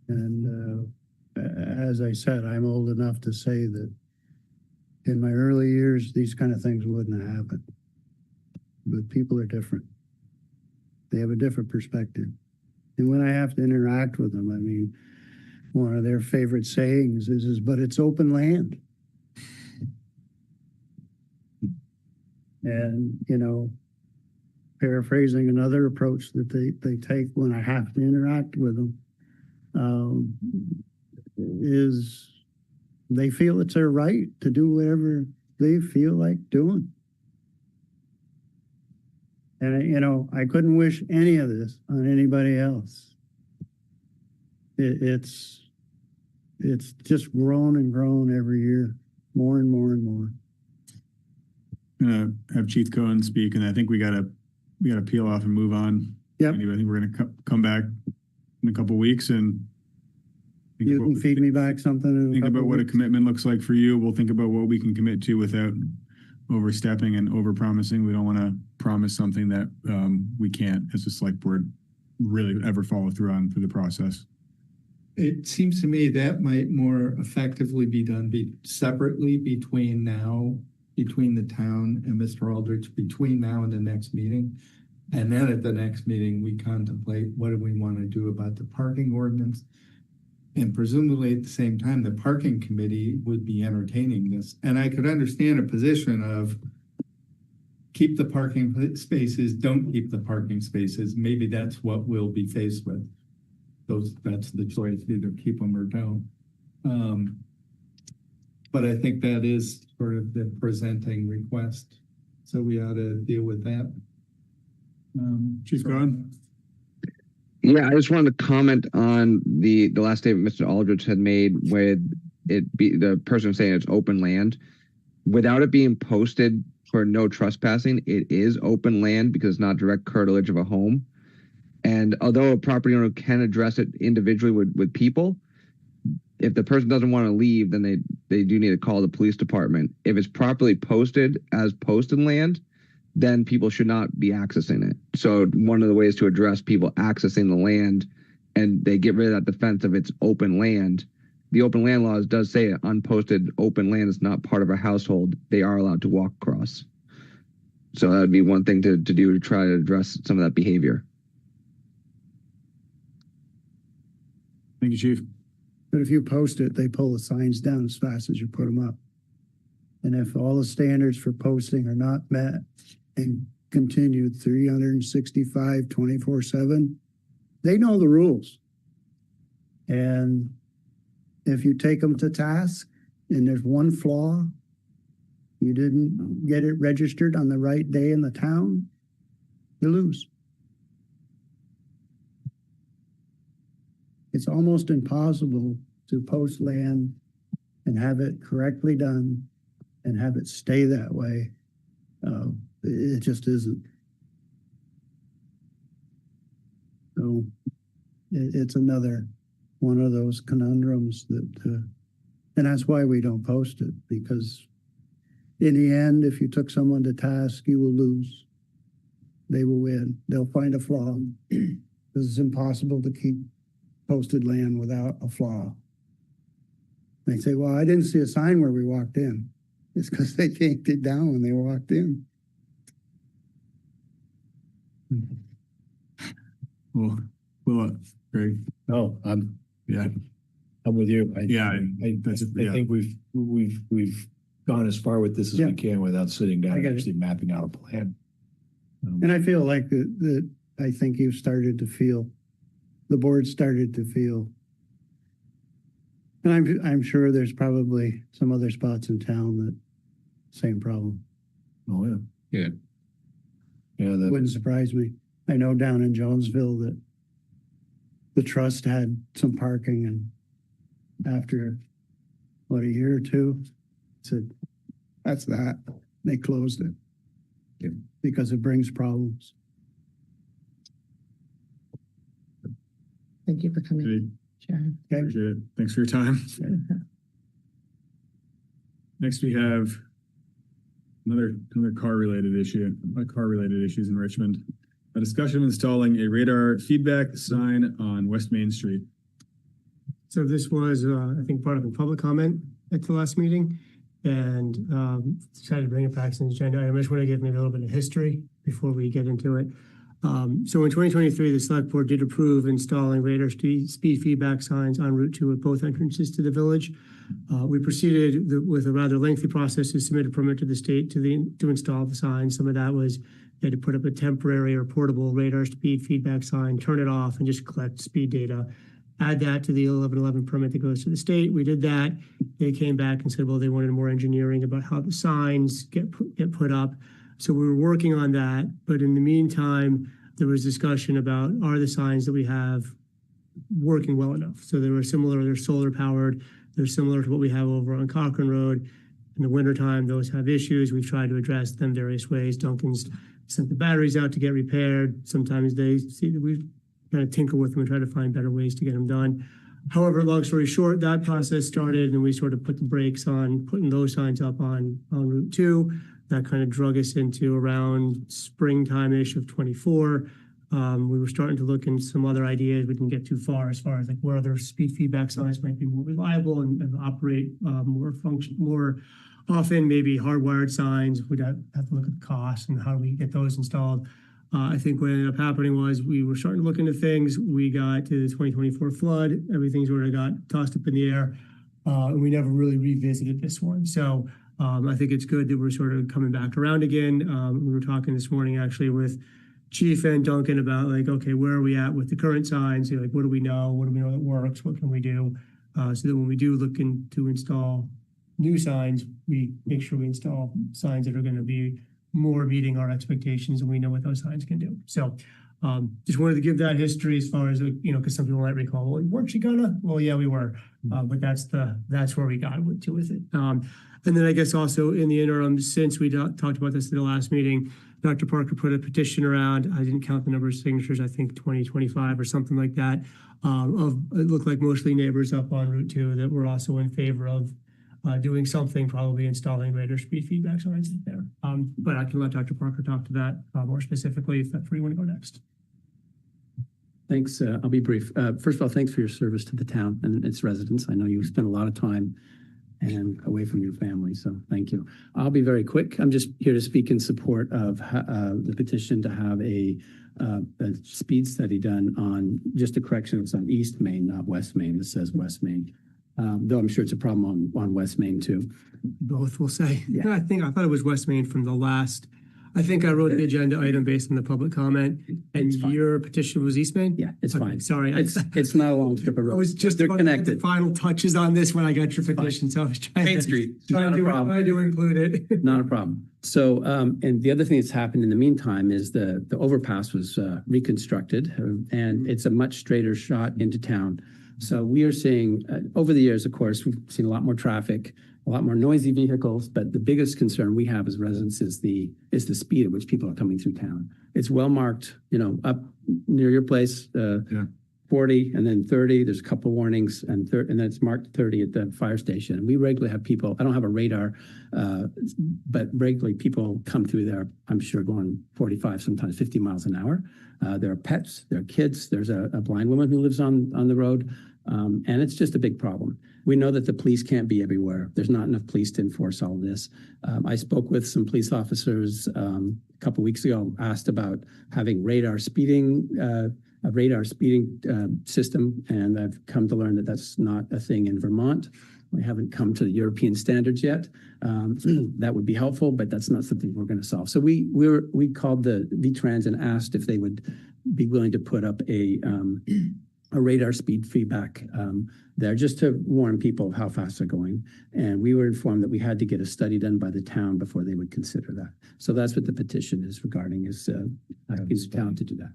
And as I said, I'm old enough to say that in my early years, these kind of things wouldn't have happened. But people are different. They have a different perspective. And when I have to interact with them, I mean, one of their favorite sayings is but it's open land. And, you know, paraphrasing another approach that they take when I have to interact with them, is they feel it's their right to do whatever they feel like doing. And, you know, I couldn't wish any of this on anybody else. It's just grown and grown every year, more and more and more. Have Chief Cohen speak, and I think we gotta peel off and move on. Yep. Anyway, I think we're gonna come back in a couple of weeks and You can feed me back something. Think about what a commitment looks like for you. We'll think about what we can commit to without overstepping and overpromising. We don't want to promise something that we can't, as a select board, really ever follow through on through the process. It seems to me that might more effectively be done separately between the town and Mr. Aldrich, between now and the next meeting. And then at the next meeting, we contemplate what do we want to do about the parking ordinance. And presumably at the same time, the parking committee would be entertaining this. And I could understand a position of keep the parking spaces, don't keep the parking spaces. Maybe that's what we'll be faced with. That's the choice, either keep them or don't. But I think that is sort of the presenting request. So we ought to deal with that. Chief Cohen? Yeah, I just wanted to comment on the last statement Mr. Aldrich had made with the person saying it's open land. Without it being posted for no trespassing, it is open land because it's not direct curtilage of a home. And although a property owner can address it individually with people, if the person doesn't want to leave, then they do need to call the police department. If it's properly posted as posted land, then people should not be accessing it. So one of the ways to address people accessing the land, and they get rid of that defense of it's open land. The open land laws does say unposted open land is not part of a household. They are allowed to walk across. So that would be one thing to do to try to address some of that behavior. Thank you, Chief. But if you post it, they pull the signs down as fast as you put them up. And if all the standards for posting are not met and continued 365, 24/7, they know the rules. And if you take them to task and there's one flaw, you didn't get it registered on the right day in the town, you lose. It's almost impossible to post land and have it correctly done and have it stay that way. It just isn't. So it's another one of those conundrums that, and that's why we don't post it, because in the end, if you took someone to task, you will lose. They will win. They'll find a flaw because it's impossible to keep posted land without a flaw. They say, well, I didn't see a sign where we walked in. It's because they yanked it down when they walked in. Well, Greg. No, I'm with you. I think we've gone as far with this as we can without sitting down and actually mapping out a plan. And I feel like that I think you've started to feel, the board started to feel, and I'm sure there's probably some other spots in town that same problem. Oh yeah. That wouldn't surprise me. I know down in Jonesville that the trust had some parking, and after a year or two, said that's that. They closed it because it brings problems. Thank you for coming. Sure. Okay. Appreciate it. Thanks for your time. Next, we have another car-related issue, car-related issues in Richmond. A discussion of installing a radar feedback sign on West Main Street. So this was, I think, brought up in public comment at the last meeting, and decided to bring it back to the agenda. I just want to give maybe a little bit of history before we get into it. So in 2023, the select board did approve installing radar speed feedback signs on Route 2 at both entrances to the village. We proceeded with a rather lengthy process to submit a permit to the state to install the sign. Some of that was they had to put up a temporary or portable radar speed feedback sign, turn it off, and just collect speed data. Add that to the 1111 permit that goes to the state. We did that. They came back and said, well, they wanted more engineering about how the signs get put up. So we were working on that. But in the meantime, there was discussion about, are the signs that we have working well enough? So they were similar, they're solar powered. They're similar to what we have over on Cochrane Road. In the wintertime, those have issues. We've tried to address them various ways. Duncan's sent the batteries out to get repaired. Sometimes they see that we kind of tinker with them and try to find better ways to get them done. However, long story short, that process started and we sort of put the brakes on putting those signs up on Route 2. That kind of drug us into around springtime-ish of 24. We were starting to look into some other ideas. We didn't get too far as like where other speed feedback signs might be more reliable and operate more often, maybe hardwired signs. We'd have to look at the cost and how do we get those installed. I think what ended up happening was we were starting to look into things. We got to the 2024 flood. Everything sort of got tossed up in the air. And we never really revisited this one. So I think it's good that we're sort of coming back around again. We were talking this morning actually with Chief and Duncan about like, okay, where are we at with the current signs? Like, what do we know? What do we know that works? What can we do? So that when we do look to install new signs, we make sure we install signs that are going to be more meeting our expectations and we know what those signs can do. So just wanted to give that history as far as, because some people might recall, well, weren't you gonna? Well, yeah, we were, but that's where we got to with it. And then I guess also in the interim, since we talked about this in the last meeting, Dr. Parker put a petition around. I didn't count the number of signatures, I think 25 or something like that. It looked like mostly neighbors up on Route 2 that were also in favor of doing something, probably installing radar speed feedback signs there. But I can let Dr. Parker talk to that more specifically if that's where you want to go next. Thanks. I'll be brief. First of all, thanks for your service to the town and its residents. I know you spent a lot of time and away from your family, so thank you. I'll be very quick. I'm just here to speak in support of the petition to have a speed study done on, just a correction, it's on East Main, not West Main. This says West Main. Though I'm sure it's a problem on West Main too. Both will say. Yeah. I thought it was West Main from the last. I think I wrote the agenda item based on the public comment, and your petition was East Main? Yeah, it's fine. Sorry. It's not a long strip of road. I was just They're connected. The final touches on this when I got your petition, so I was trying Main Street. trying to include it. Not a problem. So, and the other thing that's happened in the meantime is the overpass was reconstructed, and it's a much straighter shot into town. So we are seeing, over the years, of course, we've seen a lot more traffic, a lot more noisy vehicles, but the biggest concern we have as residents is the speed at which people are coming through town. It's well marked, up near your place, 40 and then 30. There's a couple warnings, and then it's marked 30 at the fire station. And we regularly have people, I don't have a radar, but regularly people come through there, I'm sure going 45, sometimes 50 miles an hour. There are pets, there are kids, there's a blind woman who lives on the road, and it's just a big problem. We know that the police can't be everywhere. There's not enough police to enforce all of this. I spoke with some police officers a couple of weeks ago, asked about having a radar speeding system, and I've come to learn that that's not a thing in Vermont. We haven't come to the European standards yet. That would be helpful, but that's not something we're going to solve. So we called the VTrans and asked if they would be willing to put up a radar speed feedback there, just to warn people of how fast they're going. And we were informed that we had to get a study done by the town before they would consider that. So that's what the petition is regarding, is asking the town to do that.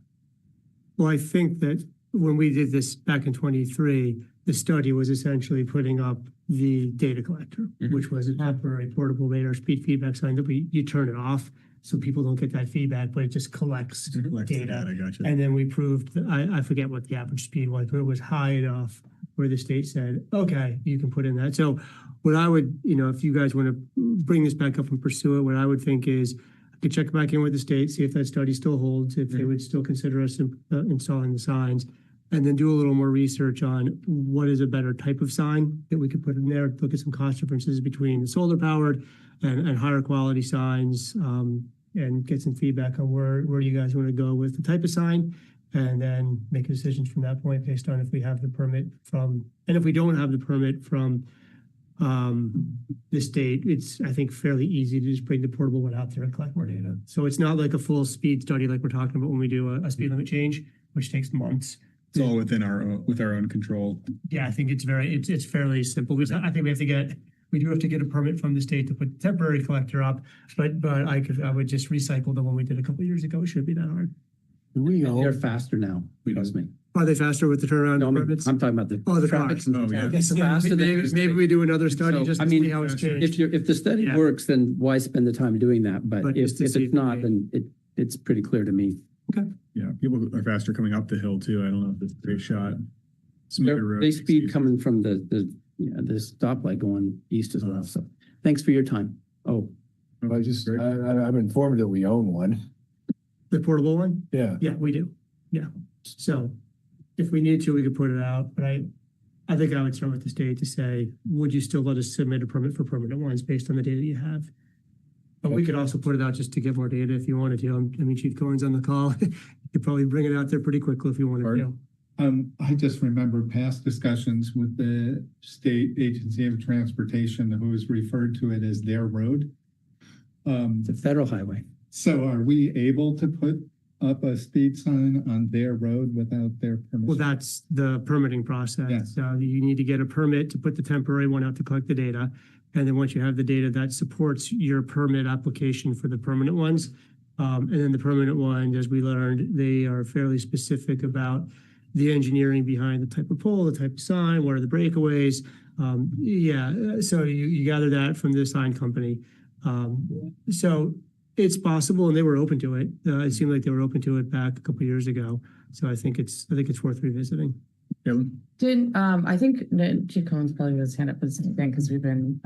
Well, I think that when we did this back in 23, the study was essentially putting up the data collector, which was a temporary portable radar speed feedback sign that you turn it off so people don't get that feedback, but it just collects data. Gotcha. And then we proved that, I forget what the average speed was, but it was high enough where the state said, okay, you can put in that. So what I would, if you guys want to bring this back up and pursue it, what I would think is I could check back in with the state, see if that study still holds, if they would still consider us installing the signs, and then do a little more research on what is a better type of sign that we could put in there, look at some cost differences between the solar powered and higher quality signs, and get some feedback on where you guys want to go with the type of sign, and then make decisions from that point based on if we have the permit from, and if we don't have the permit from the state, it's, I think, fairly easy to just bring the portable one out there and collect more data. So it's not like a full speed study like we're talking about when we do a speed limit change, which takes months. It's all within our own control. Yeah, I think it's fairly simple. I think we do have to get a permit from the state to put the temporary collector up, but I would just recycle the one we did a couple of years ago. It shouldn't be that hard. They're faster now, trust me. Are they faster with the turnaround permits? I'm talking about the traffic. Yeah. Maybe we do another study So, just to see how it's changed. If the study works, then why spend the time doing that? But if it's not, then it's pretty clear to me. Okay. Yeah, people are faster coming up the hill too. I don't know if it's a great shot. They speed coming from the stoplight going east as well. So thanks for your time. I'm informed that we own one. The portable one? Yeah. Yeah, we do. Yeah. So if we need to, we could put it out, but I think I would start with the state to say, would you still let us submit a permit for permanent ones based on the data you have? But we could also put it out just to get more data if you wanted to. I mean, Chief Cohen's on the call. You could probably bring it out there pretty quickly if you wanted to. I just remember past discussions with the State Agency of Transportation, who has referred to it as their road. It's a federal highway. So are we able to put up a speed sign on their road without their permission? Well, that's the permitting process. Yes. You need to get a permit to put the temporary one out to collect the data. And then once you have the data that supports your permit application for the permanent ones, and then the permanent ones, as we learned, they are fairly specific about the engineering behind the type of pole, the type of sign, what are the breakaways. So you gather that from the sign company. So it's possible, and they were open to it. It seemed like they were open to it back a couple of years ago. So I think it's worth revisiting. I think Chief Cohen's probably going to stand up for the same thing because we've been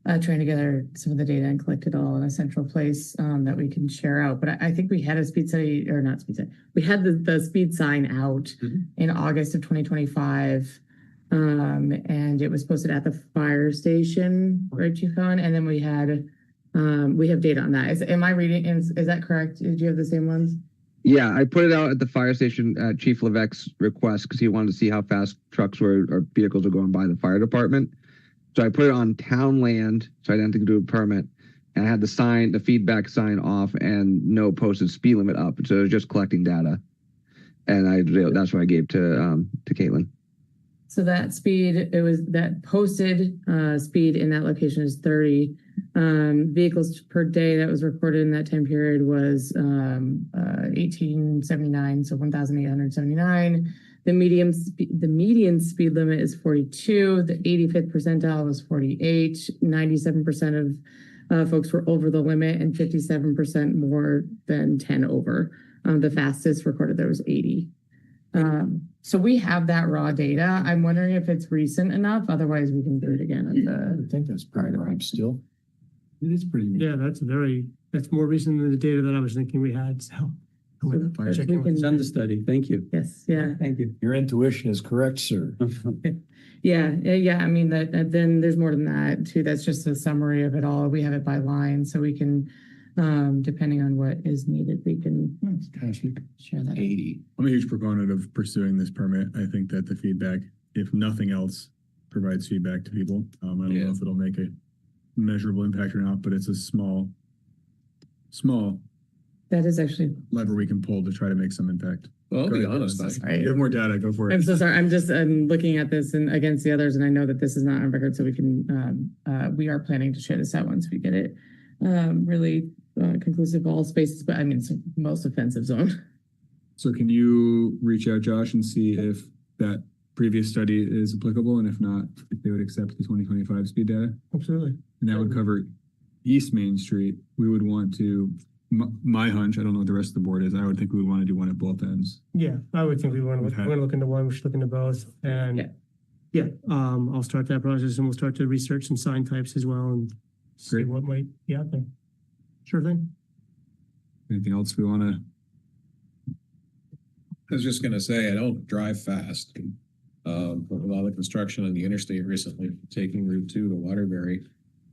trying to gather some of the data and collect it all in a central place that we can share out. But I think we had a speed study, or not speed study. We had the speed sign out in August of 2025, and it was posted at the fire station, right, Chief Cohen? And then we have data on that. Am I reading? Is that correct? Did you have the same ones? Yeah, I put it out at the fire station at Chief Levesque's request because he wanted to see how fast trucks or vehicles were going by the fire department. So I put it on town land, so I didn't have to do a permit. And I had the feedback sign off, and no posted speed limit up. So it was just collecting data, and that's what I gave to Caitlin. So that speed, that posted speed in that location is 30. Vehicles per day that was recorded in that time period was 1879, so 1,879. The median speed limit is 42. The 85th percentile was 48. 97% of folks were over the limit, and 57% more than 10 over. The fastest recorded there was 80. So we have that raw data. I'm wondering if it's recent enough. Otherwise, we can do it again. I think that's pretty right still. It is pretty. Yeah, that's more recent than the data that I was thinking we had. So We've done the study. Thank you. Yes. Yeah. Thank you. Your intuition is correct, sir. Yeah. I mean that then there's more than that too. That's just a summary of it all. We have it by line, so we can, depending on what is needed, we can share that. 80. I'm a huge proponent of pursuing this permit. I think that the feedback, if nothing else, provides feedback to people. I don't know if it'll make a measurable impact or not, but it's a small that is actually lever we can pull to try to make some impact. Well, I'll be honest. You have more data, go for it. I'm so sorry. I'm looking at this and against the others, and I know that this is not on record, so we can we are planning to share this out once we get it really conclusive all spaces, but I mean it's the most offensive zone. So can you reach out, Josh, and see if that previous study is applicable, and if not, if they would accept the 2025 speed data? Absolutely. And that would cover East Main Street. We would want to, my hunch, I don't know what the rest of the board is, I would think we would want to do one at both ends. Yeah, I would think we want to look into one, we should look into both. And Yeah, I'll start that process and we'll start to research some sign types as well and see what might be out there. Sure thing. Anything else we want to? I was just gonna say, I don't drive fast. But with all the construction on the interstate recently, taking Route 2 to Waterbury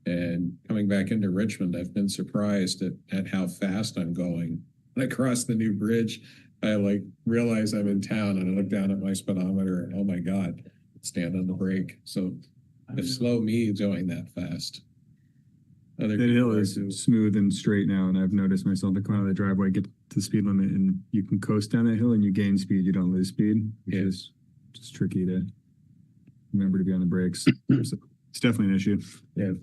and coming back into Richmond, I've been surprised at how fast I'm going. When I cross the new bridge, I like realize I'm in town and I look down at my speedometer and oh my God, stand on the brake. So it's slow me going that fast. The hill is smooth and straight now, and I've noticed myself to come out of the driveway, get to the speed limit, and you can coast down that hill and you gain speed, you don't lose speed, which is just tricky to remember to be on the brakes. So it's definitely an issue. Yeah.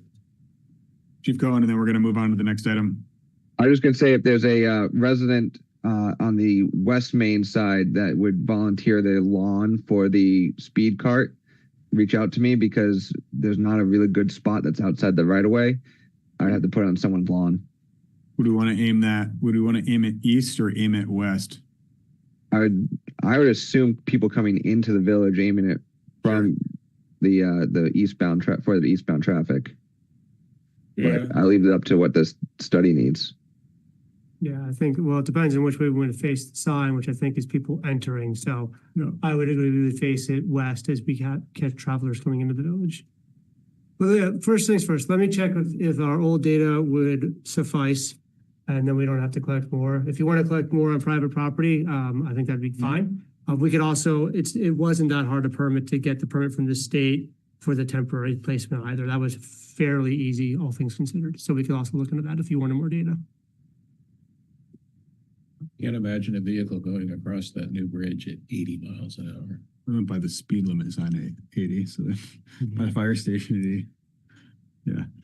Chief Cohen, and then we're going to move on to the next item. I was going to say, if there's a resident on the West Main side that would volunteer their lawn for the speed cart, reach out to me, because there's not a really good spot that's outside the right of way. I'd have to put it on someone's lawn. Would we want to aim that? Would we want to aim it east or aim it west? I would assume people coming into the village aiming it from the eastbound for the eastbound traffic. Yeah. But I'll leave it up to what this study needs. Yeah, I think, well, it depends on which way we want to face the sign, which I think is people entering. So I would agree we would face it west as we catch travelers coming into the village. Well, yeah, first things first, let me check if our old data would suffice, and then we don't have to collect more. If you want to collect more on private property, I think that'd be fine. We could also, it wasn't that hard to get the permit from the state for the temporary placement either. That was fairly easy, all things considered. So we could also look into that if you wanted more data. Can't imagine a vehicle going across that new bridge at 80 miles an hour. I went by the speed limit sign at 80, so by the fire station at 80.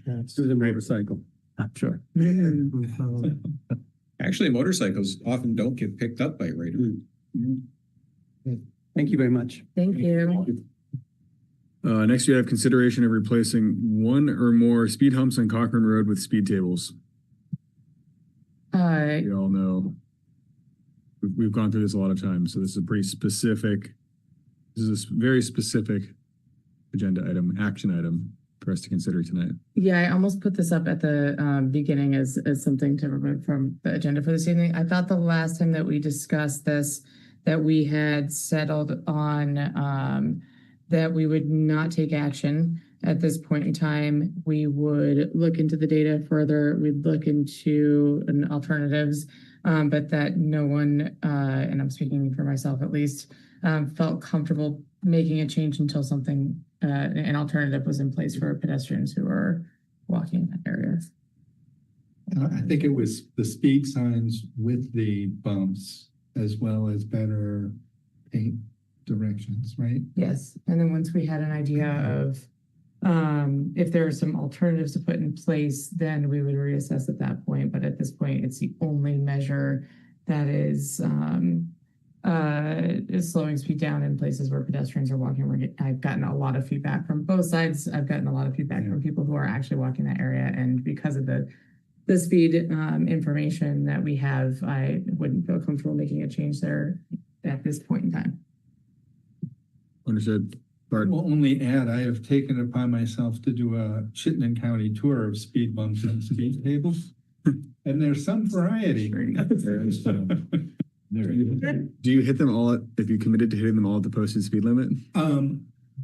Yeah. It's a motorcycle. I'm sure. Actually, motorcycles often don't get picked up by radar. Thank you very much. Thank you. Next, we have consideration of replacing one or more speed humps on Cochrane Road with speed tables. We all know. We've gone through this a lot of times, so this is a pretty specific. This is a very specific agenda item, action item for us to consider tonight. Yeah, I almost put this up at the beginning as something to remove from the agenda for this evening. I thought the last time that we discussed this, that we had settled on that we would not take action at this point in time. We would look into the data further. We'd look into alternatives, but that no one, and I'm speaking for myself at least, felt comfortable making a change until something, an alternative was in place for pedestrians who are walking in that area. I think it was the speed signs with the bumps as well as better paint directions, right? Yes, and then once we had an idea of if there are some alternatives to put in place, then we would reassess at that point. But at this point, it's the only measure that is slowing speed down in places where pedestrians are walking. I've gotten a lot of feedback from both sides. I've gotten a lot of feedback from people who are actually walking that area, and because of the speed information that we have, I wouldn't feel comfortable making a change there at this point in time. Understood. I will only add, I have taken it upon myself to do a Chittenden County tour of speed bumps and speed tables, and there's some variety. Do you hit them all if you committed to hitting them all at the posted speed limit?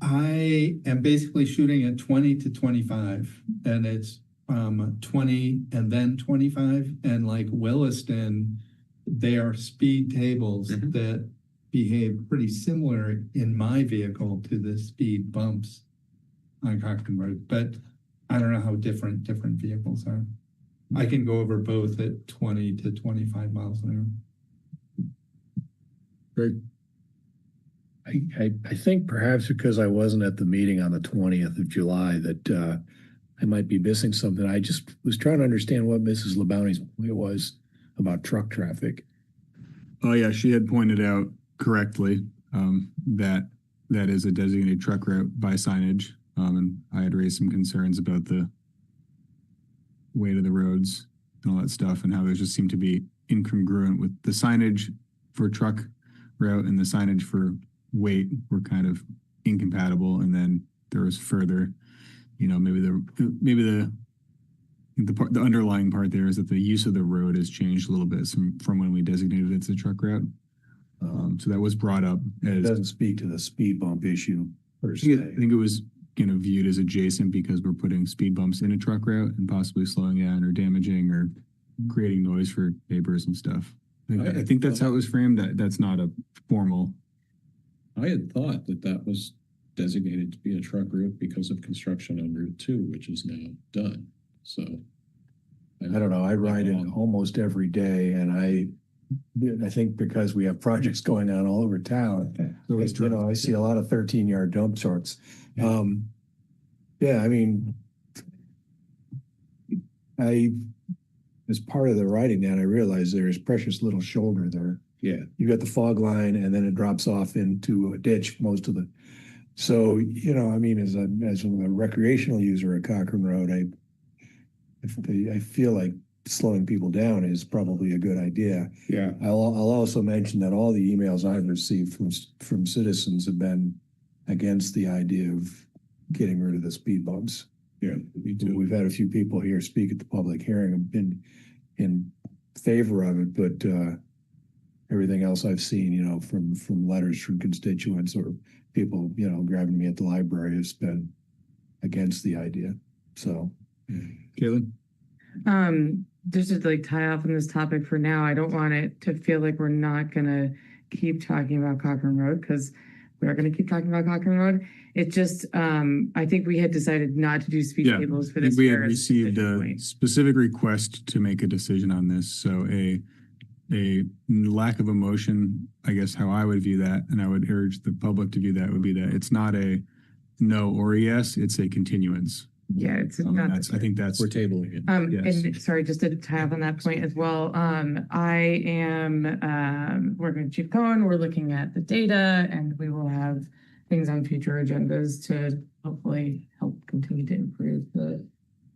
I am basically shooting at 20 to 25, and it's 20 and then 25, and like Williston, they are speed tables that behave pretty similar in my vehicle to the speed bumps on Cochrane Road, but I don't know how different vehicles are. I can go over both at 20 to 25 miles an hour. Great. I think perhaps because I wasn't at the meeting on the 20th of July that I might be missing something. I just was trying to understand what Mrs. LeBounty's point was about truck traffic. Oh yeah, she had pointed out correctly that is a designated truck route by signage, and I had raised some concerns about the weight of the roads and all that stuff, and how those just seem to be incongruent with the signage for truck route and the signage for weight were kind of incompatible, and then there was further, maybe the underlying part there is that the use of the road has changed a little bit from when we designated it as a truck route. So that was brought up as. It doesn't speak to the speed bump issue per se. I think it was, viewed as adjacent because we're putting speed bumps in a truck route and possibly slowing down or damaging or creating noise for neighbors and stuff. I think that's how it was framed. That's not a formal. I had thought that was designated to be a truck route because of construction on Route 2, which is now done. So I don't know. I ride it almost every day, and I think because we have projects going on all over town, I see a lot of 13-yard dump trucks. As part of the writing that, I realized there's precious little shoulder there. Yeah. You got the fog line, and then it drops off into a ditch most of the. So, as a recreational user of Cochrane Road, I feel like slowing people down is probably a good idea. Yeah. I'll also mention that all the emails I've received from citizens have been against the idea of getting rid of the speed bumps. Yeah, me too. We've had a few people here speak at the public hearing and been in favor of it, but everything else I've seen, from letters from constituents or people, grabbing me at the library has been against the idea. So, Caitlin? Just to tie off on this topic for now, I don't want it to feel like we're not gonna keep talking about Cochrane Road, because we are gonna keep talking about Cochrane Road. It just, I think we had decided not to do speed tables for this. We had received a specific request to make a decision on this. So a lack of emotion, I guess how I would view that, and I would urge the public to view that, would be that it's not a no or a yes, it's a continuance. Yeah, it's not. I think that's we're tabling it. Yes. And sorry, just to tie up on that point as well. I am working with Chief Cohen. We're looking at the data, and we will have things on future agendas to hopefully help continue to improve the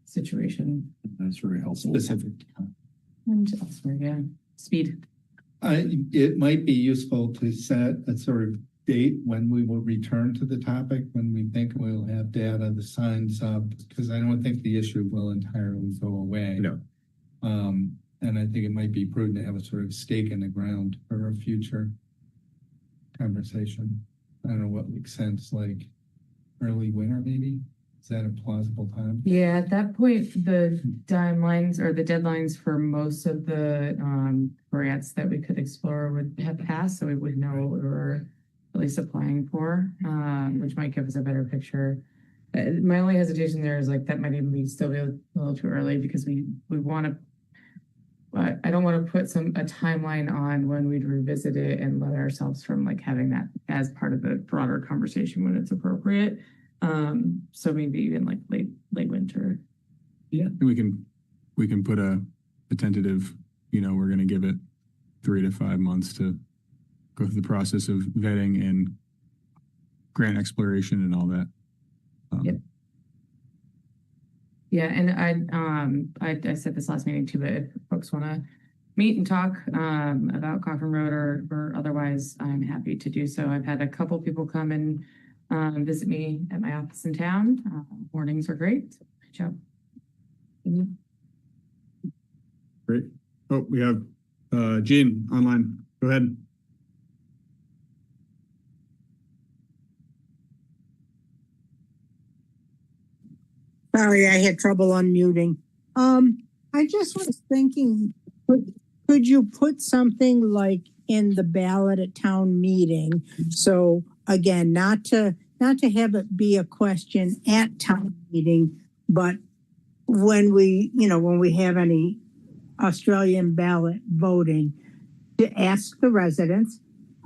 situation. That's very helpful. Specific. And elsewhere, yeah. Speed. It might be useful to set a sort of date when we will return to the topic, when we think we'll have data, the signs up, because I don't think the issue will entirely go away. No. And I think it might be prudent to have a sort of stake in the ground for a future conversation. I don't know what makes sense, like early winter, maybe? Is that a plausible time? Yeah, at that point, the timelines or the deadlines for most of the grants that we could explore would have passed, so we would know what we were at least applying for, which might give us a better picture. My only hesitation there is that might even be still be a little too early, because we want to. I don't want to put a timeline on when we'd revisit it and let ourselves from having that as part of the broader conversation when it's appropriate. So maybe even late winter. Yeah, and we can put a tentative. We're going to give it 3 to 5 months to go through the process of vetting and grant exploration and all that. Yep. Yeah, and I said this last meeting too, but if folks want to meet and talk about Cochrane Road or otherwise, I'm happy to do so. I've had a couple people come and visit me at my office in town. Mornings are great. Good job. Great. Oh, we have Jean online. Go ahead. Sorry, I had trouble unmuting. I just was thinking, could you put something like in the ballot at town meeting? So again, not to have it be a question at town meeting, but when we have any Australian ballot voting, to ask the residents,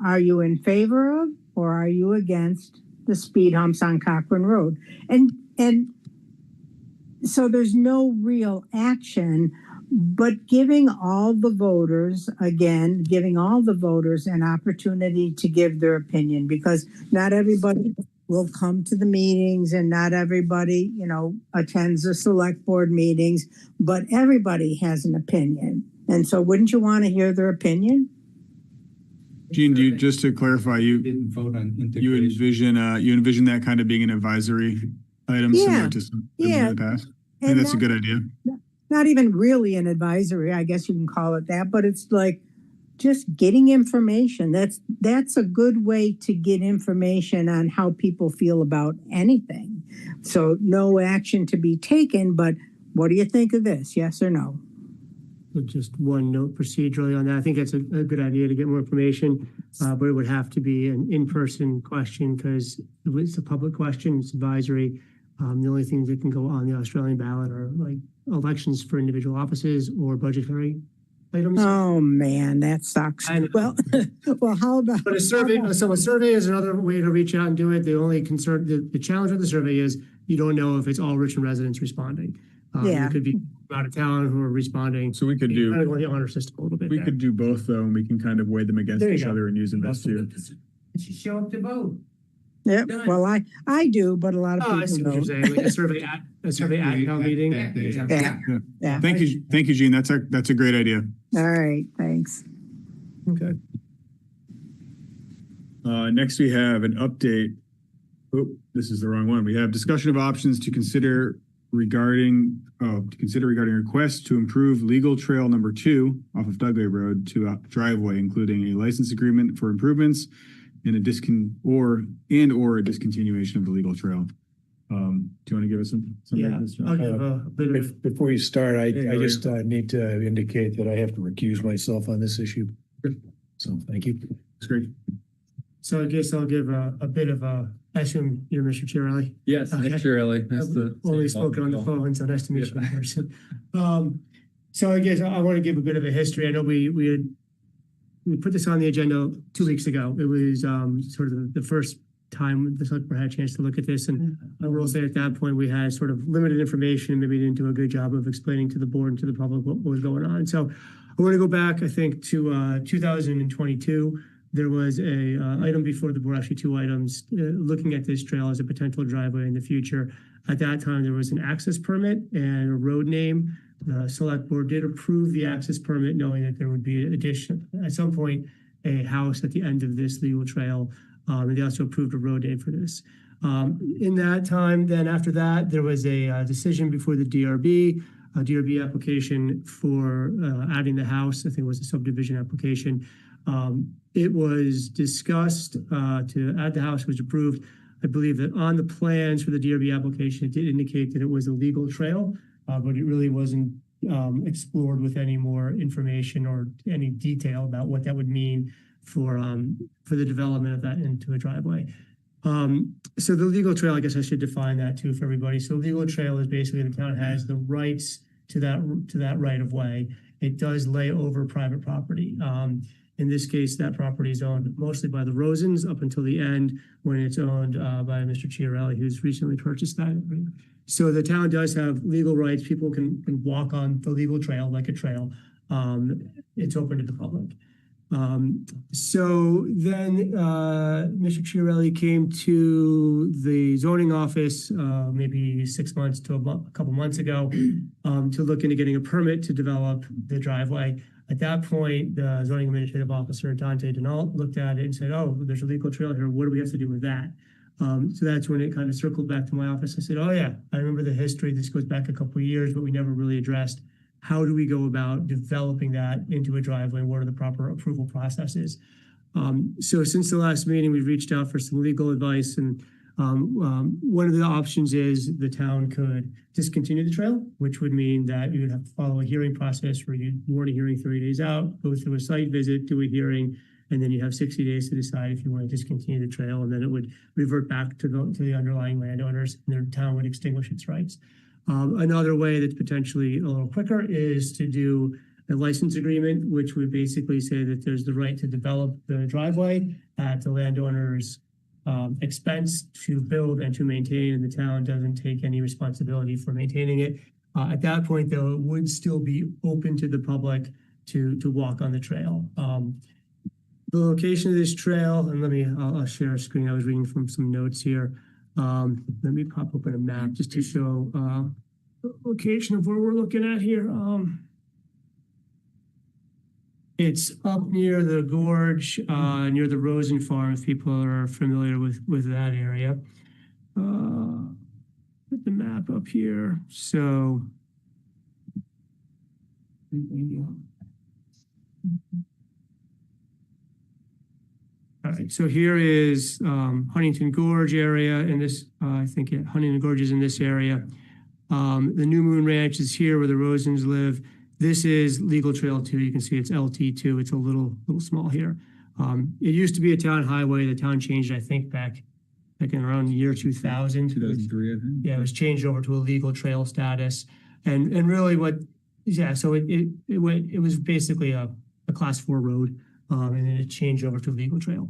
are you in favor of or are you against the speed humps on Cochrane Road? And so there's no real action, but giving all the voters an opportunity to give their opinion, because not everybody will come to the meetings and not everybody, attends the select board meetings, but everybody has an opinion. And so wouldn't you want to hear their opinion? Gene, just to clarify, you vote on you envision that kind of being an advisory item similar to some in the past? I think that's a good idea. Not even really an advisory, I guess you can call it that, but it's like just getting information. That's a good way to get information on how people feel about anything. So no action to be taken, but what do you think of this? Yes or no? So just one note procedurally on that. I think that's a good idea to get more information, but it would have to be an in-person question because it's a public question, it's advisory. The only things that can go on the Australian ballot are like elections for individual offices or budgetary items. Oh man, that sucks. Well, well, how about? But a survey, so a survey is another way to reach out and do it. The only concern, the challenge with the survey is you don't know if it's all Richmond residents responding. Yeah. It could be out of town who are responding. So we could do kind of go the honor system a little bit. We could do both though, and we can kind of weigh them against each other and use them best too. Show up to vote. Yeah, well, I do, but a lot of people I see what you're don't. saying. Like a survey at town meeting. Yeah. Thank you, Gene. That's a great idea. All right, thanks. Okay. Next we have an update. Oh, this is the wrong one. We have discussion of options to consider regarding requests to improve legal trail number 2 off of Dudley Road to a driveway, including a license agreement for improvements and a discontinuation of the legal trail. Do you want to give us some? I'll give a bit of Before you start, I just need to indicate that I have to recuse myself on this issue. So thank you. That's great. So I guess I'll give a bit of a, I assume you're Mr. Chiarelli? Yes, Okay. Mr. Chiarelli. That's I've only spoken on the phone, so nice to meet you in person. So I guess I want to give a bit of a history. I know we put this on the agenda 2 weeks ago. It was sort of the first time the select board had a chance to look at this. And I will say at that point, we had sort of limited information and maybe didn't do a good job of explaining to the board and to the public what was going on. So I want to go back, I think, to 2022. There was a item before the board, actually 2 items, looking at this trail as a potential driveway in the future. At that time, there was an access permit and a road name. The select board did approve the access permit, knowing that there would be addition at some point a house at the end of this legal trail. And they also approved a road name for this. In that time, then after that, there was a decision before the DRB, a DRB application for adding the house. I think it was a subdivision application. It was discussed to add the house, was approved. I believe that on the plans for the DRB application, it did indicate that it was a legal trail, but it really wasn't explored with any more information or any detail about what that would mean for the development of that into a driveway. So the legal trail, I guess I should define that too for everybody. So legal trail is basically the town has the rights to that right of way. It does lay over private property. In this case, that property is owned mostly by the Rosens up until the end when it's owned by Mr. Chiarelli, who's recently purchased that. So the town does have legal rights. People can walk on the legal trail like a trail. It's open to the public. So then Mr. Chiarelli came to the zoning office maybe 6 months to a couple months ago to look into getting a permit to develop the driveway. At that point, the zoning administrative officer, Dante Denault, looked at it and said, oh, there's a legal trail here. What do we have to do with that? So that's when it kind of circled back to my office. I said, oh yeah, I remember the history. This goes back a couple of years, but we never really addressed how do we go about developing that into a driveway? What are the proper approval processes? So since the last meeting, we've reached out for some legal advice, and one of the options is the town could discontinue the trail, which would mean that you would have to follow a hearing process where you'd warn a hearing 30 days out, go through a site visit, do a hearing, and then you have 60 days to decide if you want to discontinue the trail, and then it would revert back to the underlying landowners, and their town would extinguish its rights. Another way that's potentially a little quicker is to do a license agreement, which would basically say that there's the right to develop the driveway at the landowner's expense to build and to maintain, and the town doesn't take any responsibility for maintaining it. At that point, though, it would still be open to the public to walk on the trail. The location of this trail, and I'll share a screen. I was reading from some notes here. Let me pop open a map just to show the location of where we're looking at here. It's up near the gorge, near the Rosen Farm, if people are familiar with that area. Put the map up here. So all right, so here is Huntington Gorge area, and this, I think Huntington Gorge is in this area. The New Moon Ranch is here where the Rosens live. This is Legal Trail 2. You can see it's LT2. It's a little small here. It used to be a town highway. The town changed, I think, back in around the year 2000. 2003, I think. Yeah, it was changed over to a legal trail status. And really so it was basically a class 4 road. And then it changed over to a legal trail.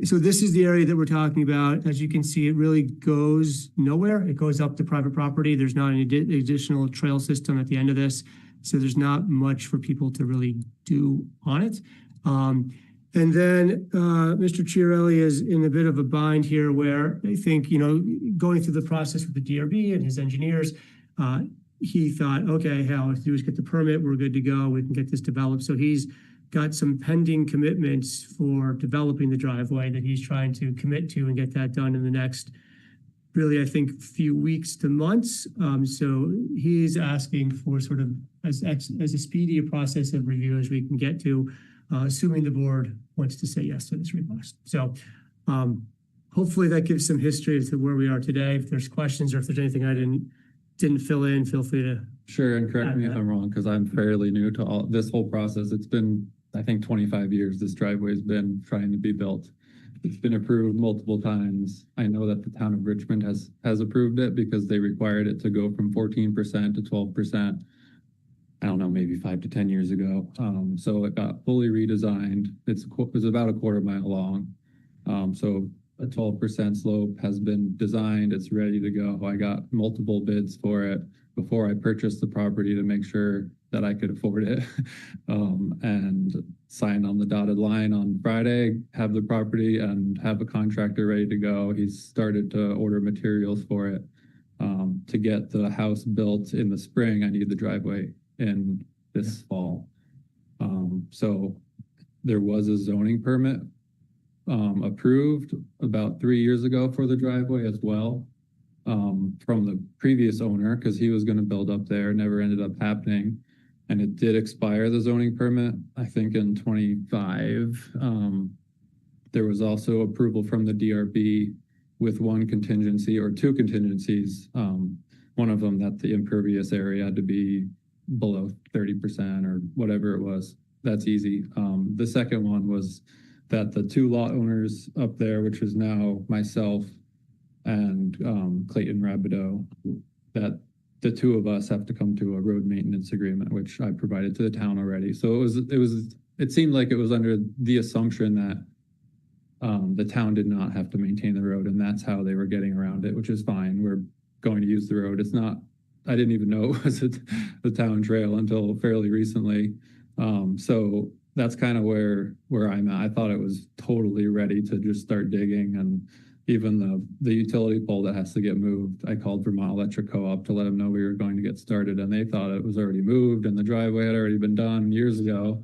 So this is the area that we're talking about. As you can see, it really goes nowhere. It goes up to private property. There's not an additional trail system at the end of this. So there's not much for people to really do on it. And then Mr. Chiarelli is in a bit of a bind here where I think, going through the process with the DRB and his engineers, he thought, okay, all we have to do is get the permit. We're good to go. We can get this developed. So he's got some pending commitments for developing the driveway that he's trying to commit to and get that done in the next, really, I think, few weeks to months. So he's asking for sort of as a speedy a process of review as we can get to, assuming the board wants to say yes to this request. So hopefully that gives some history as to where we are today. If there's questions or if there's anything I didn't fill in, feel free to. Sure, and correct me if I'm wrong, because I'm fairly new to this whole process. It's been, I think, 25 years this driveway's been trying to be built. It's been approved multiple times. I know that the town of Richmond has approved it because they required it to go from 14% to 12%. I don't know, maybe 5 to 10 years ago. So it got fully redesigned. It was about a quarter mile long. So a 12% slope has been designed. It's ready to go. I got multiple bids for it before I purchased the property to make sure that I could afford it, and signed on the dotted line on Friday, have the property and have a contractor ready to go. He's started to order materials for it. To get the house built in the spring, I need the driveway in this fall. So there was a zoning permit approved about 3 years ago for the driveway as well, from the previous owner, because he was going to build up there, never ended up happening. And it did expire, the zoning permit, I think in 25. There was also approval from the DRB with one contingency or two contingencies. One of them that the impervious area had to be below 30% or whatever it was. That's easy. The second one was that the two lot owners up there, which is now myself and Clayton Rabideau, that the two of us have to come to a road maintenance agreement, which I provided to the town already. So it seemed like it was under the assumption that the town did not have to maintain the road, and that's how they were getting around it, which is fine. We're going to use the road. It's not, I didn't even know it was the town trail until fairly recently. So that's kind of where I'm at. I thought it was totally ready to just start digging, and even the utility pole that has to get moved, I called Vermont Electric Co-op to let them know we were going to get started, and they thought it was already moved and the driveway had already been done years ago.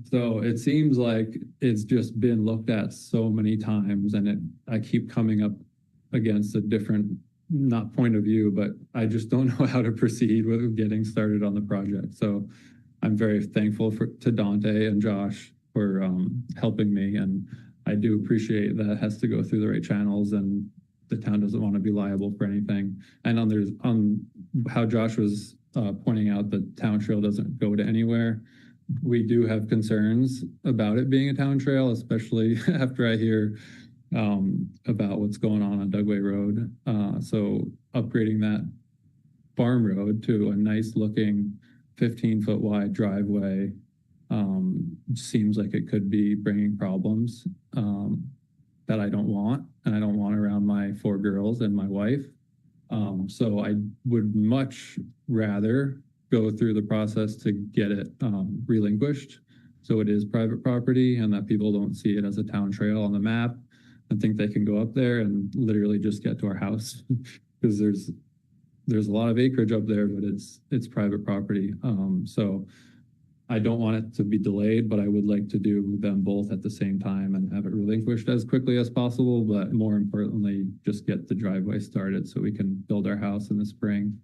So it seems like it's just been looked at so many times, and I keep coming up against a different, not point of view, but I just don't know how to proceed with getting started on the project. So I'm very thankful to Dante and Josh for helping me, and I do appreciate that it has to go through the right channels, and the town doesn't want to be liable for anything. And on how Josh was pointing out, the town trail doesn't go to anywhere. We do have concerns about it being a town trail, especially after I hear about what's going on Dugway Road. So upgrading that farm road to a nice looking 15-foot wide driveway seems like it could be bringing problems that I don't want, and I don't want around my 4 girls and my wife. So I would much rather go through the process to get it relinquished, so it is private property and that people don't see it as a town trail on the map and think they can go up there and literally just get to our house, because there's a lot of acreage up there, but it's private property. So I don't want it to be delayed, but I would like to do them both at the same time and have it relinquished as quickly as possible, but more importantly, just get the driveway started so we can build our house in the spring.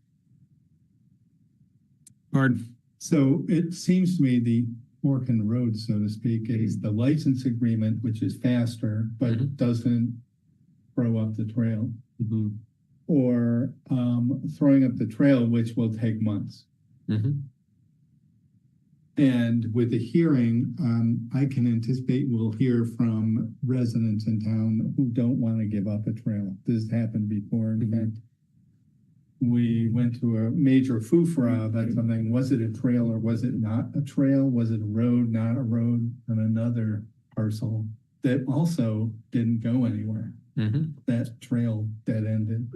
Hard. So it seems to me the fork in the road, so to speak, is the license agreement, which is faster, but doesn't throw up the trail. Or throwing up the trail, which will take months. And with the hearing, I can anticipate we'll hear from residents in town who don't want to give up a trail. This happened before. In fact, we went to a major foofra about something. Was it a trail or was it not a trail? Was it a road, not a road, on another parcel that also didn't go anywhere? That trail dead ended.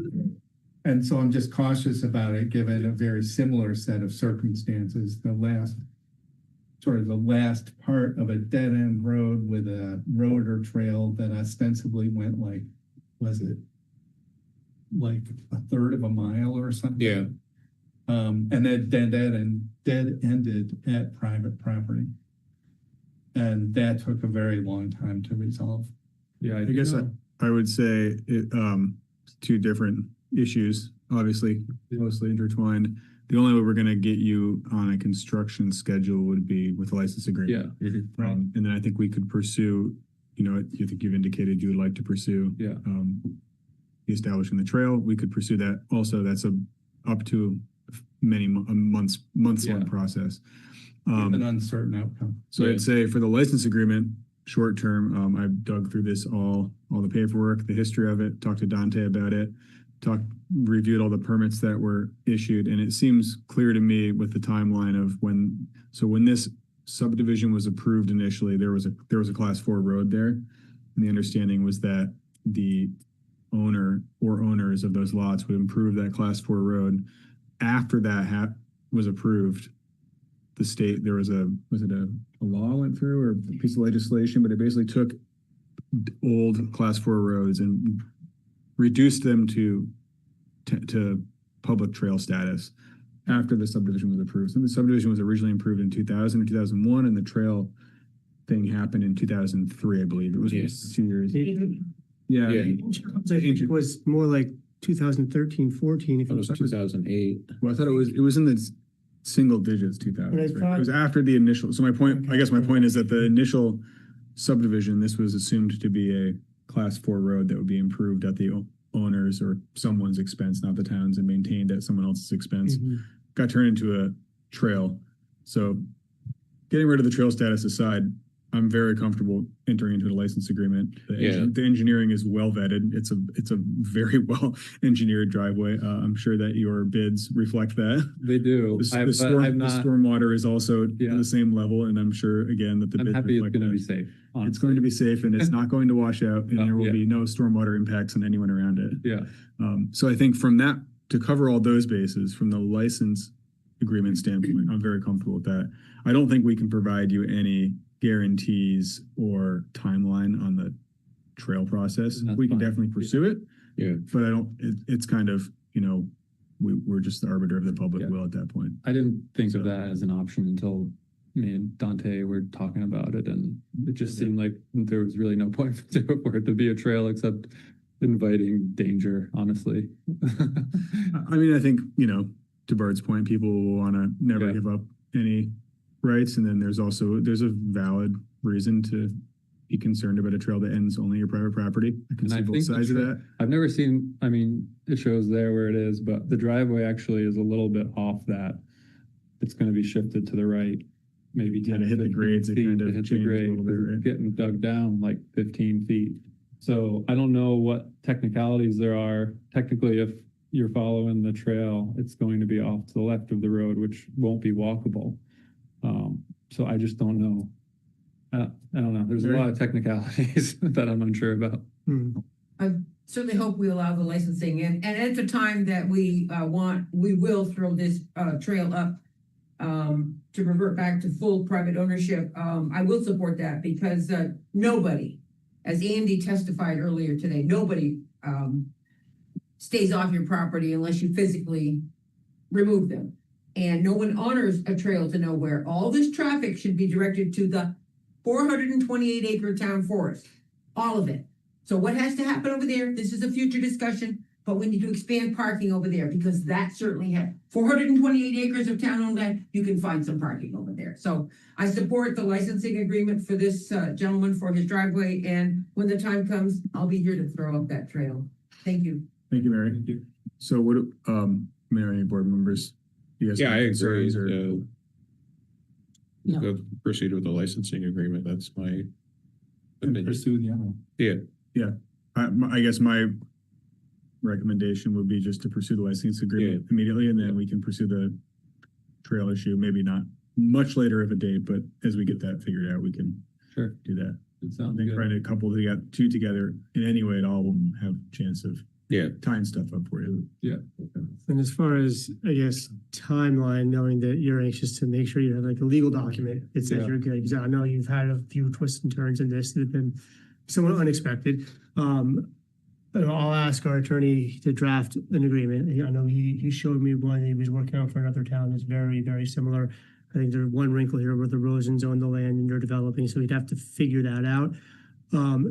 And so I'm just cautious about it, given a very similar set of circumstances. The last part of a dead end road with a road or trail that ostensibly went like, was it like a third of a mile or something? Yeah. And then dead ended at private property. And that took a very long time to resolve. Yeah, I guess I would say two different issues, obviously mostly intertwined. The only way we're going to get you on a construction schedule would be with a license agreement. Yeah. And then I think we could pursue, you think you've indicated you would like to pursue establishing the trail. We could pursue that. Also, that's up to many months long process. An uncertain outcome. So I'd say for the license agreement, short term, I've dug through this all the paperwork, the history of it, talked to Dante about it, reviewed all the permits that were issued, and it seems clear to me with the timeline of when this subdivision was approved initially, there was a class 4 road there, and the understanding was that the owner or owners of those lots would improve that class 4 road. After that was approved, the state, there was a law went through or a piece of legislation, but it basically took old class 4 roads and reduced them to public trail status after the subdivision was approved. And the subdivision was originally approved in 2000 or 2001, and the trail thing happened in 2003, I believe. It was 2 years. Yeah. It was more like 2013, 14. If it was 2008. Well, I thought it was in the single digits, 2000. Right? It Was after the initial. So my point, I guess my point is that the initial subdivision, this was assumed to be a class 4 road that would be improved at the owner's or someone's expense, not the town's, and maintained at someone else's expense. Got turned into a trail. So getting rid of the trail status aside, I'm very comfortable entering into a license agreement. The engineering is well vetted. It's a very well engineered driveway. I'm sure that your bids reflect that. They do. The stormwater is also on the same level, and I'm sure again that I'm happy it's going to be safe. Honestly. It's going to be safe, and it's not going to wash out, and there will be no stormwater impacts on anyone around it. Yeah. So I think from that, to cover all those bases, from the license agreement standpoint, I'm very comfortable with that. I don't think we can provide you any guarantees or timeline on the trail process. We can definitely pursue it. Yeah. But it's kind of, we're just the arbiter of the public will at that point. I didn't think of that as an option until me and Dante were talking about it, and it just seemed like there was really no point for it to be a trail except inviting danger, honestly. I mean, I think, to Bart's point, people will want to never give up any rights, and then there's a valid reason to be concerned about a trail that ends only your private property. I can see both sides of that. I've never seen, it shows there where it is, but the driveway actually is a little bit off that. It's going to be shifted to the right, maybe 10 to hit the grades. It kind of changed a little bit, right? Getting dug down like 15 feet. So I don't know what technicalities there are. Technically, if you're following the trail, it's going to be off to the left of the road, which won't be walkable. So I just don't know. I don't know. There's a lot of technicalities that I'm unsure about. I certainly hope we allow the licensing, and at the time that we will throw this trail up to revert back to full private ownership. I will support that because nobody, as Andy testified earlier today, nobody stays off your property unless you physically remove them. and no one honors a trail to nowhere, all this traffic should be directed to the 428 acre town forest, all of it. So what has to happen over there? This is a future discussion, but we need to expand parking over there because that certainly has 428 acres of town-owned land. You can find some parking over there. So I support the licensing agreement for this gentleman for his driveway. And when the time comes, I'll be here to throw up that trail. Thank you. Thank you, Mary. Thank you. So what, Mary, any board members? You guys Yeah, I have agree. concerns or- Go proceed with the licensing agreement. That's my opinion. Pursue the other. Yeah. Yeah, I guess my recommendation would be just to pursue the license agreement immediately, and then we can pursue the trail issue, maybe not much later of a date, but as we get that figured out, we can do that. I think trying to couple the two together in any way at all will have a chance of tying stuff up for you. Yeah. And as far as, I guess, timeline, knowing that you're anxious to make sure you have like a legal document, it says you're good, because I know you've had a few twists and turns in this that have been somewhat unexpected. I'll ask our attorney to draft an agreement. I know he showed me one that he was working on for another town that's very, very similar. I think there's one wrinkle here where the Rosens own the land and you're developing, so we'd have to figure that out.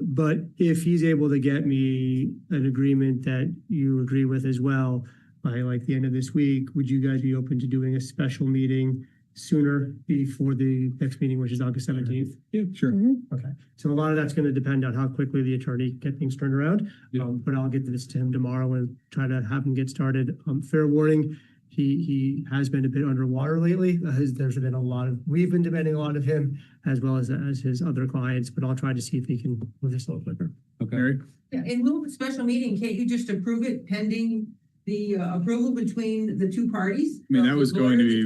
But if he's able to get me an agreement that you agree with as well by like the end of this week, would you guys be open to doing a special meeting sooner before the next meeting, which is August 17th? Yeah, sure. Okay. So a lot of that's going to depend on how quickly the attorney get things turned around. But I'll get this to him tomorrow and try to have him get started. Fair warning, he has been a bit underwater lately. There's been we've been demanding a lot of him as well as his other clients, but I'll try to see if he can move this a little quicker. Okay. Mary? Yeah, in lieu of a special meeting, can't you just approve it pending the approval between the two parties? I mean, that was going to be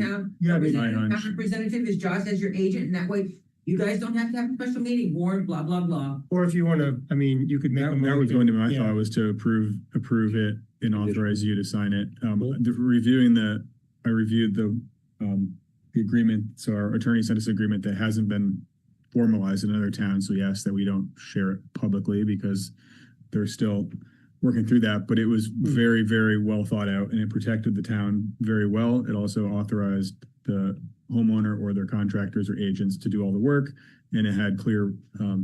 my hunch. Representative is Josh as your agent, and that way you guys don't have to have a special meeting, warrant, blah, blah, blah. Or if you want to, I mean, you could make that was going to be my thought, was to approve it and authorize you to sign it. I reviewed the agreement. So our attorney sent us an agreement that hasn't been formalized in another town. So he asked that we don't share it publicly because they're still working through that. But it was very, very well thought out, and it protected the town very well. It also authorized the homeowner or their contractors or agents to do all the work. And it had clear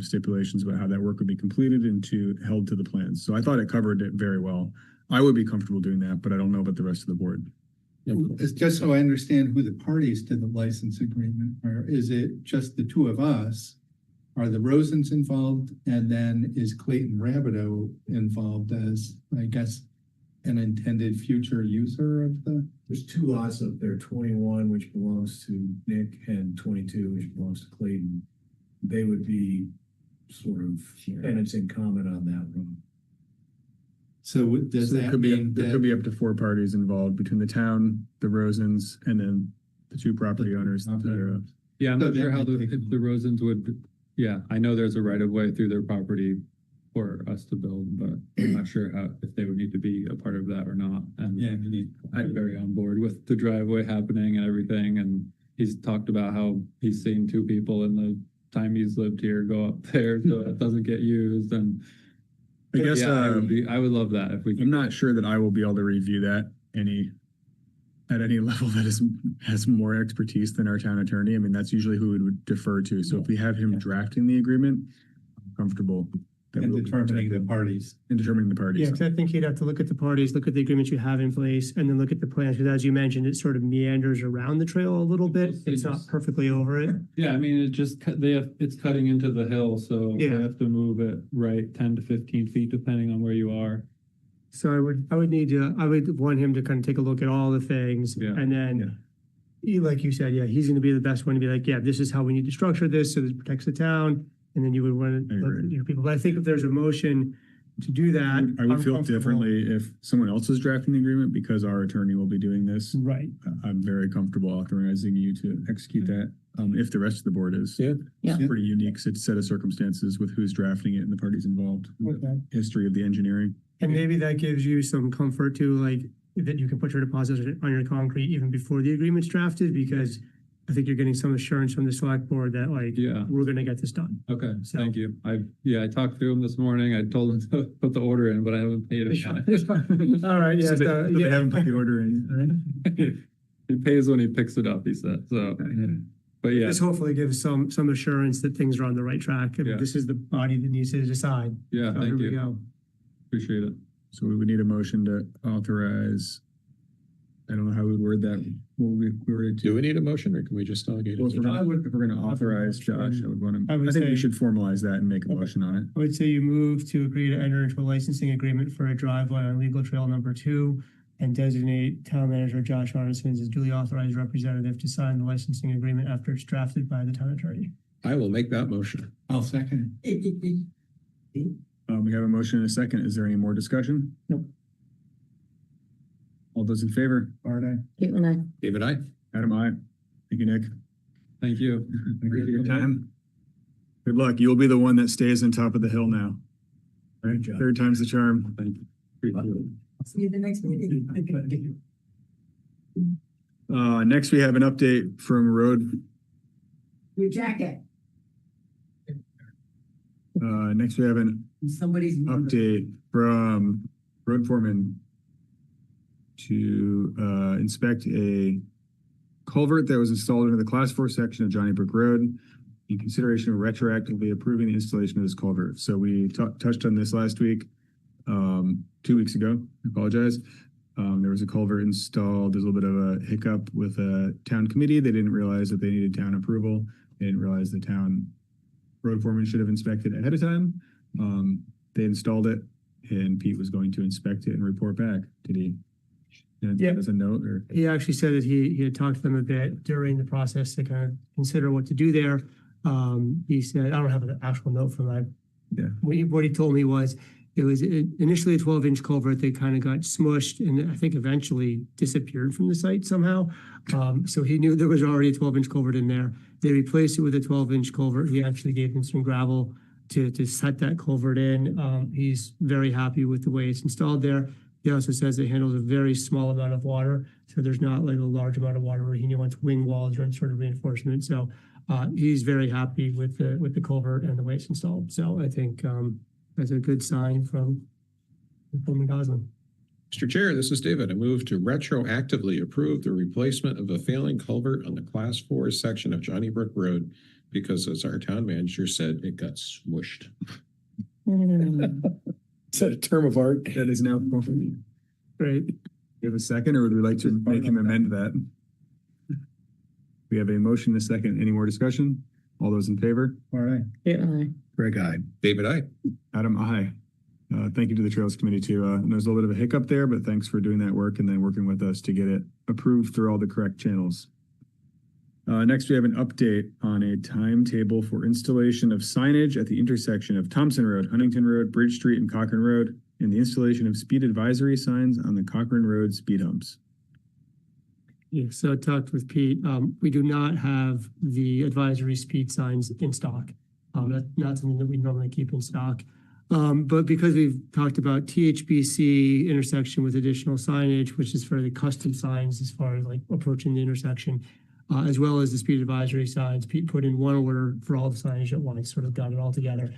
stipulations about how that work would be completed and held to the plans. So I thought it covered it very well. I would be comfortable doing that, but I don't know about the rest of the board. It's just so I understand who the parties to the license agreement are. Is it just the two of us? Are the Rosens involved? And then is Clayton Rabideau involved as, I guess, an intended future user of the? There's two lots up there, 21, which belongs to Nick, and 22, which belongs to Clayton. They would be sort of tenants in common on that road. So does that mean there could be up to 4 parties involved between the town, the Rosens, and then the 2 property owners. Yeah, I'm not sure if the Rosens would. Yeah, I know there's a right of way through their property for us to build, but I'm not sure if they would need to be a part of that or not. And I'm very on board with the driveway happening and everything. And he's talked about how he's seen 2 people in the time he's lived here go up there, so it doesn't get used. And I guess I would love that if we could. I'm not sure that I will be able to review that at any level that has more expertise than our town attorney. I mean, that's usually who we would defer to. So if we have him drafting the agreement, I'm comfortable. And determining the parties. Yeah, because I think he'd have to look at the parties, look at the agreements you have in place, and then look at the plans. Because as you mentioned, it sort of meanders around the trail a little bit. It's not perfectly over it. Yeah, I mean, it's cutting into the hill, so they have to move it right 10 to 15 feet depending on where you are. So I would want him to kind of take a look at all the things, and then, like you said, he's going to be the best one to be like, this is how we need to structure this so that it protects the town. And then you would want to look at your people. But I think if there's a motion to do that, I would feel differently if someone else is drafting the agreement because our attorney will be doing this. Right. I'm very comfortable authorizing you to execute that. If the rest of the board is, it's a pretty unique set of circumstances with who's drafting it and the parties involved. History of the engineering. And maybe that gives you some comfort too, like that you can put your deposit on your concrete even before the agreement's drafted, because I think you're getting some assurance from the select board that we're going to get this done. Okay, thank you. I talked to him this morning. I told him to put the order in, but I haven't paid him yet. All right, they haven't put the order in. He pays when he picks it up, he said, so. But yeah, This hopefully gives some assurance that things are on the right track. I mean, Yeah. this is the body that needs to decide. yeah, So thank here we you. go. Appreciate it. So we would need a motion to authorize, I don't know how we would word that. We were Do we need a motion or can we just delegate Well, it? if we're gonna authorize Josh, I would want to, I would I think we say- should formalize that and make a motion on it. I would say you move to agree to enter into a licensing agreement for a driveway on legal trail number 2 and designate town manager Josh Arneson as duly authorized representative to sign the licensing agreement after it's drafted by the town attorney. I will make that motion. I'll second. We have a motion and a second. Is there any more discussion? Nope. All those in favor? Art, aye. Caitlin, I. David, I. Adam, aye. Thank you, Nick. Thank you. Thank you for your time. Good luck. You'll be the one that stays on top of the hill now. Right? Third time's the charm. Thank you. See you at the next meeting. Next we have an update from road. Your jacket, Next we have an somebody's. update from road foreman to inspect a culvert that was installed into the class 4 section of Johnny Brook Road in consideration of retroactively approving the installation of this culvert. So we touched on this last week, 2 weeks ago. I apologize. There was a culvert installed. There's a little bit of a hiccup with a town committee. They didn't realize that they needed town approval. They didn't realize the town road foreman should have inspected ahead of time. They installed it and Pete was going to inspect it and report back. Did he? Yeah. As a note or? He actually said that he had talked to them a bit during the process to kind of consider what to do there. He said, I don't have an actual note from that. Yeah. What he told me was it was initially a 12-inch culvert. They kind of got smushed and I think eventually disappeared from the site somehow. So he knew there was already a 12-inch culvert in there. They replaced it with a 12-inch culvert. He actually gave them some gravel to set that culvert in. He's very happy with the way it's installed there. He also says it handles a very small amount of water. So there's not like a large amount of water where he wants wing walls or any sort of reinforcement. So he's very happy with the culvert and the way it's installed. So I think that's a good sign from Goslin. Mr. Chair, this is David. I move to retroactively approve the replacement of a failing culvert on the class 4 section of Johnny Brook Road because, as our town manager said, it got smooshed. Is that a term of art? That is now. Great. You have a second, or would we like to make him amend that? We have a motion and a second. Any more discussion? All those in favor? All right. Caitlin, I. Greg, aye. David, I. Adam, aye. Thank you to the Trails Committee too. There's a little bit of a hiccup there, but thanks for doing that work and then working with us to get it approved through all the correct channels. Next, we have an update on a timetable for installation of signage at the intersection of Thompson Road, Huntington Road, Bridge Street, and Cochrane Road, and the installation of speed advisory signs on the Cochrane Road speed humps. Yeah, so I talked with Pete. We do not have the advisory speed signs in stock. That's not something that we normally keep in stock. But because we've talked about THBC intersection with additional signage, which is fairly custom signs as far as like approaching the intersection, as well as the speed advisory signs, Pete put in one order for all the signage at once, sort of got it all together.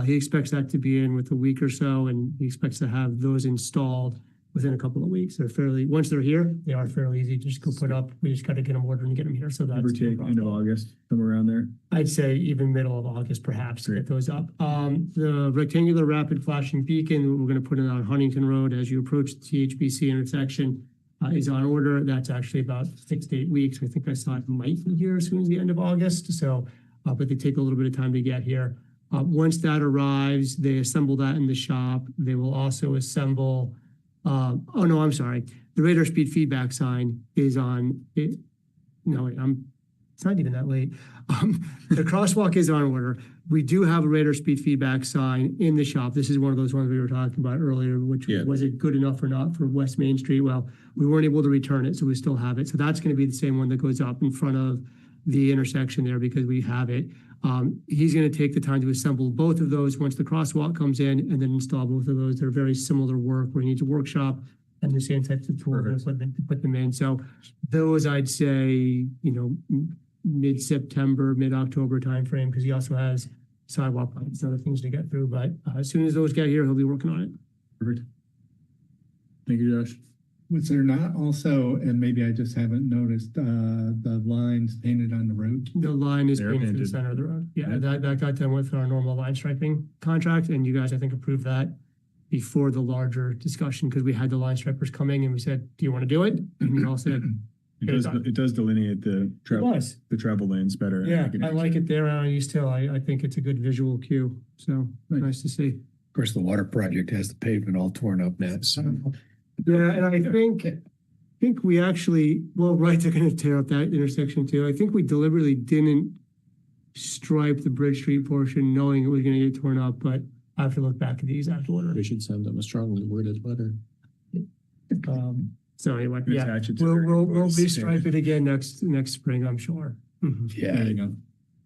He expects that to be in with a week or so, and he expects to have those installed within a couple of weeks. They're fairly, once they're here, they are fairly easy to just go put up. We just got to get them ordered and get them here. So that's Take end of August, somewhere around there. I'd say even middle of August, perhaps, to get those up. The rectangular rapid flashing beacon we're going to put in on Huntington Road as you approach the THBC intersection is on order. That's actually about 6 to 8 weeks. I think I saw it might be here as soon as the end of August. So, but they take a little bit of time to get here. Once that arrives, they assemble that in the shop. They will also assemble, oh no, I'm sorry. The radar speed feedback sign is on it. No, it's not even that late. The crosswalk is on order. We do have a radar speed feedback sign in the shop. This is one of those ones we were talking about earlier, which was it good enough or not for West Main Street? Well, we weren't able to return it, so we still have it. So that's going to be the same one that goes up in front of the intersection there because we have it. He's going to take the time to assemble both of those once the crosswalk comes in and then install both of those. They're very similar work where he needs a workshop and the same types of tools and equipment to put them in. So those I'd say, mid-September, mid-October timeframe, because he also has sidewalk lights and other things to get through. But as soon as those get here, he'll be working on it. Perfect. Thank you, Josh. Was there not also, and maybe I just haven't noticed, the lines painted on the road? The line is They're painted to the painted. center of the road. Yeah, Yeah. that got done with our normal line striping contract, and you guys, I think, approved that before the larger discussion, because we had the line stripers coming and we said, do you want to do it? And you all said, It does delineate the does. the travel lanes better. yeah, I like it there on East Hill. I think it's a good visual cue. So nice to see. Of course, the water project has the pavement all torn up now. Yeah, and I think we actually, well, right, they're gonna tear up that intersection too. I think we deliberately didn't stripe the Bridge Street portion knowing it was gonna get torn up, but I have to look back at the exact order. We should send them a strongly worded letter. So anyway, yeah, Attach it to we'll their invoice. restripe it again next spring, I'm sure. Mhm. There you go.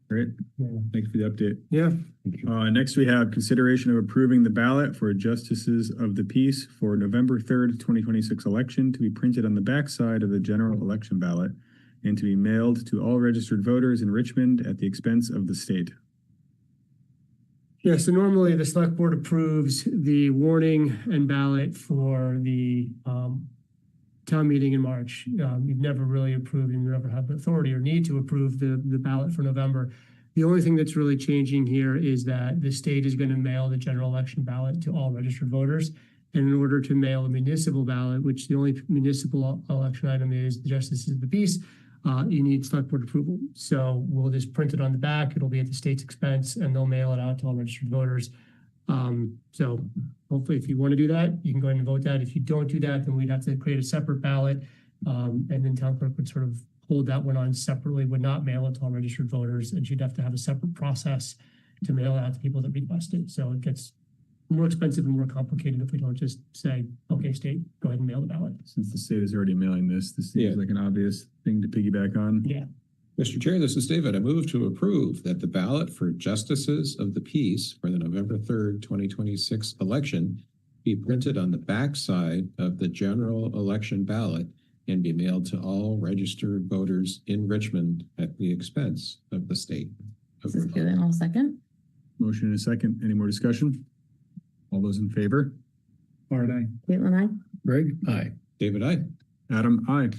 Great. Yeah. Thank you for the update. Yeah. Next we have consideration of approving the ballot for justices of the peace for November 3rd, 2026 election to be printed on the backside of the general election ballot and to be mailed to all registered voters in Richmond at the expense of the state. Yeah, so normally the select board approves the warning and ballot for the town meeting in March. You've never really approved and you never have the authority or need to approve the ballot for November. The only thing that's really changing here is that the state is going to mail the general election ballot to all registered voters. And in order to mail a municipal ballot, which the only municipal election item is the justices of the peace, you need select board approval. So we'll just print it on the back. It'll be at the state's expense and they'll mail it out to all registered voters. So hopefully if you want to do that, you can go ahead and vote that. If you don't do that, then we'd have to create a separate ballot. And then town clerk would sort of hold that one on separately, would not mail it to all registered voters. And she'd have to have a separate process to mail it out to people that request it. So it gets more expensive and more complicated if we don't just say, okay, state, go ahead and mail the ballot. Since the state is already mailing this seems like an obvious thing to piggyback on. Yeah. Mr. Chair, this is David. I move to approve that the ballot for justices of the peace for the November 3rd, 2026 election be printed on the backside of the general election ballot and be mailed to all registered voters in Richmond at the expense of the state. This is good. I'll second. Motion and a second. Any more discussion? All those in favor? Art, aye. Caitlin, I. Greg? Aye. David, aye. Adam, aye.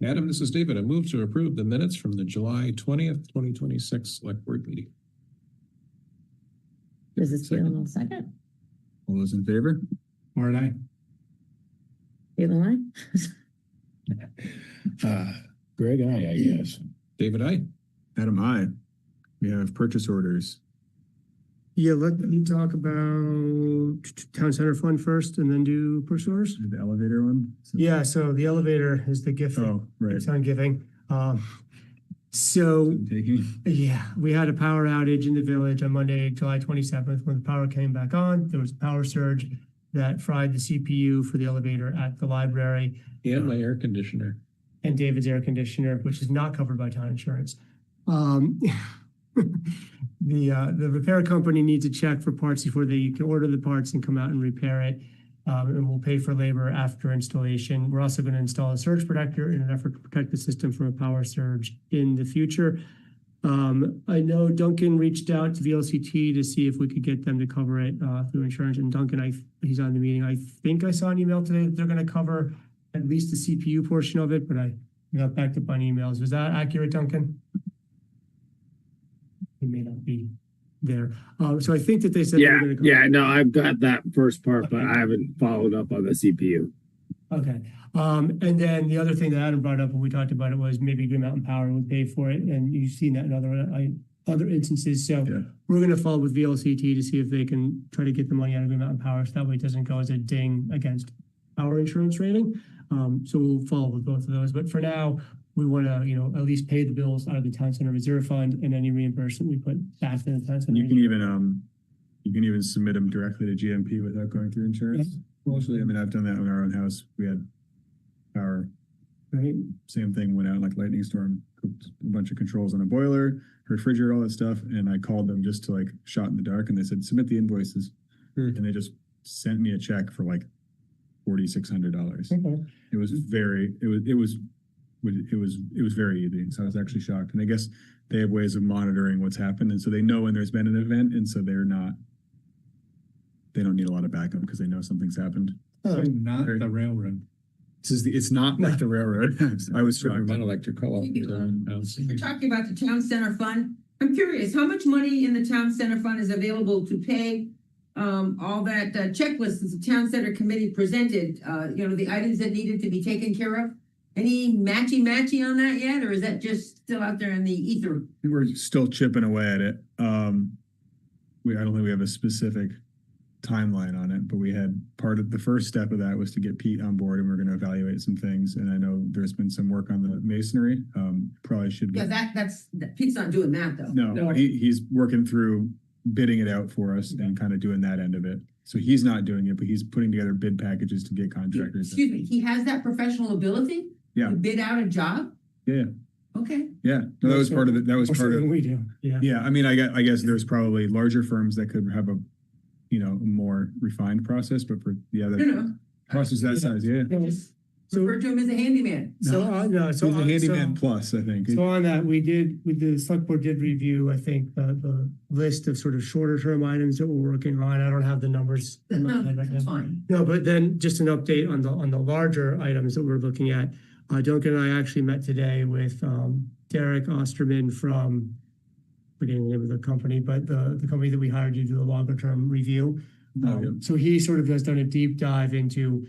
Adam, this is David. I move to approve the minutes from the July 20th, 2026 select board meeting. This is Caitlin, I'll second. All those in favor? Art, aye. Caitlin, I. Greg, aye, I guess. David, aye. Adam, aye. We have purchase orders. Yeah, let me talk about town center fund first and then do purchase orders. The elevator one? Yeah, so the elevator is the gift that Oh, right. keeps on giving. So yeah, we had a power outage in the village on Monday, July 27th. When the power came back on, there was a power surge that fried the CPU for the elevator at the library. And my air conditioner. And David's air conditioner, which is not covered by town insurance. The repair company needs a check for parts before they can order the parts and come out and repair it. And we'll pay for labor after installation. We're also going to install a surge protector in an effort to protect the system from a power surge in the future. I know Duncan reached out to VLCT to see if we could get them to cover it through insurance. And Duncan, he's on the meeting. I think I saw an email today that they're going to cover at least the CPU portion of it, but I got backed up on emails. Was that accurate, Duncan? He may not be there. So I think that they said they were going to cover no, I've got that first part, but I haven't followed up on the CPU. Okay. And then the other thing that Adam brought up when we talked about it was maybe Green Mountain Power would pay for it. And you've seen that in other instances. So we're going to follow with VLCT to see if they can try to get the money out of Green Mountain Power. So that way it doesn't go as a ding against our insurance rating. So we'll follow with both of those. But for now, we want to, at least pay the bills out of the town center reserve fund, and any reimbursement we put back in the town center. You can even submit them directly to GMP without going through insurance. Mostly, I've done that in our own house. We had power. Right. Same thing, went out like lightning storm, cooked a bunch of controls on a boiler, refrigerator, all that stuff. And I called them just to shot in the dark, and they said, submit the invoices. And they just sent me a check for $4,600. It was very easy. So I was actually shocked. And I guess they have ways of monitoring what's happened. And so they know when there's been an event. And so they're not they don't need a lot of backup because they know something's happened. Not the railroad. It's not like the railroad. I was shocked. Electric co-op. We're talking about the town center fund. I'm curious, how much money in the town center fund is available to pay all that checklist that the town center committee presented, the items that needed to be taken care of? Any matchy on that yet, or is that just still out there in the ether? We're still chipping away at it. I don't think we have a specific timeline on it, but we had part of the first step of that was to get Pete on board, and we're going to evaluate some things. And I know there's been some work on the masonry. Probably should be. Yeah, Pete's not doing that though. No. He's working through bidding it out for us and kind of doing that end of it. So he's not doing it, but he's putting together bid packages to get contractors. Excuse me, he has that professional ability? Yeah. To bid out a job? Yeah. Okay. Yeah. No, that was part of it. That was part of we do. Yeah. Yeah. I mean, I guess there's probably larger firms that could have a more refined process, but for the other process that size, yeah. Refer to him as a handyman. He's a handyman plus, I think. So on that, the select board did review, I think, the list of sort of shorter term items that we're working on. I don't have the numbers. That's fine. No, but then just an update on the larger items that we're looking at. Duncan and I actually met today with Derek Osterman from, forgetting the name of the company, but the company that we hired to do the longer term review. So he sort of has done a deep dive into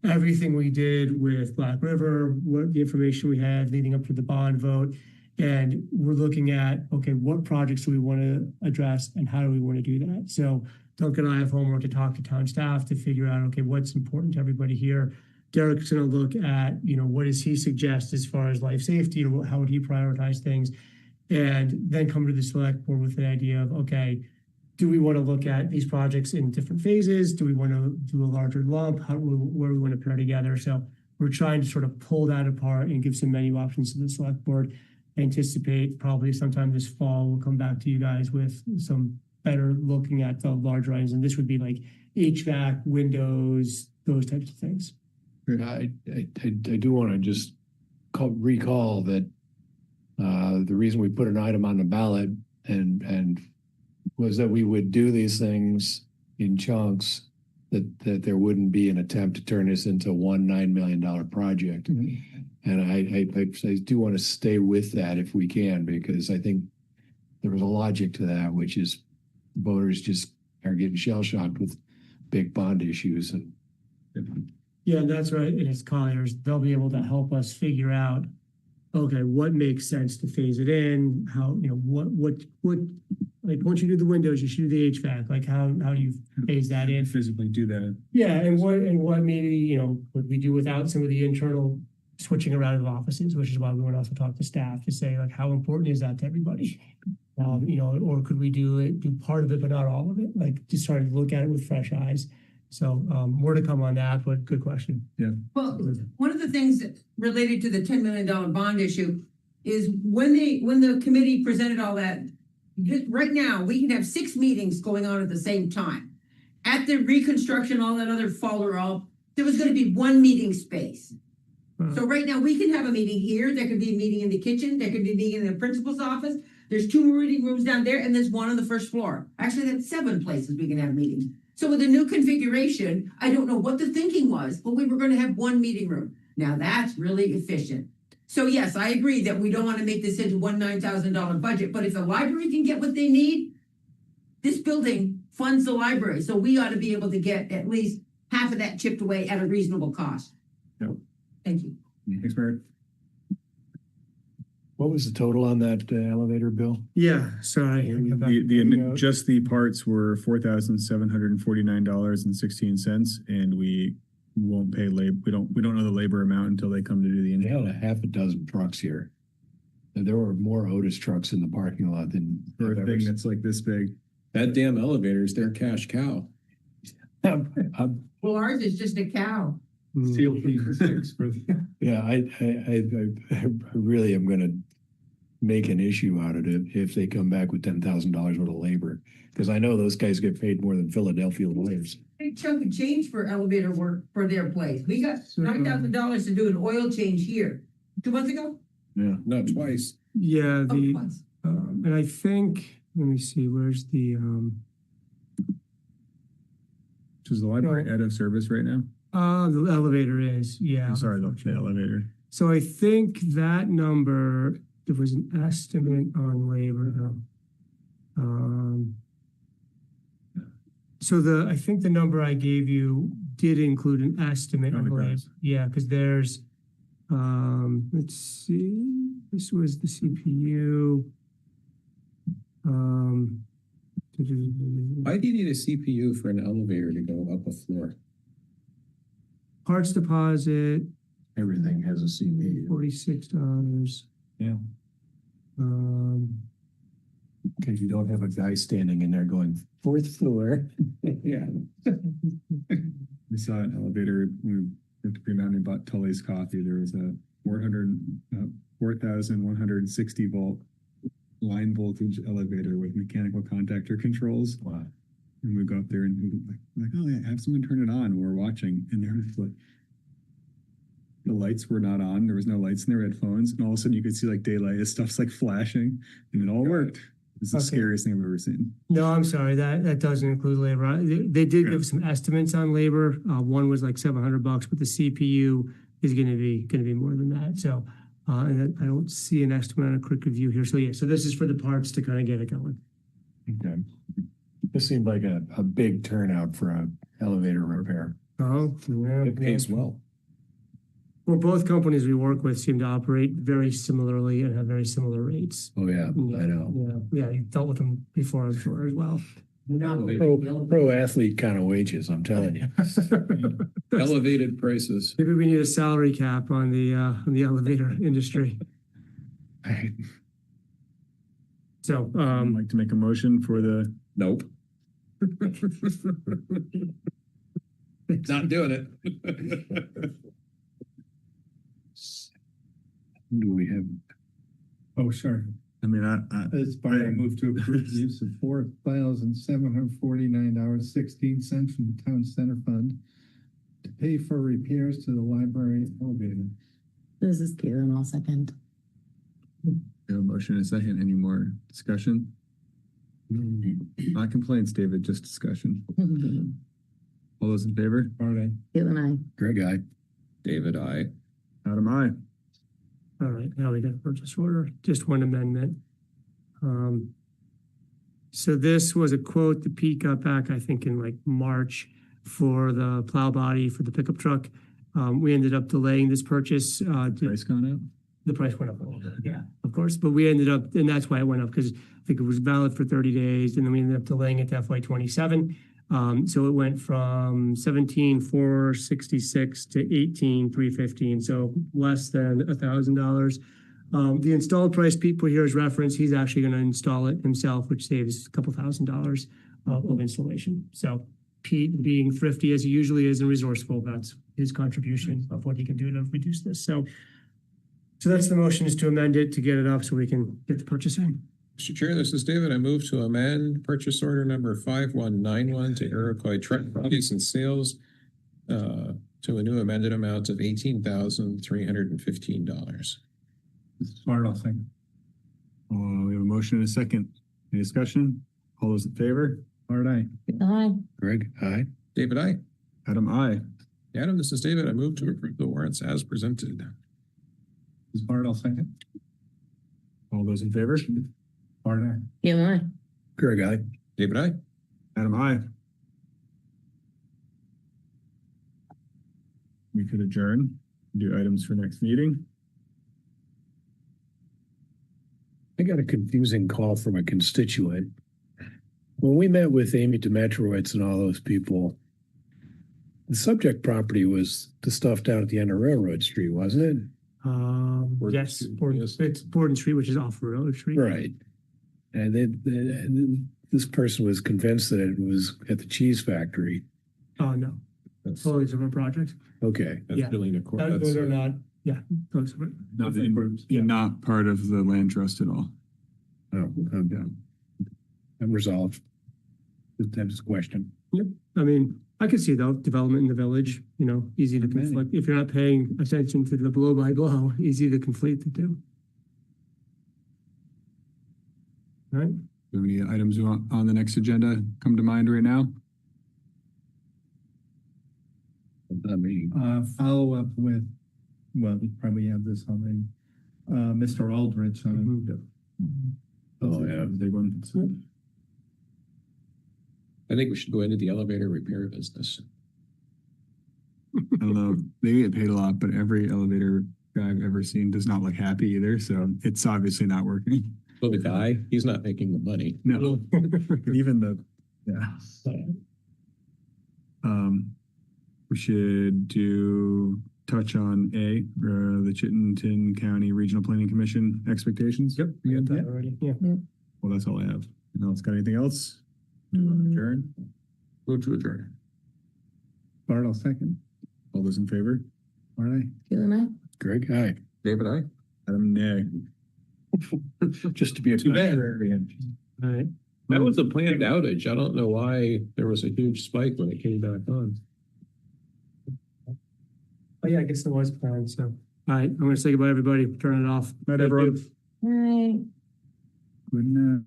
everything we did with Black River, what the information we had leading up to the bond vote. And we're looking at, okay, what projects do we want to address and how do we want to do that? So Duncan and I have homework to talk to town staff to figure out, okay, what's important to everybody here. Derek's going to look at, what does he suggest as far as life safety, or how would he prioritize things? And then come to the select board with an idea of, okay, do we want to look at these projects in different phases? Do we want to do a larger lump? Where do we want to pair together? So we're trying to sort of pull that apart and give some menu options to the select board. I anticipate probably sometime this fall, we'll come back to you guys with some better looking at the larger items. And this would be like HVAC, windows, those types of things. I do want to just recall that the reason we put an item on the ballot and was that we would do these things in chunks, that there wouldn't be an attempt to turn this into one $9 million project. And I do want to stay with that if we can, because I think there was a logic to that, which is voters just are getting shell shocked with big bond issues. And yeah, that's right. And as Colliers, they'll be able to help us figure out, okay, what makes sense to phase it in? How, what, like once you do the windows, you should do the HVAC. Like how do you phase that in? Physically do that. Yeah, and what maybe, would we do without some of the internal switching around of offices, which is why we want to also talk to staff to say, like, how important is that to everybody? Or could we do part of it, but not all of it? Like just try to look at it with fresh eyes. So more to come on that, but good question. Yeah. Well, one of the things that related to the $10 million bond issue is when the committee presented all that, right now we can have 6 meetings going on at the same time. At the reconstruction, all that other follow-up, there was going to be 1 meeting space. So right now we can have a meeting here. There could be a meeting in the kitchen. There could be a meeting in the principal's office. There's 2 reading rooms down there, and there's 1 on the first floor. Actually, that's 7 places we can have meetings. So with the new configuration, I don't know what the thinking was, but we were going to have 1 meeting room. Now that's really efficient. So yes, I agree that we don't want to make this into one $9,000 budget, but if the library can get what they need, this building funds the library. So we ought to be able to get at least half of that chipped away at a reasonable cost. Yep. Thank you. Thanks, Mary. what was the total on that elevator bill? Yeah, sorry. Just the parts were $4,749.16, and we won't pay labor. We don't know the labor amount until they come to do the engineering. They had a half a dozen trucks here. There were more Otis trucks in the parking lot than for a thing that's like this big. That damn elevator is their cash cow. Well, ours is just a cow. Yeah, I really am going to make an issue out of it if they come back with $10,000 worth of labor, because I know those guys get paid more than Philadelphia lawyers. Big chunk of change for elevator work for their place. We got $9,000 to do an oil change here 2 months ago. Yeah, no, twice. Yeah, Twice. And I think, let me see, where's the is the library out of service right now? The elevator is, yeah. I'm sorry, the elevator. So I think that number, there was an estimate on labor though. So I think the number I gave you did include an estimate on labor. Yeah, because there's, let's see, this was the CPU. Why do you need a CPU for an elevator to go up a floor? Parts deposit. Everything has a CPU. $46. Yeah. Because you don't have a guy standing in there going, fourth floor. Yeah. We saw an elevator, we went to Green Mountain and bought Tully's coffee. There was a 4,160 volt line voltage elevator with mechanical contactor controls. Wow. And we go up there and we're like, oh yeah, have someone turn it on. We're watching. And there was like, the lights were not on. There was no lights in their headphones. And all of a sudden you could see like daylight as stuff's like flashing and it all worked. It's the scariest thing I've ever seen. No, I'm sorry, that doesn't include labor. They did give some estimates on labor. One was like $700, but the CPU is gonna be more than that. So, and I don't see an estimate on a quick review here. So yeah, so this is for the parts to kind of get it going. Okay. This seemed like a big turnout for a elevator repair. Oh, yeah. It pays well. Well, both companies we work with seem to operate very similarly and have very similar rates. Oh, yeah, I know. Yeah, you dealt with them before, I'm sure, as well. Pro athlete kind of wages, I'm telling you. Elevated prices. Maybe we need a salary cap on the elevator industry. So, I'd like to make a motion for the. Nope. Not doing it. Do we have? Oh, sure. I mean, As part, I move to approve the use of $4,749.16 from the town center fund to pay for repairs to the library elevator. This is Caitlin, I'll second. We have a motion and a second. Any more discussion? Not complaints, David, just discussion. All those in favor? Aye. Caitlin, I. Greg, aye. David, I. Adam, aye. All right, now we got a purchase order, just one amendment. So this was a quote that Pete got back, I think in like March for the plow body for the pickup truck. We ended up delaying this purchase. Price gone up? The price went up a little bit, yeah, of course, but we ended up, and that's why it went up, because I think it was valid for 30 days, and then we ended up delaying it to FY 27. So it went from 17,466 to 18,315, so less than $1,000. The installed price Pete put here as reference, he's actually going to install it himself, which saves a couple $1,000 of installation. So Pete, being thrifty as he usually is and resourceful, that's his contribution of what he can do to reduce this. So that's the motion, is to amend it to get it up so we can get the purchase in. Mr. Chair, this is David. I move to amend purchase order number 5191 to Iroquois Truck Bodies and Sales to a new amended amount of $18,315. This is Smart, I'll second. We have a motion and a second. Any discussion? All those in favor? Art, aye. Aye. Greg, aye. David, I. Adam, aye. Adam, this is David. I move to approve the warrants as presented. This is Smart, I'll second. All those in favor? Smart, aye. Caitlin, I. Greg, aye. David, I. Adam, aye. We could adjourn, do items for next meeting. I got a confusing call from a constituent. When we met with Amy Demetrowitz and all those people, the subject property was the stuff down at the end of Railroad Street, wasn't it? Yes, it's Borden Street, which is off Railroad Street. Right. And this person was convinced that it was at the cheese factory. Oh, no. That's totally different project. Okay. Yeah. Those are not, yeah. Those are Not part of the land trust at all. Oh, I'm resolved. That's a question. Yep. I mean, I could see though, development in the village, easy to conflict. If you're not paying attention to the blow by blow, easy to conflate the two. All right. Do any items on the next agenda come to mind right now? Follow up with, well, we probably have this already, Mr. Aldrich on. Oh, yeah, big one. I think we should go into the elevator repair business. I don't know, they get paid a lot, but every elevator guy I've ever seen does not look happy either, so it's obviously not working. Well, the guy, he's not making the money. No, even the, yeah. We should touch on the Chittenden County Regional Planning Commission expectations. Yep. You got that already? Yeah. Well, that's all I have. No one's got anything else? Adjourn? Move to adjourn. Bart, I'll second. All those in favor? Bart, aye. Feeling I? Greg, aye. David, aye. Adam, nay. Just to be a Too bad. contrarian. All right. That was a planned outage. I don't know why there was a huge spike when it came back on. Oh, yeah, I guess it was planned, so. All right, I'm gonna say goodbye, everybody. Turn it off. Night, everyone. All right. Good night.